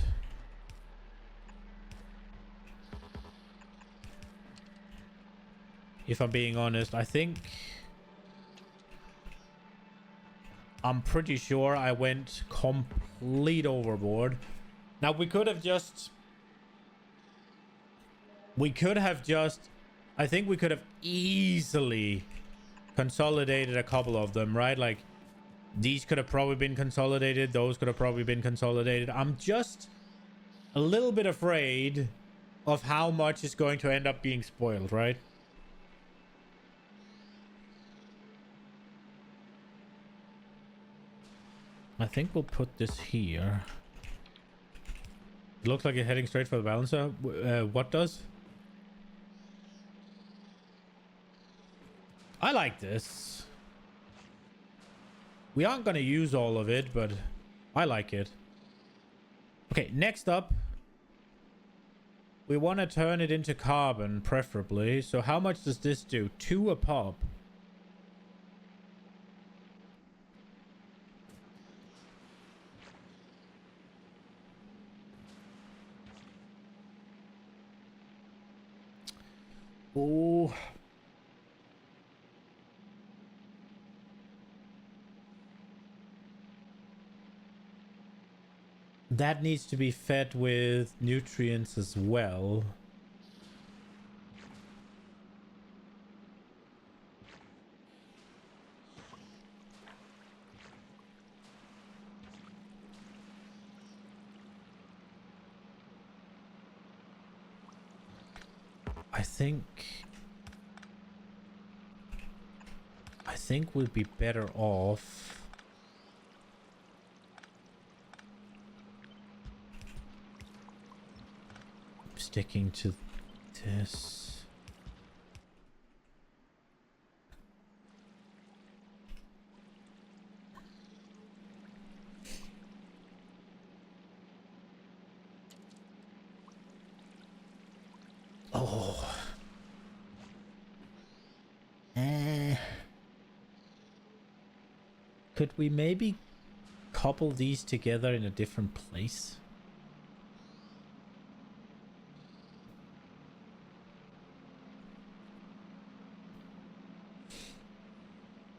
If I'm being honest, I think... I'm pretty sure I went complete overboard. Now, we could have just... I think we could have easily consolidated a couple of them, right? Like, these could have probably been consolidated. Those could have probably been consolidated. I'm just a little bit afraid of how much is going to end up being spoiled, right? I think we'll put this here. It looks like it's heading straight for the balancer. What does? I like this. We aren't going to use all of it, but I like it. Okay, next up. We want to turn it into carbon, preferably. So how much does this do? 2 a pop. Oh. That needs to be fed with nutrients as well. I think we'd be better off sticking to this. Oh. Could we maybe couple these together in a different place?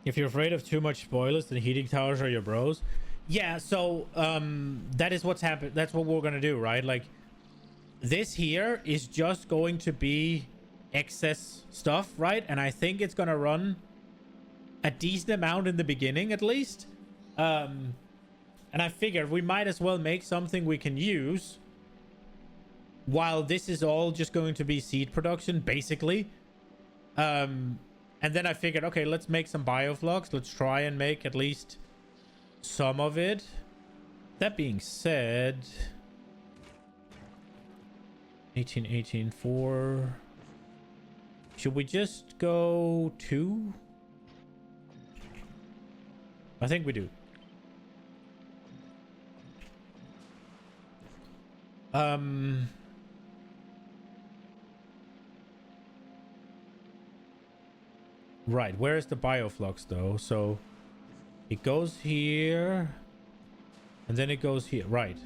If you're afraid of too much spoilers, then heating towers are your bros. Yeah, so that is what's happened. That's what we're gonna do, right? Like, this here is just going to be excess stuff, right? And I think it's gonna run a decent amount in the beginning, at least. And I figured we might as well make something we can use while this is all just going to be seed production, basically. And then I figured, okay, let's make some bioflux. Let's try and make at least some of it. That being said, 18, 4. Should we just go 2? I think we do. Right, where is the bioflux though? So it goes here and then it goes here, right?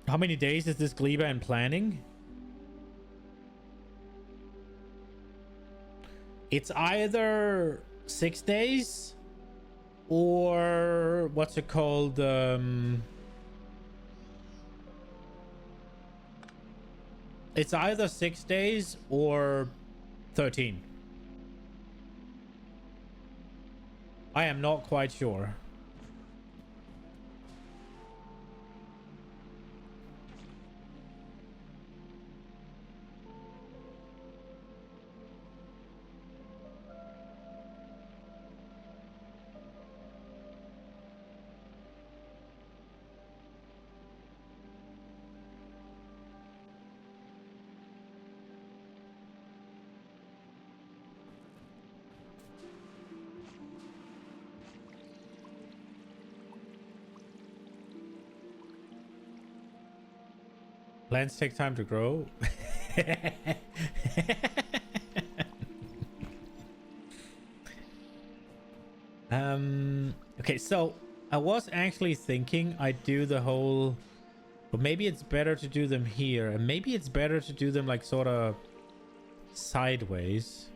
How many days is this gleba in planning? It's either 6 days or what's it called? It's either 6 days or 13. I am not quite sure. Plants take time to grow. Okay, so I was actually thinking I'd do the whole, but maybe it's better to do them here, and maybe it's better to do them like sort of sideways.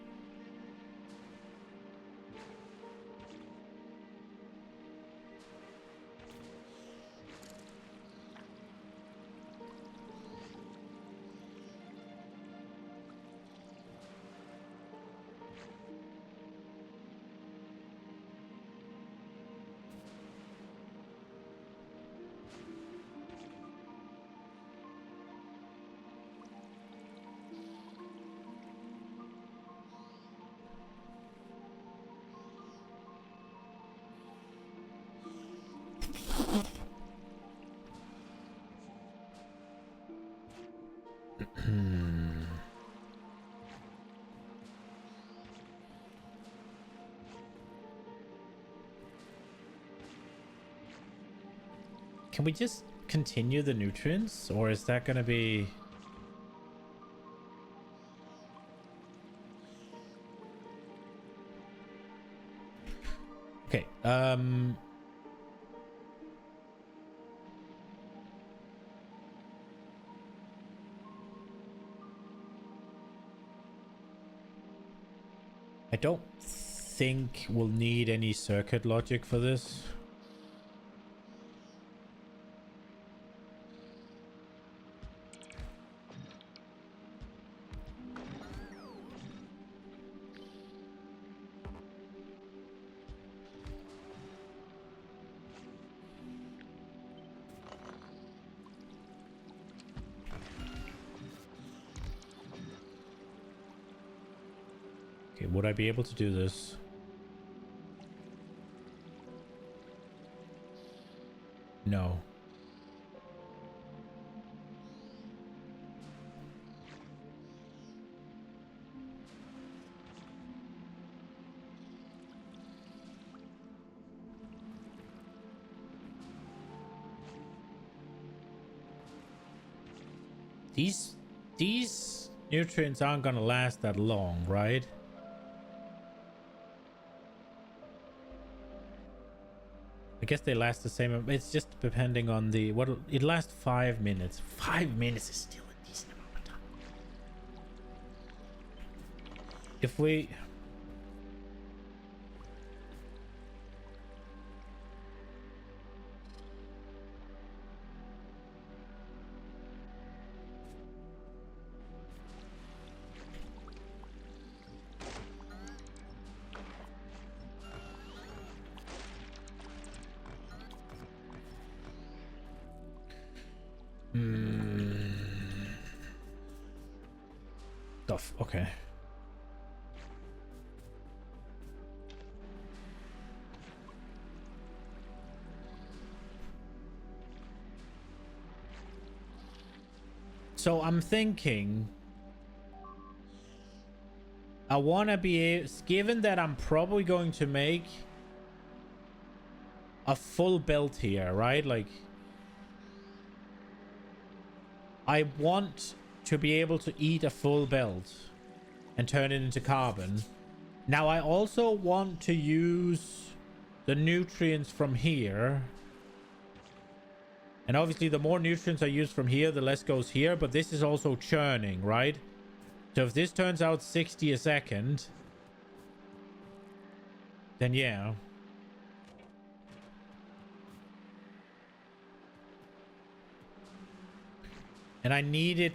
Can we just continue the nutrients, or is that going to be... Okay, I don't think we'll need any circuit logic for this. Okay, would I be able to do this? No. These nutrients aren't gonna last that long, right? I guess they last the same. It's just depending on the what it lasts 5 minutes. 5 minutes is still a decent amount of time. If we stuff, okay. So I'm thinking I want to be, given that I'm probably going to make a full belt here, right? Like I want to be able to eat a full belt and turn it into carbon. Now I also want to use the nutrients from here. And obviously the more nutrients I use from here, the less goes here. But this is also churning, right? So if this turns out 60 a second, then yeah. And I need it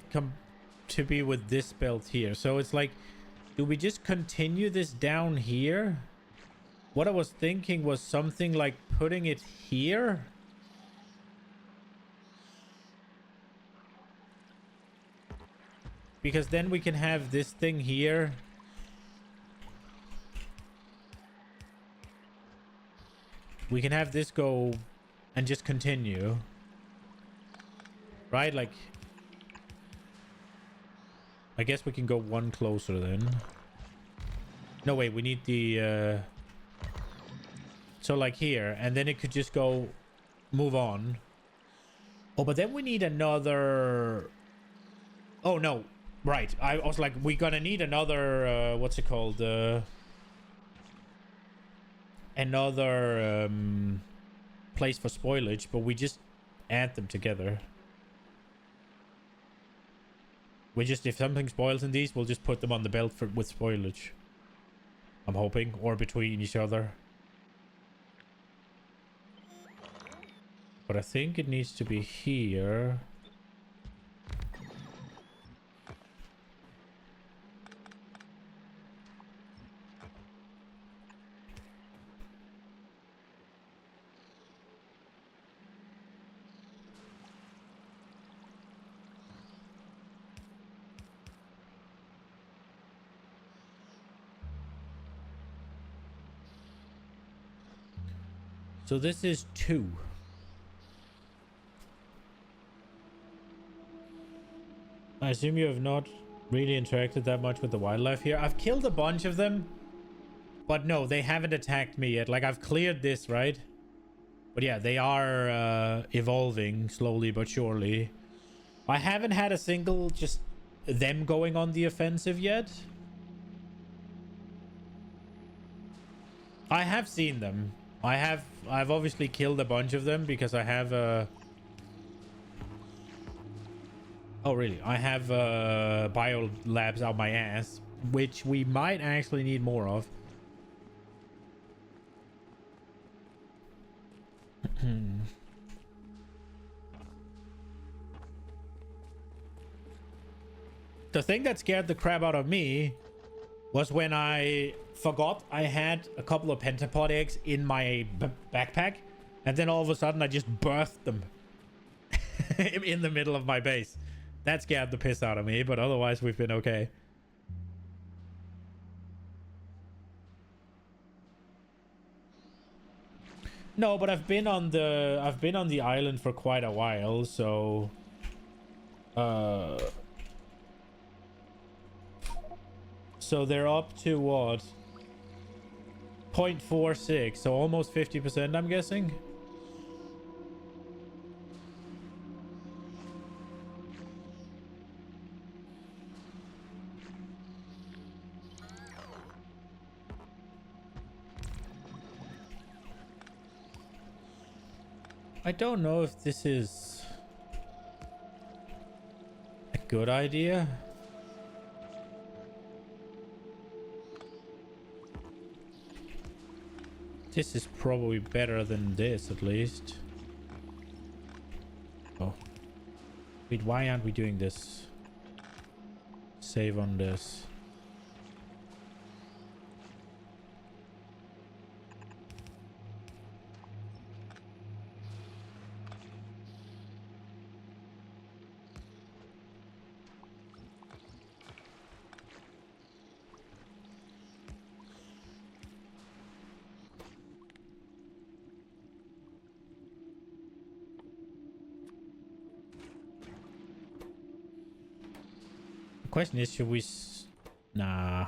to be with this belt here. So it's like, do we just continue this down here? What I was thinking was something like putting it here. Because then we can have this thing here. We can have this go and just continue. Right? Like, I guess we can go one closer then. No, wait, we need the... So like here, and then it could just go move on. Oh, but then we need another... Oh, no. Right. I was like, we're gonna need another... what's it called? Another place for spoilage, but we just add them together. We just, if something spoils in these, we'll just put them on the belt with spoilage. I'm hoping, or between each other. But I think it needs to be here. So this is 2. I assume you have not really interacted that much with the wildlife here. I've killed a bunch of them. But no, they haven't attacked me yet. Like, I've cleared this, right? But yeah, they are evolving slowly but surely. I haven't had a single just them going on the offensive yet. I have seen them. I've obviously killed a bunch of them because I have oh really? I have bio labs out my ass, which we might actually need more of. The thing that scared the crap out of me was when I forgot I had a couple of pentapod eggs in my backpack, and then all of a sudden I just birthed them in the middle of my base. That scared the piss out of me, but otherwise we've been okay. No, but I've been on the island for quite a while, so so they're up to what? 0.46, so almost 50%, I'm guessing. I don't know if this is a good idea. This is probably better than this, at least. Oh. Wait, why aren't we doing this? Save on this. The question is, should we... Nah.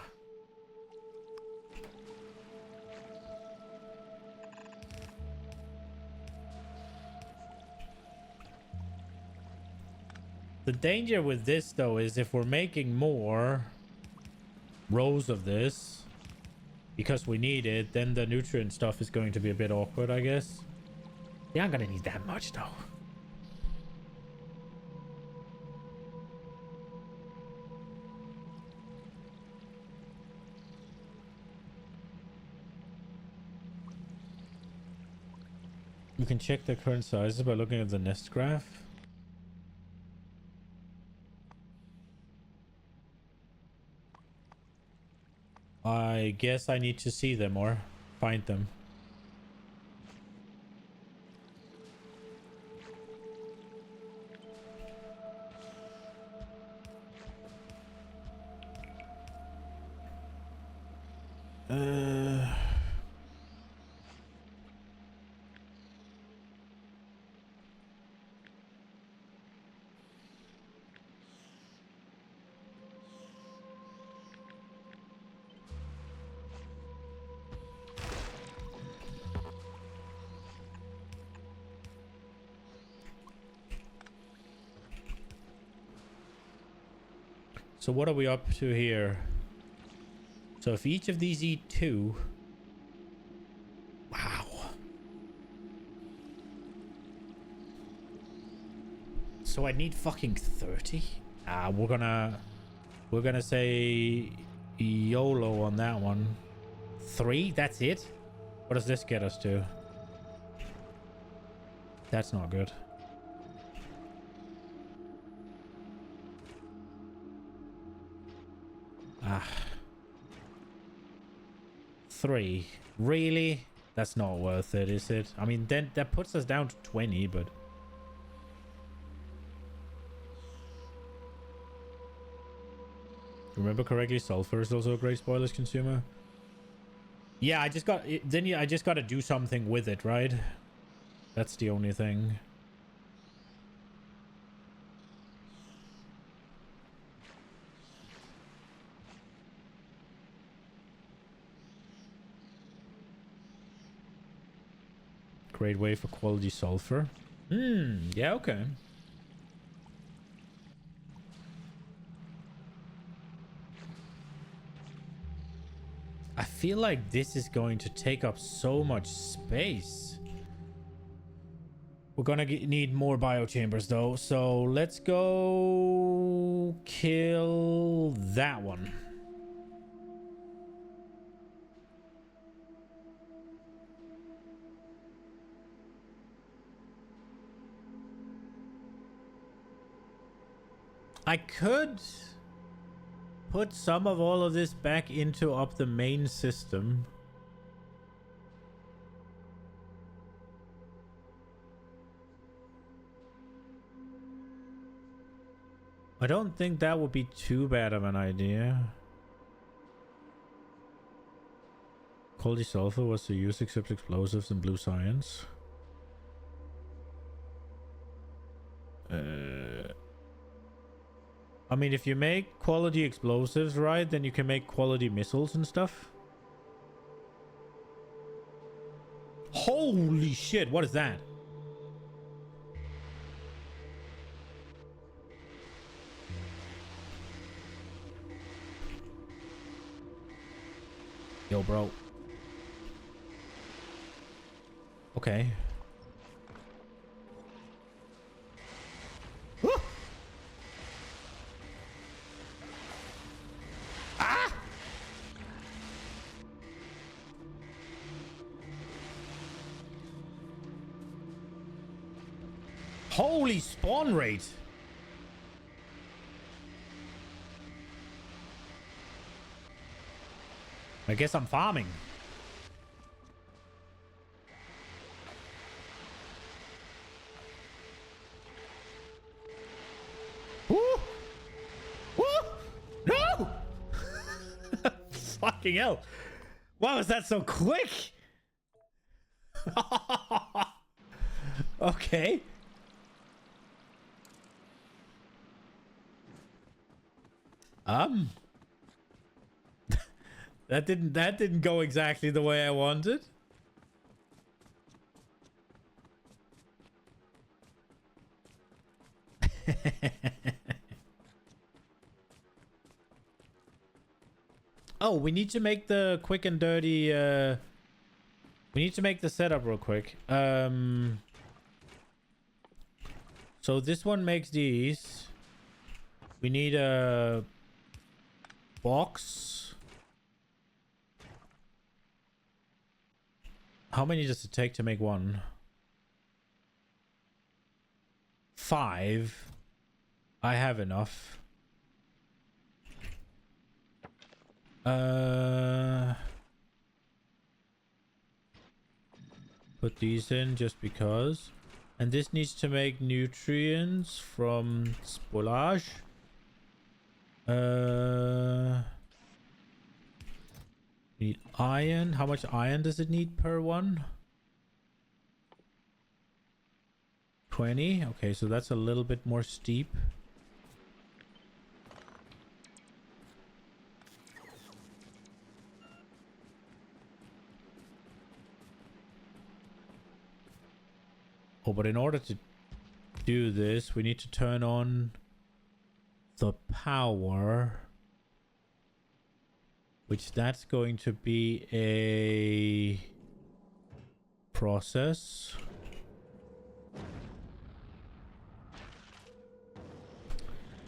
The danger with this, though, is if we're making more rows of this because we need it, then the nutrient stuff is going to be a bit awkward, I guess. They aren't gonna need that much, though. You can check the current sizes by looking at the nest graph. I guess I need to see them or find them. So what are we up to here? So if each of these eat 2... Wow. So I need fucking 30? We're gonna say YOLO on that one. 3? That's it? What does this get us to? That's not good. Ah. 3. Really? That's not worth it, is it? I mean, then that puts us down to 20, but... Remember correctly, sulfur is also a great spoilage consumer. Yeah, I just got... I just got to do something with it, right? That's the only thing. Great way for quality sulfur. Yeah, okay. I feel like this is going to take up so much space. We're gonna need more biochambers though, so let's go kill that one. I could put some of all of this back into up the main system. I don't think that would be too bad of an idea. Quality sulfur was to use except explosives and blue science. I mean, if you make quality explosives, right, then you can make quality missiles and stuff. Holy shit, what is that? Yo, bro. Okay. Ah! Holy spawn rate. I guess I'm farming. Woo! Woo! No! Fucking hell. Why was that so quick? Okay. That didn't go exactly the way I wanted. Oh, we need to make the quick and dirty we need to make the setup real quick. So this one makes these. We need a box. How many does it take to make one? 5. I have enough. Put these in just because. And this needs to make nutrients from spoilage. Need iron. How much iron does it need per one? 20. Okay, so that's a little bit more steep. Oh, but in order to do this, we need to turn on the power, which that's going to be a process.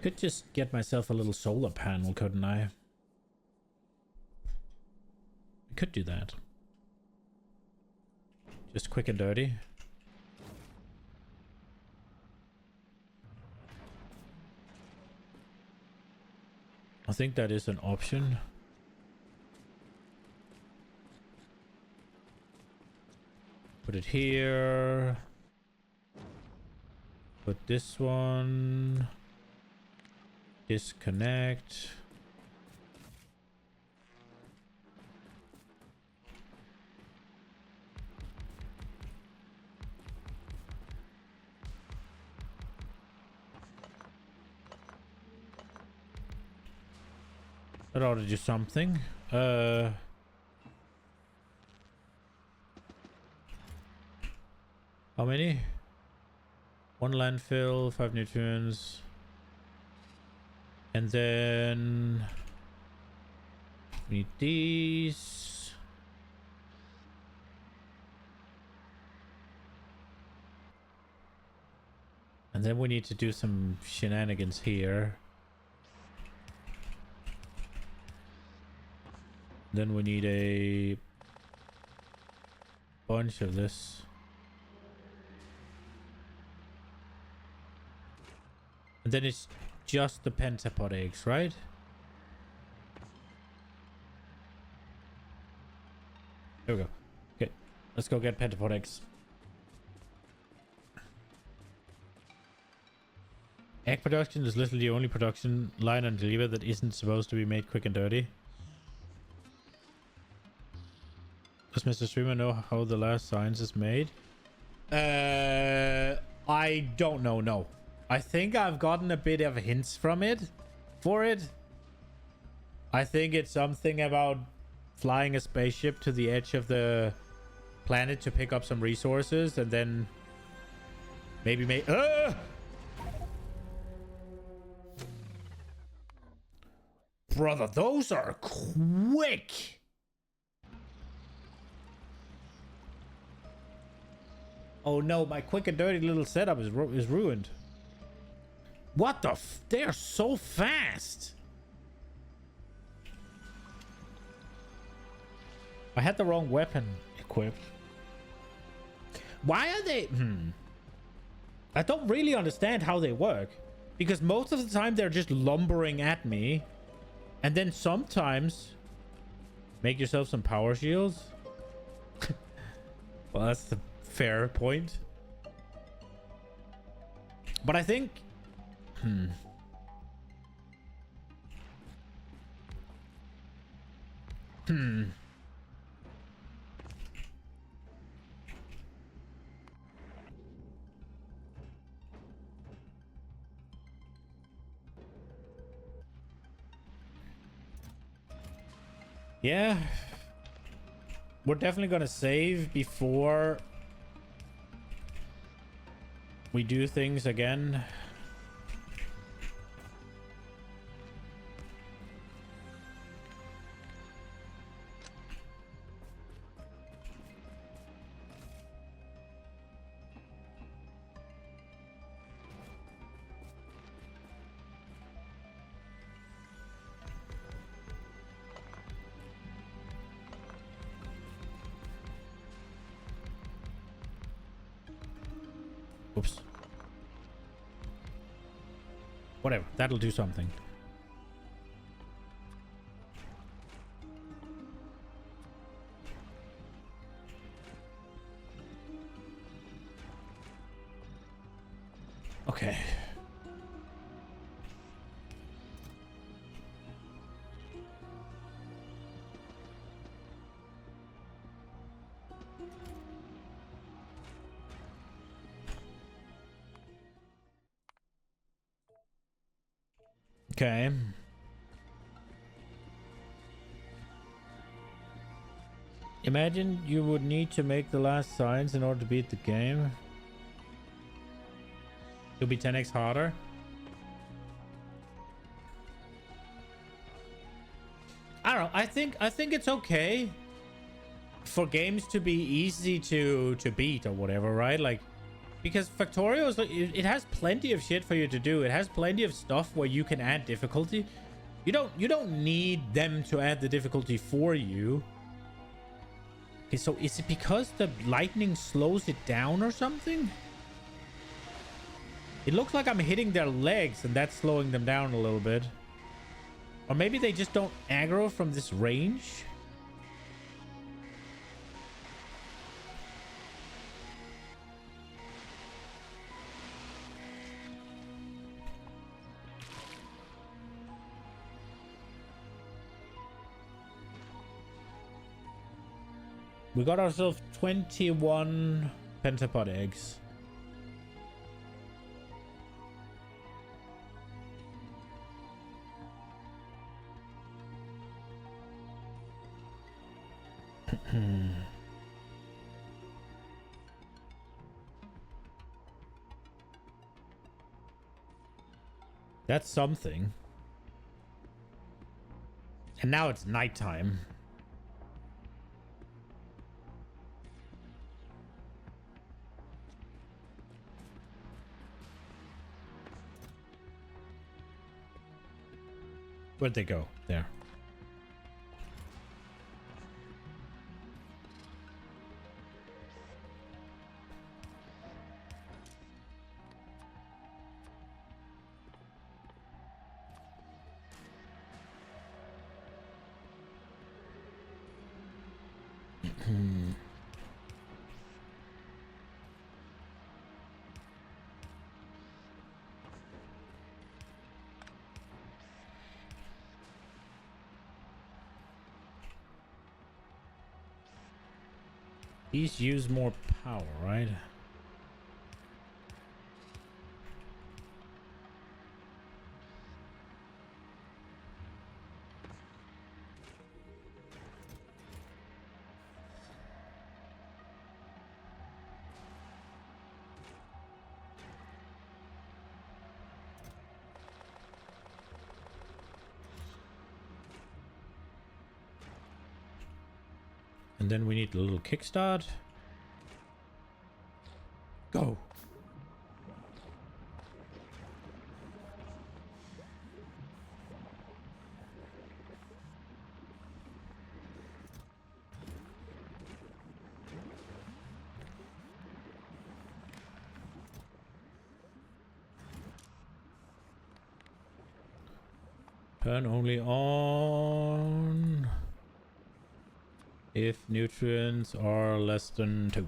Could just get myself a little solar panel, couldn't I? I could do that. Just quick and dirty. I think that is an option. Put it here. Put this one. Disconnect. That ought to do something. How many? 1 landfill, 5 nutrients. And then we need these. And then we need to do some shenanigans here. Then we need a bunch of this. And then it's just the pentapod eggs, right? There we go. Okay, let's go get pentapod eggs. Egg production is literally the only production line on Deliver that isn't supposed to be made quick and dirty. Does Mr. Streamer know how the last science is made? I don't know, no. I think I've gotten a bit of hints from it. I think it's something about flying a spaceship to the edge of the planet to pick up some resources and then maybe make... Brother, those are quick! Oh no, my quick and dirty little setup is ruined. What the f... They are so fast! I had the wrong weapon equipped. Why are they... I don't really understand how they work. Because most of the time they're just lumbering at me. And then sometimes... Make yourself some power shields. Well, that's the fair point. But I think... Yeah. We're definitely gonna save before we do things again. Oops. Whatever, that'll do something. Okay. Okay. Imagine you would need to make the last science in order to beat the game. It'll be 10x harder. I don't know. I think it's okay for games to be easy to beat or whatever, right? Like, because Factorio is, it has plenty of shit for you to do. It has plenty of stuff where you can add difficulty. You don't need them to add the difficulty for you. Okay, so is it because the lightning slows it down or something? It looks like I'm hitting their legs and that's slowing them down a little bit. Or maybe they just don't aggro from this range. We got ourselves 21 pentapod eggs. That's something. And now it's nighttime. Where'd they go? There. These use more power, right? And then we need a little kickstart. Go. Turn only on if nutrients are less than 2.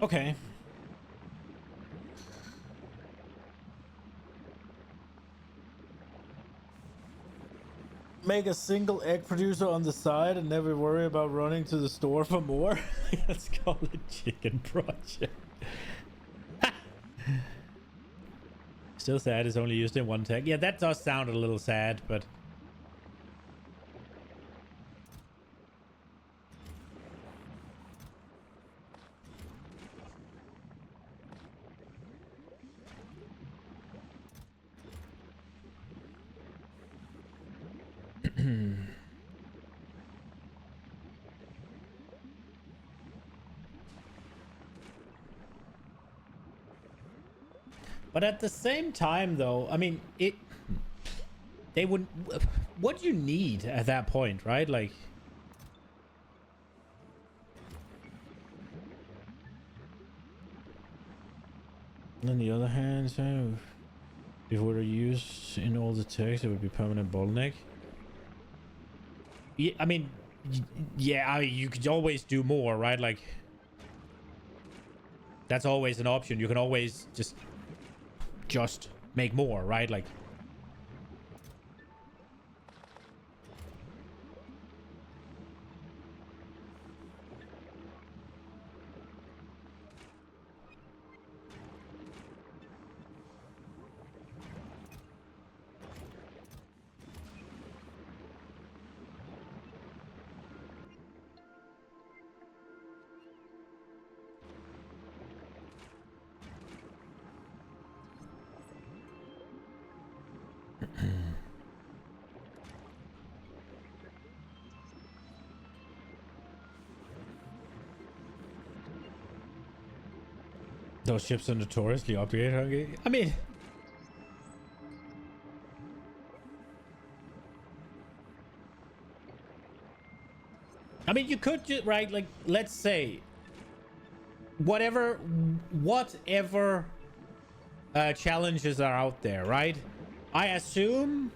Okay. Make a single egg producer on the side and never worry about running to the store for more. Let's call it chicken project. Still sad it's only used in one tag. Yeah, that does sound a little sad, but But at the same time, though, I mean, they would. What do you need at that point, right? Like, on the other hand, so if it were used in all the text, it would be permanent bottleneck. Yeah, I mean, yeah, you could always do more, right? Like, that's always an option. You can always just make more, right? Like, those ships are notoriously upgrade hungry. I mean, you could just, right? Like, let's say whatever challenges are out there, right? I assume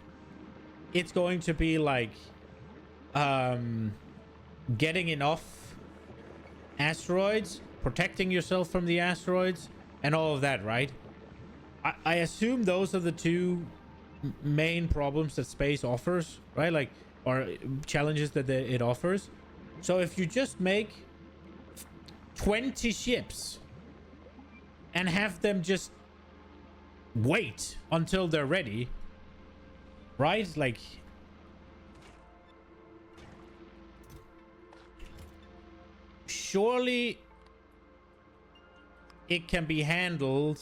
it's going to be like getting enough asteroids, protecting yourself from the asteroids, and all of that, right? I assume those are the two main problems that space offers, right? Like, or challenges that it offers. So if you just make 20 ships and have them just wait until they're ready, right? Like, surely it can be handled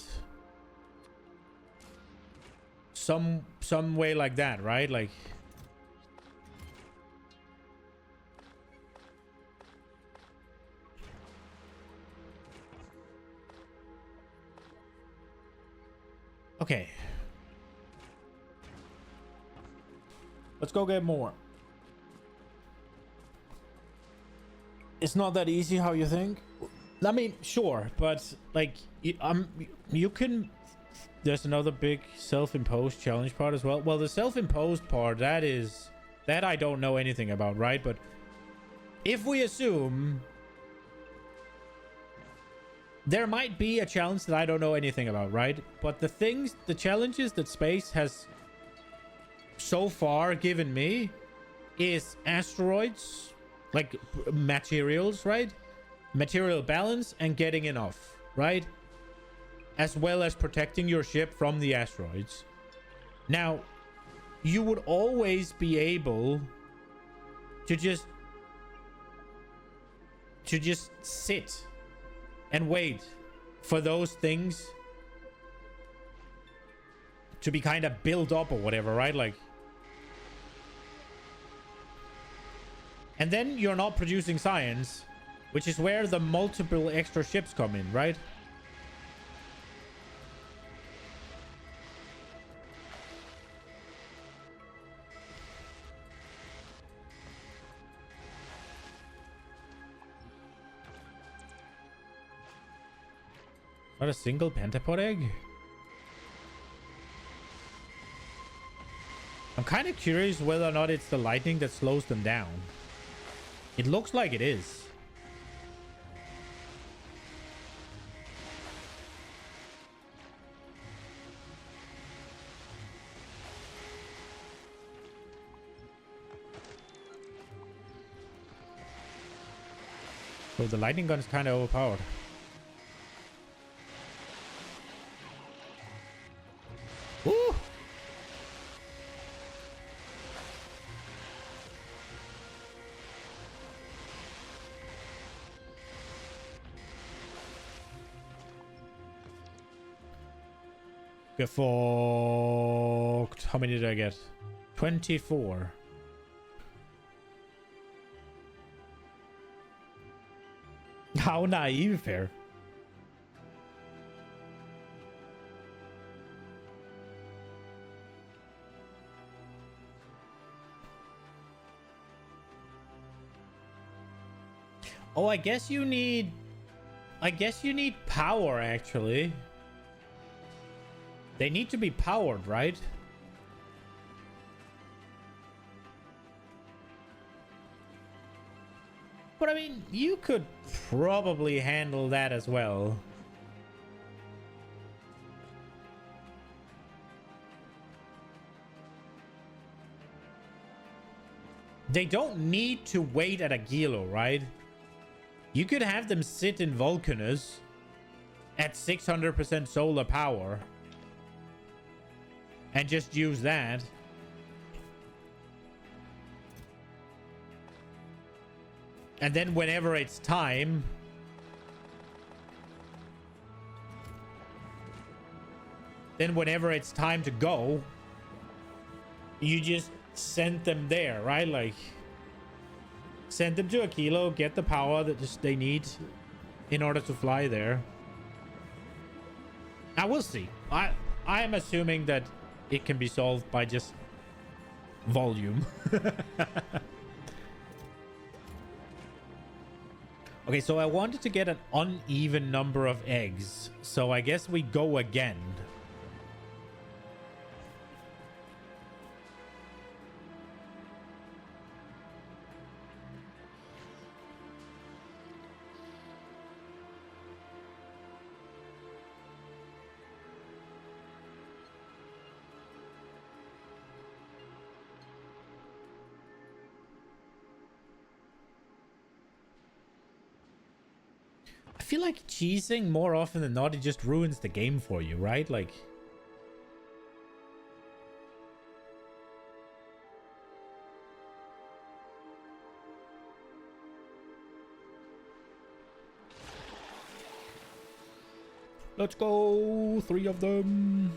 some way like that, right? Like, okay, let's go get more. It's not that easy how you think. I mean, sure, but like, you can. There's another big self-imposed challenge part as well. Well, the self-imposed part, that I don't know anything about, right? But if we assume there might be a challenge that I don't know anything about, right? But the challenges that space has so far given me is asteroids, like materials, right? Material balance and getting enough, right? As well as protecting your ship from the asteroids. Now, you would always be able to just sit and wait for those things to be kind of built up or whatever, right? Like, and then you're not producing science, which is where the multiple extra ships come in, right? Not a single pentapod egg? I'm kind of curious whether or not it's the lightning that slows them down. It looks like it is. So the lightning gun is kind of overpowered. Woo! Get fucked. How many did I get? 24. How naive here. Oh, I guess you need power, actually. They need to be powered, right? But I mean, you could probably handle that as well. They don't need to wait at a kilo, right? You could have them sit in Vulcanus at 600% solar power and just use that. And then whenever it's time, to go, you just send them there, right? Like, send them to a kilo, get the power that they need in order to fly there. I will see. I am assuming that it can be solved by just volume. Okay, so I wanted to get an uneven number of eggs, so I guess we go again. I feel like cheesing more often than not, it just ruins the game for you, right? Like, let's go, 3 of them.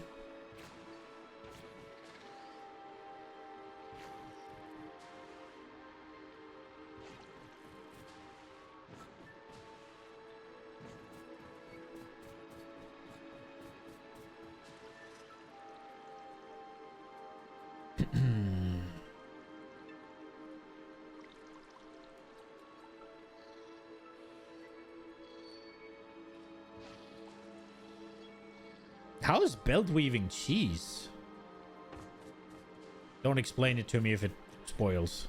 How is belt weaving cheese? Don't explain it to me if it spoils.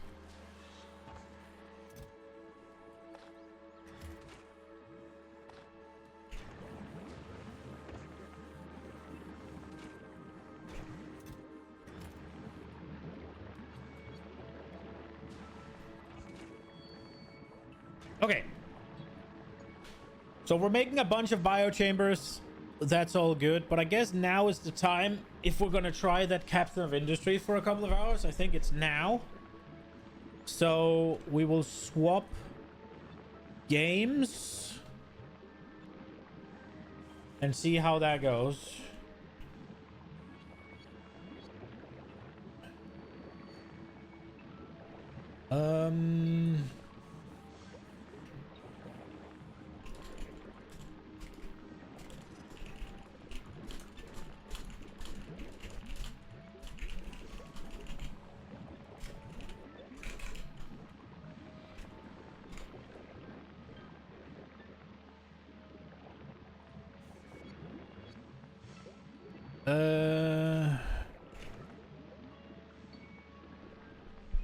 Okay. So we're making a bunch of biochambers. That's all good, but I guess now is the time if we're gonna try that Captain of Industry for a couple of hours. I think it's now. So we will swap games and see how that goes.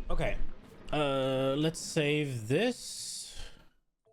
Okay. Let's save this.